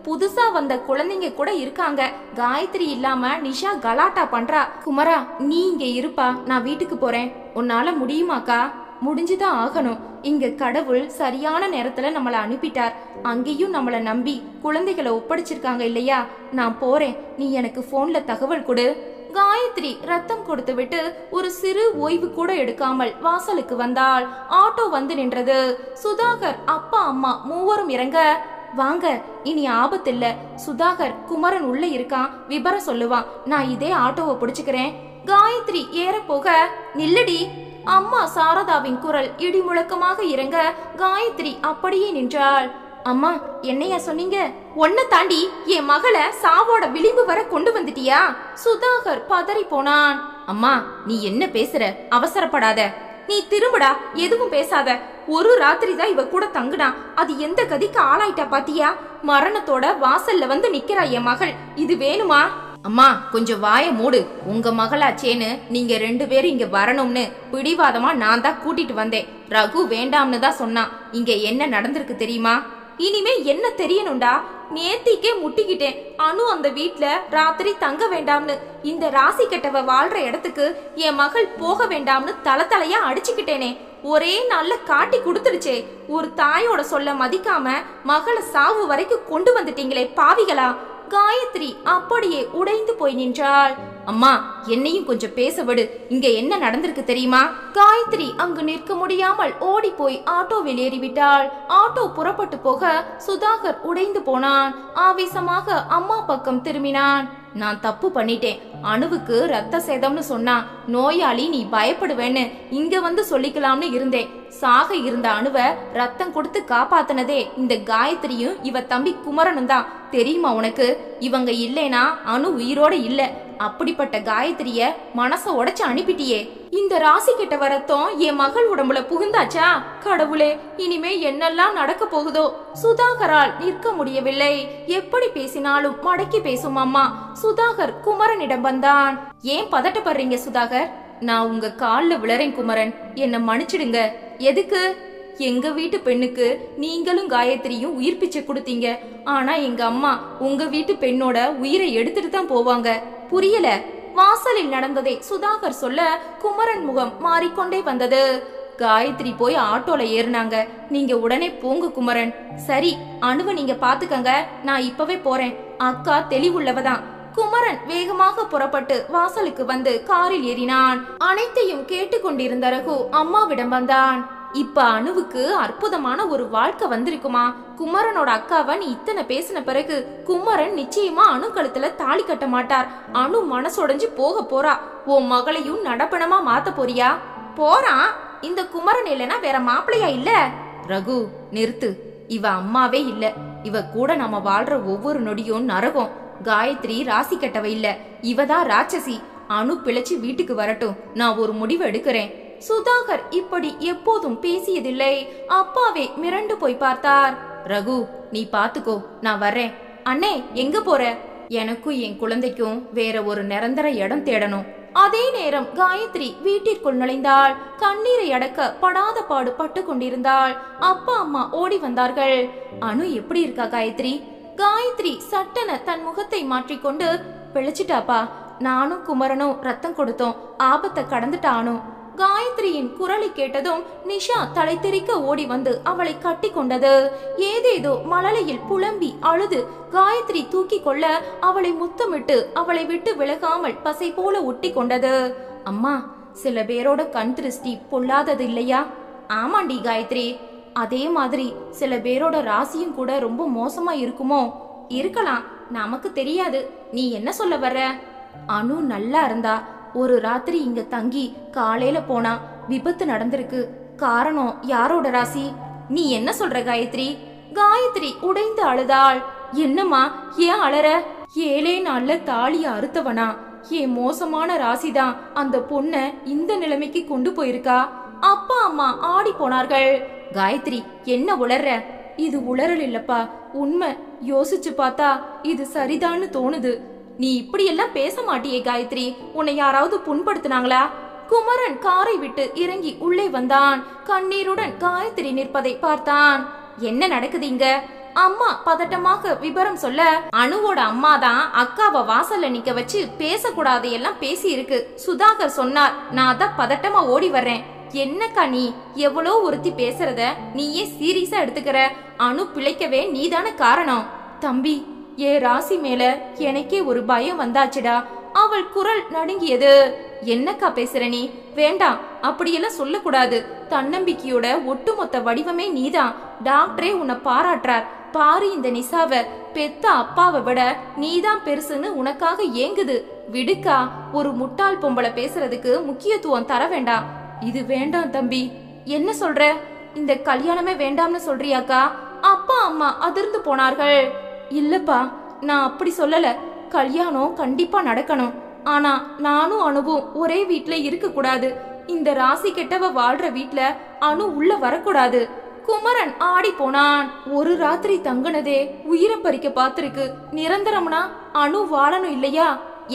A: புதுசா வந்த குழந்தைங்க கூட இருக்காங்க. காயத்ரி இல்லாம நிஷா கலாட்டா பண்றா. குமரா, நீ இங்க இருப்பா, நான் வீட்டுக்கு போறேன். உன்னால முடியுமாக்கா? முடிஞ்சுதான் ஆகணும். இங்க கடவுள் சரியான நேரத்துல நம்மள அனுப்பிட்டார். அங்கேயும் நம்மள நம்பி குழந்தைகளை ஒப்படைச்சிருக்காங்க இல்லையா? நான் போறேன், நீ எனக்கு போன்ல தகவல் கொடு. காயத்ரி ரத்தம் கொடுத்து விட்டு ஒரு சிறு ஓய்வு கூட எடுக்காமல் வாசலுக்கு வந்தாள். ஆட்டோ வந்து நின்றது. சுதாகர், அப்பா, அம்மா மூவரும் இறங்க, வாங்க, இனி ஆபத்து இல்ல. சுதாகர், குமரன் உள்ள இருக்கான், விபரம் சொல்லுவான். நான் இதே ஆட்டோவை பிடிச்சுக்கிறேன். காயத்ரி ஏற போக, நில்லடி. அம்மா சாரதாவின் குரல் இடி முழக்கமாக இறங்க காயத்ரி அப்படியே நின்றாள். அம்மா, என்னையா சொன்னீங்க? ஒன்ன தாண்டி என் மகளை சாவோட விளிம்பு வர கொண்டு வந்துட்டியா? சுதாகர் பதறி போனான். அம்மா, நீ என்ன பேசுற? அவசரப்படாத. நீ திரும்புடா, எதுவும் பேசாத. ஒரு ராத்திரி தான் இவ கூட தங்குனா, அது எந்த கதிக்கு ஆளாயிட்டா பாத்தியா? மரணத்தோட வாசல்ல வந்து நிக்கிறா என் மகள். இது வேணுமா? அம்மா, கொஞ்சம் வாய மூடு. உங்க மகளாச்சேன்னு நீங்க 2 பேரும் இங்க வரணும்னு பிடிவாதமா நான் தான் கூட்டிட்டு வந்தேன். ரகு வேண்டாம்னு தான் சொன்னான். இங்க என்ன நடந்திருக்கு தெரியுமா? இனிமே என்ன தெரியணும்டா? நேத்திக்கே முட்டிக்கிட்டேன். அனு அந்த வீட்ல ராத்திரி தங்க வேண்டாம்னு, இந்த ராசி கெட்டவ வாழ்ற இடத்துக்கு என் மகள் போக வேண்டாம்னு தலையா அடிச்சுக்கிட்டேனே. ஒரே நாள்ல காட்டி கொடுத்துடுச்சே. ஒரு தாயோட சொல்ல மதிக்காம மகளை சாவு வரைக்கும் கொண்டு வந்துட்டீங்களே பாவிகளா. காயத்ரி அப்படியே உடைந்து போய் நின்றாள். அம்மா, என்னையும் கொஞ்சம் பேச விடு. இங்க என்ன நடந்திருக்கு தெரியுமா? காயத்ரி அங்கு நிற்க முடியாமல் ஓடி போய் ஆட்டோவில் ஏறிவிட்டாள். ஆட்டோ புறப்பட்டு போக சுதாகர் உடைந்து போனான். ஆவேசமாக அம்மா பக்கம் திரும்பினான். நான் தப்பு பண்ணிட்டேன். அணுவுக்கு ரத்த சேதம்னு சொன்னா நோயாளி நீ பயப்படுவேன்னு இங்க வந்து சொல்லிக்கலாம்னு இருந்தேன். சாக இருந்த அணுவ ரத்தம் கொடுத்து காப்பாத்தினதே இந்த காயத்ரியும் இவ தம்பி குமரனும் தான். தெரியுமா உனக்கு? இவங்க இல்லைனா அணு உயிரோட இல்ல. அப்படிப்பட்ட காயத்ரிய மனச உடைச்சு அனுப்பிட்டியே. இந்த ராசி கெட்ட வரத்தம் என் மகள் உடம்புல புகுந்தாச்சா? கடவுளே, இனிமே என்னெல்லாம் நடக்க போகுதோ? சுதாகரால் நிற்க முடியவில்லை. எப்படி பேசினாலும் மடக்கி பேசும் அம்மா. சுதாகர் குமரனிடம் வந்தான். ஏன் பதட்டப்படுறீங்க சுதாகர்? நான் உங்க கால்ல விழறேன் குமரன், என்ன மன்னிச்சிடுங்க. எதுக்கு? எங்க வீட்டு பெண்ணுக்கு நீங்களும் காயத்ரியும் உயிர் பிச்சை கொடுத்தீங்க. ஆனா எங்க அம்மா உங்க வீட்டு பெண்ணோட உயிரை எடுத்துட்டு தான் போவாங்க. புரியல? வாசலில் நடந்ததை சுதாகர் சொல்ல குமரன் முகம் மாறிக்கொண்டே வந்தது. காயத்ரி போய் ஆட்டோல ஏறினாங்க. நீங்க உடனே போங்க குமரன். சரி, அணுவை நீங்க பாத்துக்கங்க, நான் இப்பவே போறேன். அக்கா தெளிவுள்ளவதான். குமரன் வேகமாக புறப்பட்டு வாசலுக்கு வந்து காரில் ஏறினான். அனைத்தையும் கேட்டுக்கொண்டிருந்த ரகு அம்மாவிடம் வந்தான். இப்ப அணுவுக்கு அற்புதமான ஒரு வாழ்க்கை வந்திருக்குமா? குமரனோட அக்காவை நீ இத்தனை பேசின பிறகு குமரன் நிச்சயமா அணு கழுத்துல தாலி கட்ட மாட்டார். அணு மனசொடைஞ்சு போக போறா. உன் மகளையும் நடப்பணமா மாத்த போறியா? போறான். இந்த குமரன் இல்லைன்னா வேற மாப்பிள்ளையா இல்ல? ரகு, நிறுத்து. இவ அம்மாவே இல்ல. இவ கூட நம்ம வாழ்ற ஒவ்வொரு நொடியும் நரகம். காயத்ரி ராசி கட்டவ இல்ல, இவதான் ராட்சசி. அணு பிழைச்சு வீட்டுக்கு வரட்டும், நான் ஒரு முடிவு எடுக்கிறேன். சுதாகர் இப்படி எப்போதும் பேசியதில்லை. அப்பாவே மிரண்டு போய் பார்த்தார். ரகு, நீ பாத்துக்கோ, நான் வர்றேன். அண்ணே, எங்க போற? எனக்கும் என் குழந்தைக்கும் வேற ஒரு நிரந்தர இடம் தேடணும். அதே நேரம் காயத்ரி வீட்டிற்குள் நுழைந்தாள். கண்ணீரை அடக்க படாத பாடு பட்டு கொண்டிருந்தாள். அப்பா அம்மா ஓடி வந்தார்கள். அணு எப்படி இருக்கா காயத்ரி? காயத்ரி சட்டென தன் முகத்தை மாற்றிக்கொண்டு, பிழைச்சிட்டாப்பா. நானும் குமரனும் ரத்தம் கொடுத்தோம், ஆபத்தை கடந்துட்டானோ. காயத்ரியின் குரலை கேட்டதும் நிஷா தலை தெறிக்க ஓடி வந்து அவளை கட்டி கொண்டது. ஏதேதோ மழலையில் புலம்பி அழுது காயத்ரி தூக்கி கொள்ள அவளை முத்தமிட்டு அவளை விட்டு விலகாமல் பசை போல ஒட்டி கொண்டது. அம்மா, சில பேரோட கண் திருஷ்டி பொல்லாதது இல்லையா? ஆமாண்டி காயத்ரி. அதே மாதிரி சில பேரோட ராசியும் கூட ரொம்ப மோசமா இருக்குமோ? இருக்கலாம், நமக்கு தெரியாது. நீ என்ன சொல்ல வர்ற? அனு நல்லா இருந்தா ஒரு ராத்திரி இங்க தங்கி காலையில போனா விபத்து நடந்திருக்கு. காரணம் யாரோட ராசி? நீ என்ன சொல்ற காயத்ரி? காயத்ரி உடைந்து அழுதாள். என்னம்மா ஏன் அழற? 7 நாள்ல தாலிய அறுத்தவனா? ஏன் மோசமான ராசிதான் அந்த பொண்ண இந்த நிலைமைக்கு கொண்டு போயிருக்கா. அப்பா அம்மா ஆடி போனார்கள். காயத்ரி என்ன உளர்ற? இது உளறல் இல்லப்பா, உண்மை. யோசிச்சு பார்த்தா இது சரிதான்னு தோணுது. நீ இப்படி எல்லாம் பேச மாட்டியே காயத்ரி. உன்னை யாராவது புண்படுத்தினாங்களா? குமரன் காரை விட்டு இறங்கி உள்ளே வந்தான். கண்ணீருடன் காயத்ரி நிற்பதை பார்த்தான். என்ன நடக்குது இங்க? அம்மா பதட்டமாக விபரம் சொல்ல, அனுவோட அம்மா தான் அக்காவை வாசல்ல நிக்க வச்சு பேசக்கூடாது எல்லாம் பேசி இருக்கு. சுதாகர் சொன்னார். நான் தான் பதட்டமா ஓடி வர்றேன். என்னக்கா நீ எவ்வளோ ஒருத்தி பேசுறத நீயே சீரியஸா எடுத்துக்கிற? அனு பிழைக்கவே நீதான காரணம். தம்பி, ஏ ராசி மேல எனக்கே ஒரு பயம் வந்தாச்சுடா. அவள் குரல் நடுங்கியது. என்னக்கா பேசுற நீ? வேண்டாம், அப்படியெல்லாம் சொல்லக்கூடாது. தன்னம்பிக்கையோட ஒட்டுமொத்த வடிவமே நீதான். டாக்டரே உன்னை பாராட்டுறார். பாரு, இந்த நிசாவ பெத்த அப்பாவை விட நீதான் பெருசுன்னு உனக்காக ஏங்குது. விடுக்கா, ஒரு முட்டாள் பொம்பளை பேசுறதுக்கு முக்கியத்துவம் தர வேண்டாம். இது வேண்டாம் தம்பி. என்ன சொல்ற? இந்த கல்யாணமே வேண்டாம்னு சொல்றியாக்கா? அப்பா அம்மா அதிர்ந்து போனார்கள். இல்லப்பா, நான் அப்படி சொல்லல. கல்யாணம் கண்டிப்பா நடக்கணும். ஆனா நானும் அனுவும் ஒரே வீட்ல இருக்க கூடாது. இந்த ராசி கெட்டவ வாழ்ற வீட்ல அனு உள்ள வரக்கூடாது. குமரன் ஆடி போனான். ஒரு ராத்திரி தங்குனதே உயிரை பறிக்க பாத்திருக்கு. நிரந்தரம்னா அனு வாழணும் இல்லையா?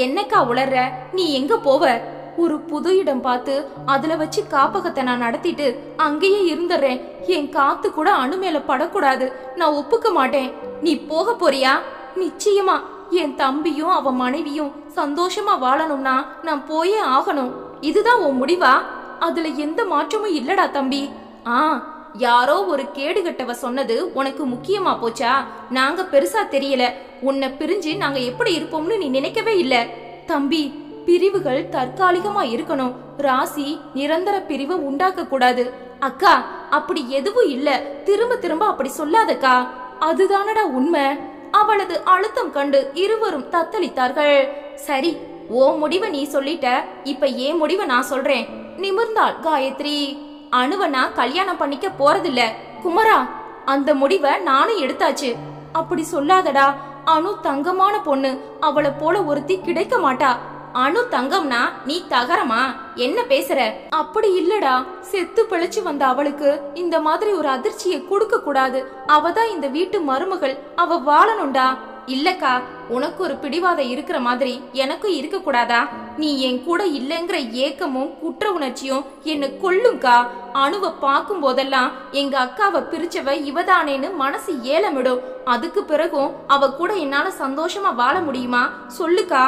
A: என்னக்கா உளர்ற? நீ எங்க போவ? ஒரு புது இடம் பார்த்து அதுல வச்சு காப்பகத்தை நான் நடத்திட்டு அங்கேயே இருந்துடுறேன். என் காத்து கூட அணு மேல படக்கூடாது. நான் ஒப்புக்க மாட்டேன். நீ போக போறியா? நிச்சயமா. என் தம்பியும் அவன் மனைவியும் சந்தோஷமா வாழணும்னா நான் போயே ஆகணும். இதுதான் உன் முடிவா? அதுல எந்த மாற்றமும் இல்லடா தம்பி. யாரோ ஒரு கேடுகட்டவ சொன்னது உனக்கு முக்கியமா போச்சா? நாங்க பெருசா தெரியல. உன்னை பிரிஞ்சு நாங்க எப்படி இருப்போம்னு நீ நினைக்கவே இல்ல. தம்பி, பிரிவுகள் தற்காலிகமா இருக்கணும். ராசி நிரந்தர பிரிவை உண்டாக்க கூடாது. அக்கா, அப்படி எதுவும் இல்ல. திரும்ப திரும்ப அப்படி சொல்லாதக்கா. அதுதானடா உண்மை. அவளது அழுத்தம் கண்டு இருவரும் தத்தளித்தார்கள். சரி, ஓ முடிவை நீ சொல்லிட்ட. இப்ப ஏன் முடிவை நான் சொல்றேன். நிமிர்ந்தாள் காயத்ரி. அனுவ நான் கல்யாணம் பண்ணிக்க போறதில்ல. குமரா, அந்த முடிவை நானும் எடுத்தாச்சு. அப்படி சொல்லாதடா. அனு தங்கமான பொண்ணு. அவளை போல ஒருத்தி கிடைக்க மாட்டா. அனு தங்கம்னா நீ தகரமா? என்ன பேசுற? அப்படி இல்லடா. செத்து பிழைச்சு வந்த அவளுக்கு இந்த மாதிரி ஒரு அதிர்ச்சியை கொடுக்க கூடாது. அவதான் இந்த வீட்டு மருமகள். அவ வாழணும்டா. இல்லக்கா, உனக்கு ஒரு பிடிவாதம் இருக்கிற மாதிரி எனக்கும் இருக்க கூடாதா? நீ என் கூட இல்லைங்கிற ஏக்கமும் குற்ற உணர்ச்சியும் என்ன கொல்லுங்கா. அணுவை பார்க்கும் போதெல்லாம் எங்க அக்காவை பிரிச்சவ இவதானேன்னு மனசு ஏலமிடும். அதுக்கு பிறகும் அவ கூட என்னால சந்தோஷமா வாழ முடியுமா? சொல்லுக்கா.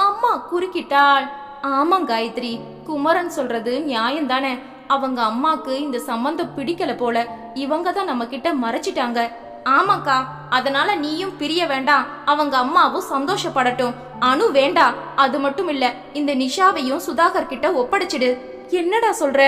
A: அம்மா குறுக்கிட்டாள். ஆமா காயத்ரி, குமரன் சொல்றது நியாயம் தானே. அவங்க அம்மாக்கு இந்த சம்பந்தம் பிடிக்கல போல. இவங்க தான் நம்ம கிட்ட மறைச்சிட்டாங்க. ஆமாக்கா, அதனால நீயும் பிரிய வேண்டாம். அவங்க அம்மாவும் சந்தோஷப்படட்டும். அனு வேண்டாம். அது மட்டும் இல்ல, இந்த நிஷாவையும் சுதாகர் கிட்ட ஒப்படைச்சிடு. என்னடா சொல்ற?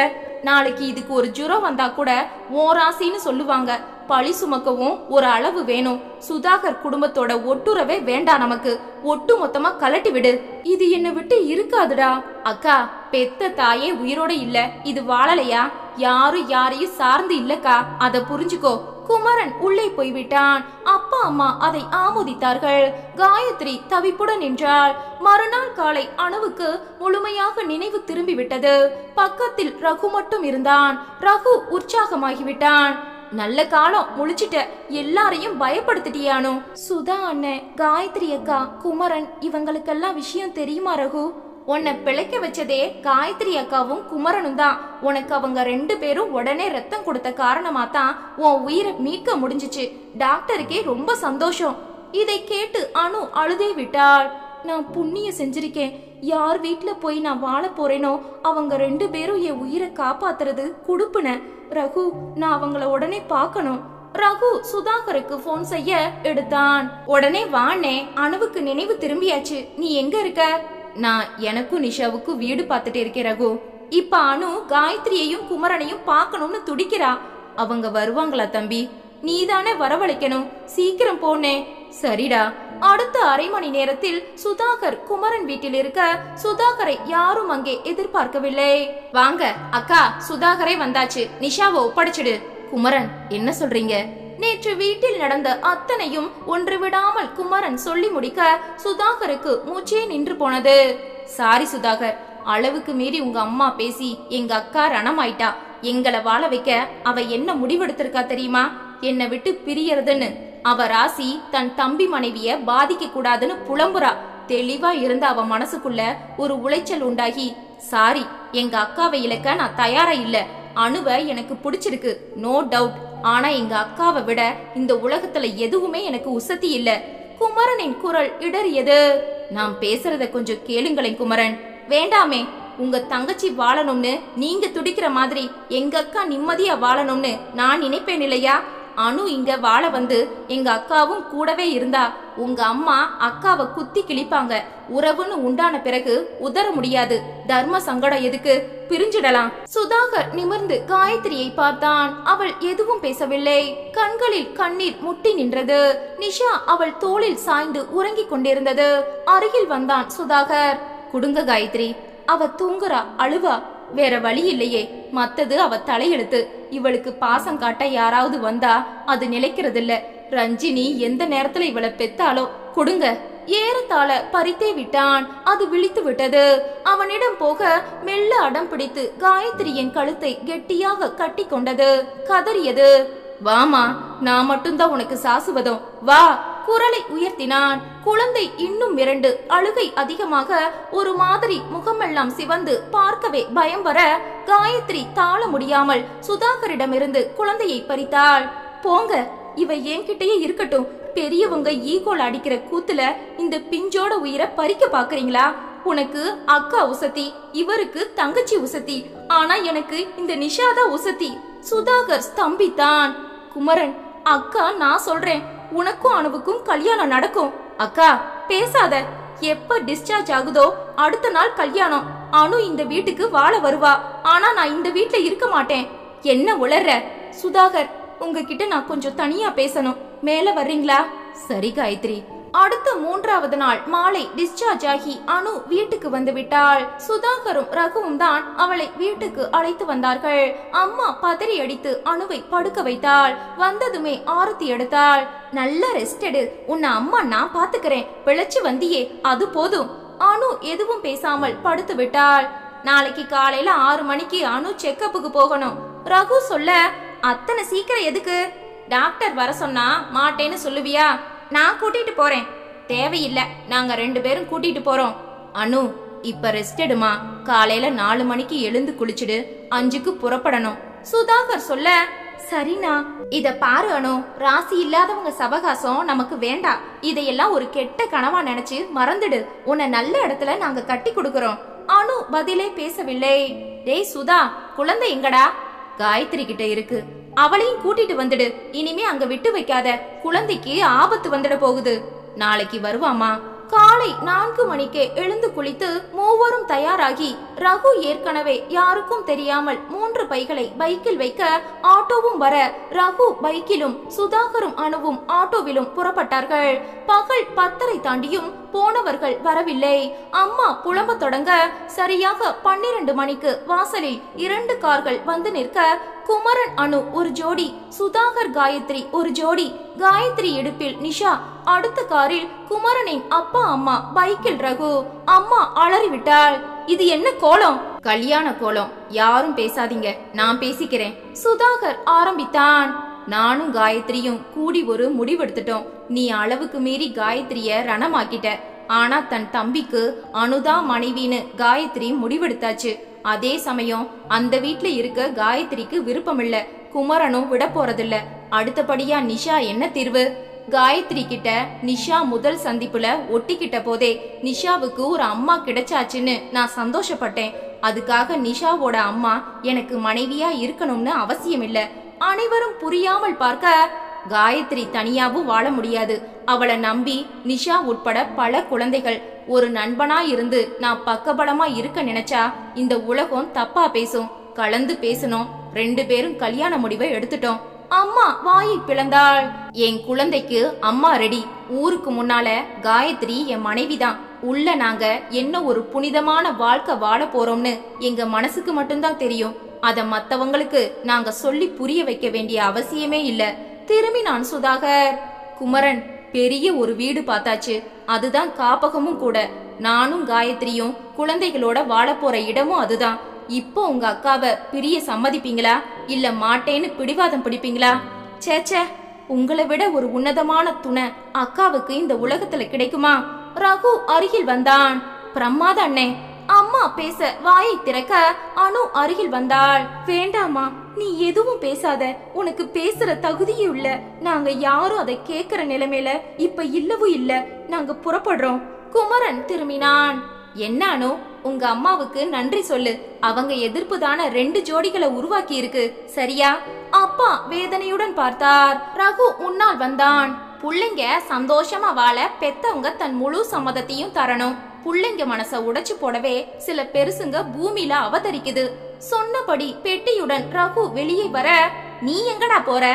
A: நாளைக்கு இதுக்கு ஒரு ஜுரம் வந்தா கூட ஓ ராசின்னு சொல்லுவாங்க. பழி சுமக்கவும் ஒரு அளவு வேணும். சுதாகர் குடும்பத்தோட ஒட்டுறவே வேண்டாம் நமக்கு. ஒட்டு மொத்தமா கலட்டி விடு. இது என்ன விட்டு இருக்காதுடா. அக்கா, பெத்த தாயே உயிரோட இல்ல. இது வாழலையா? யாரும் யாரையும் சார்ந்து இல்லக்கா. அத புரிஞ்சுக்கோ. குமரன் உள்ளே போய்விட்டான். அப்பா அம்மா அதை ஆமோதித்தார்கள். காயத்ரி தவிப்புடன் நின்றாள். மறுநாள் காலை அணுவுக்கு முழுமையாக நினைவு திரும்பி விட்டது. பக்கத்தில் ரகு மட்டும் இருந்தான். ரகு உற்சாகமாகிவிட்டான். நல்ல காலம் முழிச்சிட்ட. எல்லாரையும் பயப்படுத்திட்டியானோ? சுதா அண்ணன், காயத்ரி அக்கா, குமரன் இவங்களுக்கெல்லாம் விஷயம் தெரியுமா ரகு? உன்னை பிழைக்க வச்சதே காயத்ரி அக்காவும் குமரனும் தான். உனக்கு அவங்க 2 பேரும் உடனே ரத்தம் கொடுத்த காரணமா தான் உன் உயிரை மீட்க முடிஞ்சிச்சு. டாக்டருக்கே ரொம்ப சந்தோஷம். இதை கேட்டு அனு அழுதே விட்டாள். நான் புண்ணியம் செஞ்சிருக்கேன். யார் வீட்டுல போய் நான் வாழ போறேனோ அவங்க 2 பேரும் என் உயிரை காப்பாத்துறது குடுப்புன. ரகு, நான் அவங்கள உடனே பார்க்கணும். ரகு சுதாகருக்கு போன் செய்ய எடுத்தான். உடனே வானே, அணுவுக்கு நினைவு திரும்பியாச்சு. நீ எங்க இருக்க? நான் எனக்கும் நிஷாவுக்கும் வீடு பார்த்துட்டு இருக்கேன் ரகு. இப்ப அனு காயத்ரியையும் குமரனையும் பார்க்கணும்னு துடிக்கிறா. அவங்க வருவாங்களா தம்பி? நீதானே வரவழைக்கணும். சீக்கிரம் போனே. சரிடா. அடுத்த அரை மணி நேரத்தில் சுதாகர் குமரன் வீட்டில் இருக்க சுதாகரை யாரும் அங்கே எதிர்பார்க்கவில்லை. வாங்க அக்கா, சுதாகரே வந்தாச்சு. நிஷாவை ஒப்படைச்சிடு. குமரன், என்ன சொல்றீங்க? நேற்று வீட்டில் நடந்த அத்தனையும் ஒன்று விடாமல் குமரன் சொல்லி முடிக்க சுதாகருக்கு மூச்சே நின்று போனது. சாரி சுதாகர், அளவுக்கு மீறி உங்க அம்மா பேசி எங்க அக்கா ரணமாயிட்டா. எங்களை வாழ வைக்க அவ என்ன முடிவெடுத்திருக்கா தெரியுமா? என்னை விட்டு பிரியறதுன்னு. அவ ராசி தன் தம்பி மனைவிய பாதிக்க கூடாதுன்னு புலம்புறா. தெளிவா இருந்த அவ மனசுக்குள்ள ஒரு உளைச்சல் உண்டாகி, சாரி, எங்க அக்காவை இழக்க நான் தயாரா இல்ல. அணுவை எனக்கு பிடிச்சிருக்கு, நோ டவுட். ஆனா எங்க அக்காவை விட இந்த உலகத்துல எதுவுமே எனக்கு உசத்தி இல்ல. குமரனின் குரல் இடறியது. நான் பேசுறத கொஞ்சம் கேளுங்களேன் குமரன். வேண்டாமே. உங்க தங்கச்சி வாழணும்னு நீங்க துடிக்கிற மாதிரி எங்க அக்கா நிம்மதியா வாழணும்னு நான் நினைப்பேன் இல்லையா? அனு இங்க வாழ வந்து எங்க அக்காவும் கூடவே இருந்தா உங்க அம்மா அக்காவை குத்தி கிழிப்பாங்க. உறவுன்னு உண்டான பிறகு உதற முடியாது. தர்ம சங்கடம் எதுக்கு? பிரிஞ்சிடலாம். சுதாகர் நிமிர்ந்து காயத்ரியை பார்த்தான். அவள் எதுவும் பேசவில்லை. கண்களில் கண்ணீர் முட்டி நின்றது. நிஷா அவள் தோளில் சாய்ந்து உறங்கிக் கொண்டிருந்தது. அருகில் வந்தான் சுதாகர். குடுங்க காயத்ரி, அவ தூங்குறா, அழுவா. வேற வழி இல்லையே. மத்தது அவ தலையெழுத்து. இவளுக்கு பாசம் காட்ட யாராவது வந்தா அது நிலைக்கிறது இல்ல. ரஞ்சினி எந்த நேரத்துல இவளை பெத்தாலோ. கொடுங்க. ஏறத்தாழ பறித்தே விட்டான். அது விழித்து விட்டது. அவனிடம் போக மெல்ல அடம் பிடித்து காயத்ரியின் கழுத்தை கெட்டியாக கட்டி கொண்டது. கதறியது. வாமா, நான் மட்டும்தான் உனக்கு சாசுவதம். வா. குரலை உயர்த்தினான். குழந்தை இன்னும் மிரண்டு அழுகை அதிகமாக ஒரு மாதிரி முகமெல்லாம் சிவந்து பார்க்கவே பயம் வர காயத்ரி தாழ முடியாமல் சுதாகரிடமிருந்து குழந்தையை பறித்தாள். போங்க, இவ என்கிட்டயே இருக்கட்டும். பெரியவங்க ஈகோல அடிக்கிற கூத்துல இந்த பிஞ்சோட உயிரை பறிக்க பாக்குறீங்களா? உனக்கு அக்கா உசத்தி, இவருக்கு தங்கச்சி உசத்தி. ஆனா எனக்கு இந்த நிஷாதா உசத்தி. சுதாகர் ஸ்தம்பித்தான். குமரன், அக்கா நான் சொல்றேன், உனக்கும் அணுவுக்கும் கல்யாணம் நடக்கும். அக்கா பேசாத. எப்ப டிஸ்சார்ஜ் ஆகுதோ அடுத்த நாள் கல்யாணம். அணு இந்த வீட்டுக்கு வாழ வருவா. ஆனா நான் இந்த வீட்ல இருக்க மாட்டேன். என்ன உளர்ற? சுதாகர், உங்ககிட்ட நான் கொஞ்சம் தனியா பேசணும். மேல வர்றீங்களா? சரி காயத்ரி. அடுத்த 3வது நாள் மாலை டிஸ்சார்ஜ் ஆகி அனு வீட்டுக்கு வந்து விட்டாள். சுதாகரும் ரகுவும் தான் அவளை வீட்டுக்கு அழைத்து வந்தார்கள். அம்மா பதறி அடித்து அணுவை படுக்க வைத்தாள். வந்ததுமே ஆரத்தி எடுத்தாள். நல்ல ரெஸ்ட் எடு, உன்னை அம்மா நான் பாத்துக்கிறேன். பிழைச்சு வந்தியே, அது போதும். அனு எதுவும் பேசாமல் படுத்து விட்டாள். நாளைக்கு காலையில 6 மணிக்கு அனு செக்கப்புக்கு போகணும். ரகு சொல்ல, அத்தனை சீக்கிரம் எதுக்கு? டாக்டர் வர சொன்னா மாட்டேன்னு சொல்லுவியா? நான் கூட்டிட்டு போறேன். தேவையில்ல, நாங்க 2 பேரும் கூட்டிட்டு போறோம். அனு, இப்ப ரெஸ்ட் எடுமா. காலையில 4 மணிக்கு எழுந்து குளிச்சுடு. 5க்கு புறப்படணும். சுதாகர் சொல்ல, சரிண்ணா. இத பாரு அனு, ராசி இல்லாதவங்க சவகாசம் நமக்கு வேண்டாம். இதையெல்லாம் ஒரு கெட்ட கனவா நினைச்சு மறந்துடு. உன்னை நல்ல இடத்துல நாங்க கட்டி கொடுக்கறோம். அனு பதிலே பேசவில்லை. டேய் சுதா, குழந்தை எங்கடா? காயத்ரி கிட்ட இருக்கு. அவளையும் கூட்டிட்டு வந்துடு. இனிமே அங்க விட்டு வைக்காத. குழந்தைக்கு ஆபத்து வந்துட போகுது. நாளைக்கு வருவாமா. காலை 4 மணிக்கே எழுந்து குளித்து மூவரும் தயாராகி ரகு ஏற்கனவே யாருக்கும் தெரியாமல் 3 பைகளை பைக்கில் வைக்க ஆட்டோவும் வர ரகு பைக்கிலும் சுதாகரும் அணுவும் ஆட்டோவிலும் புறப்பட்டார்கள். பகல் 10:30 தாண்டியும் போனவர்கள் வரவில்லை. அம்மா புலம்ப தொடங்க சரியாக 12 மணிக்கு வாசலில் 2 கார்கள் வந்து நிற்க குமரன் அணு ஒரு ஜோடி, சுதாகர் காயத்ரி ஒரு ஜோடி. காயத்ரி இடுப்பில் நிஷா, அடுத்த காரில் குமரனின் அப்பா அம்மா, பைக்கில் ரகு. அம்மா அலறிவிட்டாள். இது என்ன கோலம்? கல்யாண கோலம். யாரும் பேசாதீங்க, நான் பேசிக்கிறேன். சுதாகர் ஆரம்பித்தான். நானும் காயத்ரியும் கூடி ஒரு முடிவெடுத்துட்டோம். நீ அளவுக்கு மீறி காயத்ரிய ரணமாக்கிட்ட. ஆனா தன் தம்பிக்கு அனுதா மனைவின்னு காயத்ரி முடிவெடுத்தாச்சு. அதே சமயம் அந்த வீட்ல இருக்க காயத்ரிக்கு விருப்பமில்ல. குமரனும் விட போறதில்ல. அடுத்தபடியா நிஷா என்ன தீர்வு? காயத்ரி கிட்ட நிஷா முதல் சந்திப்புல ஒட்டிக்கிட்ட போதே நிஷாவுக்கு ஒரு அம்மா கிடைச்சாச்சுன்னு நான் சந்தோஷப்பட்டேன். அதுக்காக நிஷாவோட அம்மா எனக்கு மனைவியா இருக்கணும்னு அவசியம் இல்ல. அனைவரும் புரியாமல் பார்க்க, காயத்ரி தனியாவும் வாழ முடியாது. அவளை நம்பி நிஷா உட்பட பல குழந்தைகள். ஒரு நண்பனா இருந்து நான் பக்கபலமா இருக்க நினைச்சா இந்த உலகம் தப்பா பேசும். கலந்து பேசணும். 2 பேரும் கல்யாண முடிவை எடுத்துட்டோம். அம்மா வாயை பிளந்தாள். என் குழந்தைக்கு அம்மா ரெடி. ஊருக்கு முன்னால காயத்ரி என் மனைவிதான். உள்ள நாங்க என்ன ஒரு புனிதமான வாழ்க்கை வாழ போறோம்னு எங்க மனசுக்கு மட்டும்தான் தெரியும். அத மத்தவங்களுக்கு நாங்க சொல்லி புரிய வைக்க வேண்டிய அவசியமே இல்ல. திரும்பினான் சுதாகர். குமரன், பெரிய ஒரு வீடு பார்த்தாச்சு. அதுதான் காப்பகமும் கூட. நானும் காயத்ரியும் குழந்தைகளோட வாழ போற இடமும் அதுதான். இப்போ உங்க அக்காவை பிரிய சம்மதிப்பீங்களா இல்ல மாட்டேன்னு பிடிவாதம் பிடிப்பீங்களா? சேச்சே, உங்களை விட ஒரு உன்னதமான துணை அக்காவுக்கு இந்த உலகத்துல கிடைக்குமா? ரகு அருகில் வந்தான். பிரமாத அண்ணே. அம்மா பேச வாயை திறக்க அனு அருகில் வந்தாள். வேண்டாமா, நீ எதுவும் பேசாத. உனக்கு பேசுற தகுதியும் இல்ல. நாங்க யாரும் அதை கேக்குற நிலைமையில இப்ப இல்லவும் இல்ல. நாங்க புறப்படுறோம். குமரன் திரும்பினான். என்ன அனு, உங்க அம்மாவுக்கு நன்றி சொல்லு. அவங்க எதிர்ப்பு தான 2 ஜோடிகளை உருவாக்கி இருக்கு, சரியா? அப்பா வேதனையுடன் பார்த்தார். ரகு முன்னால் வந்தான். புள்ளைங்க சந்தோஷமா வாழ பெத்தவங்க தன் முழு சம்மதத்தையும் தரணும். புள்ளைங்க மனச உடைச்சு போடவே சில பெருசுங்க பூமியில அவதரிக்குது. சொன்னபடி பெட்டியுடன் ரகு வெளியே வர, நீ எங்கடா போற?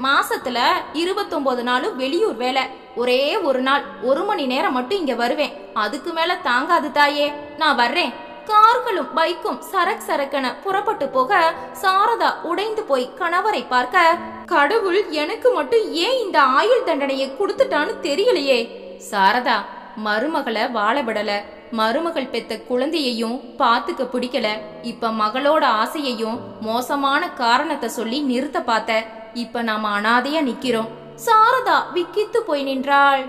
A: மாசத்துல 29 நாளும் வெளியூர் வேலை. ஒரே ஒரு நாள் 1 மணி நேரம் மட்டும் இங்க வருவேன். அதுக்கு மேல தாங்காது தாயே, நான் வர்றேன். கார்களும் பைக்கும் சரக் சரக்கென புறப்பட்டு போக சாரதா உடைந்து போய் கணவரை பார்க்க, கடவுள் எனக்கு மட்டும் ஏன் இந்த ஆயுள் தண்டனையை கொடுத்துட்டான்னு தெரியலையே. சாரதா, மருமகளை வாழ விடல. மருமகள் பெத்த குழந்தையையும் பாத்துக்க பிடிக்கல. இப்ப மகளோட ஆசையையும் மோசமான காரணத்தை சொல்லி நிறுத்த பார்த்த. இப்ப நாம அனாதையா நிக்கிறோம். சாரதா விக்கித்து போய் நின்றாள்.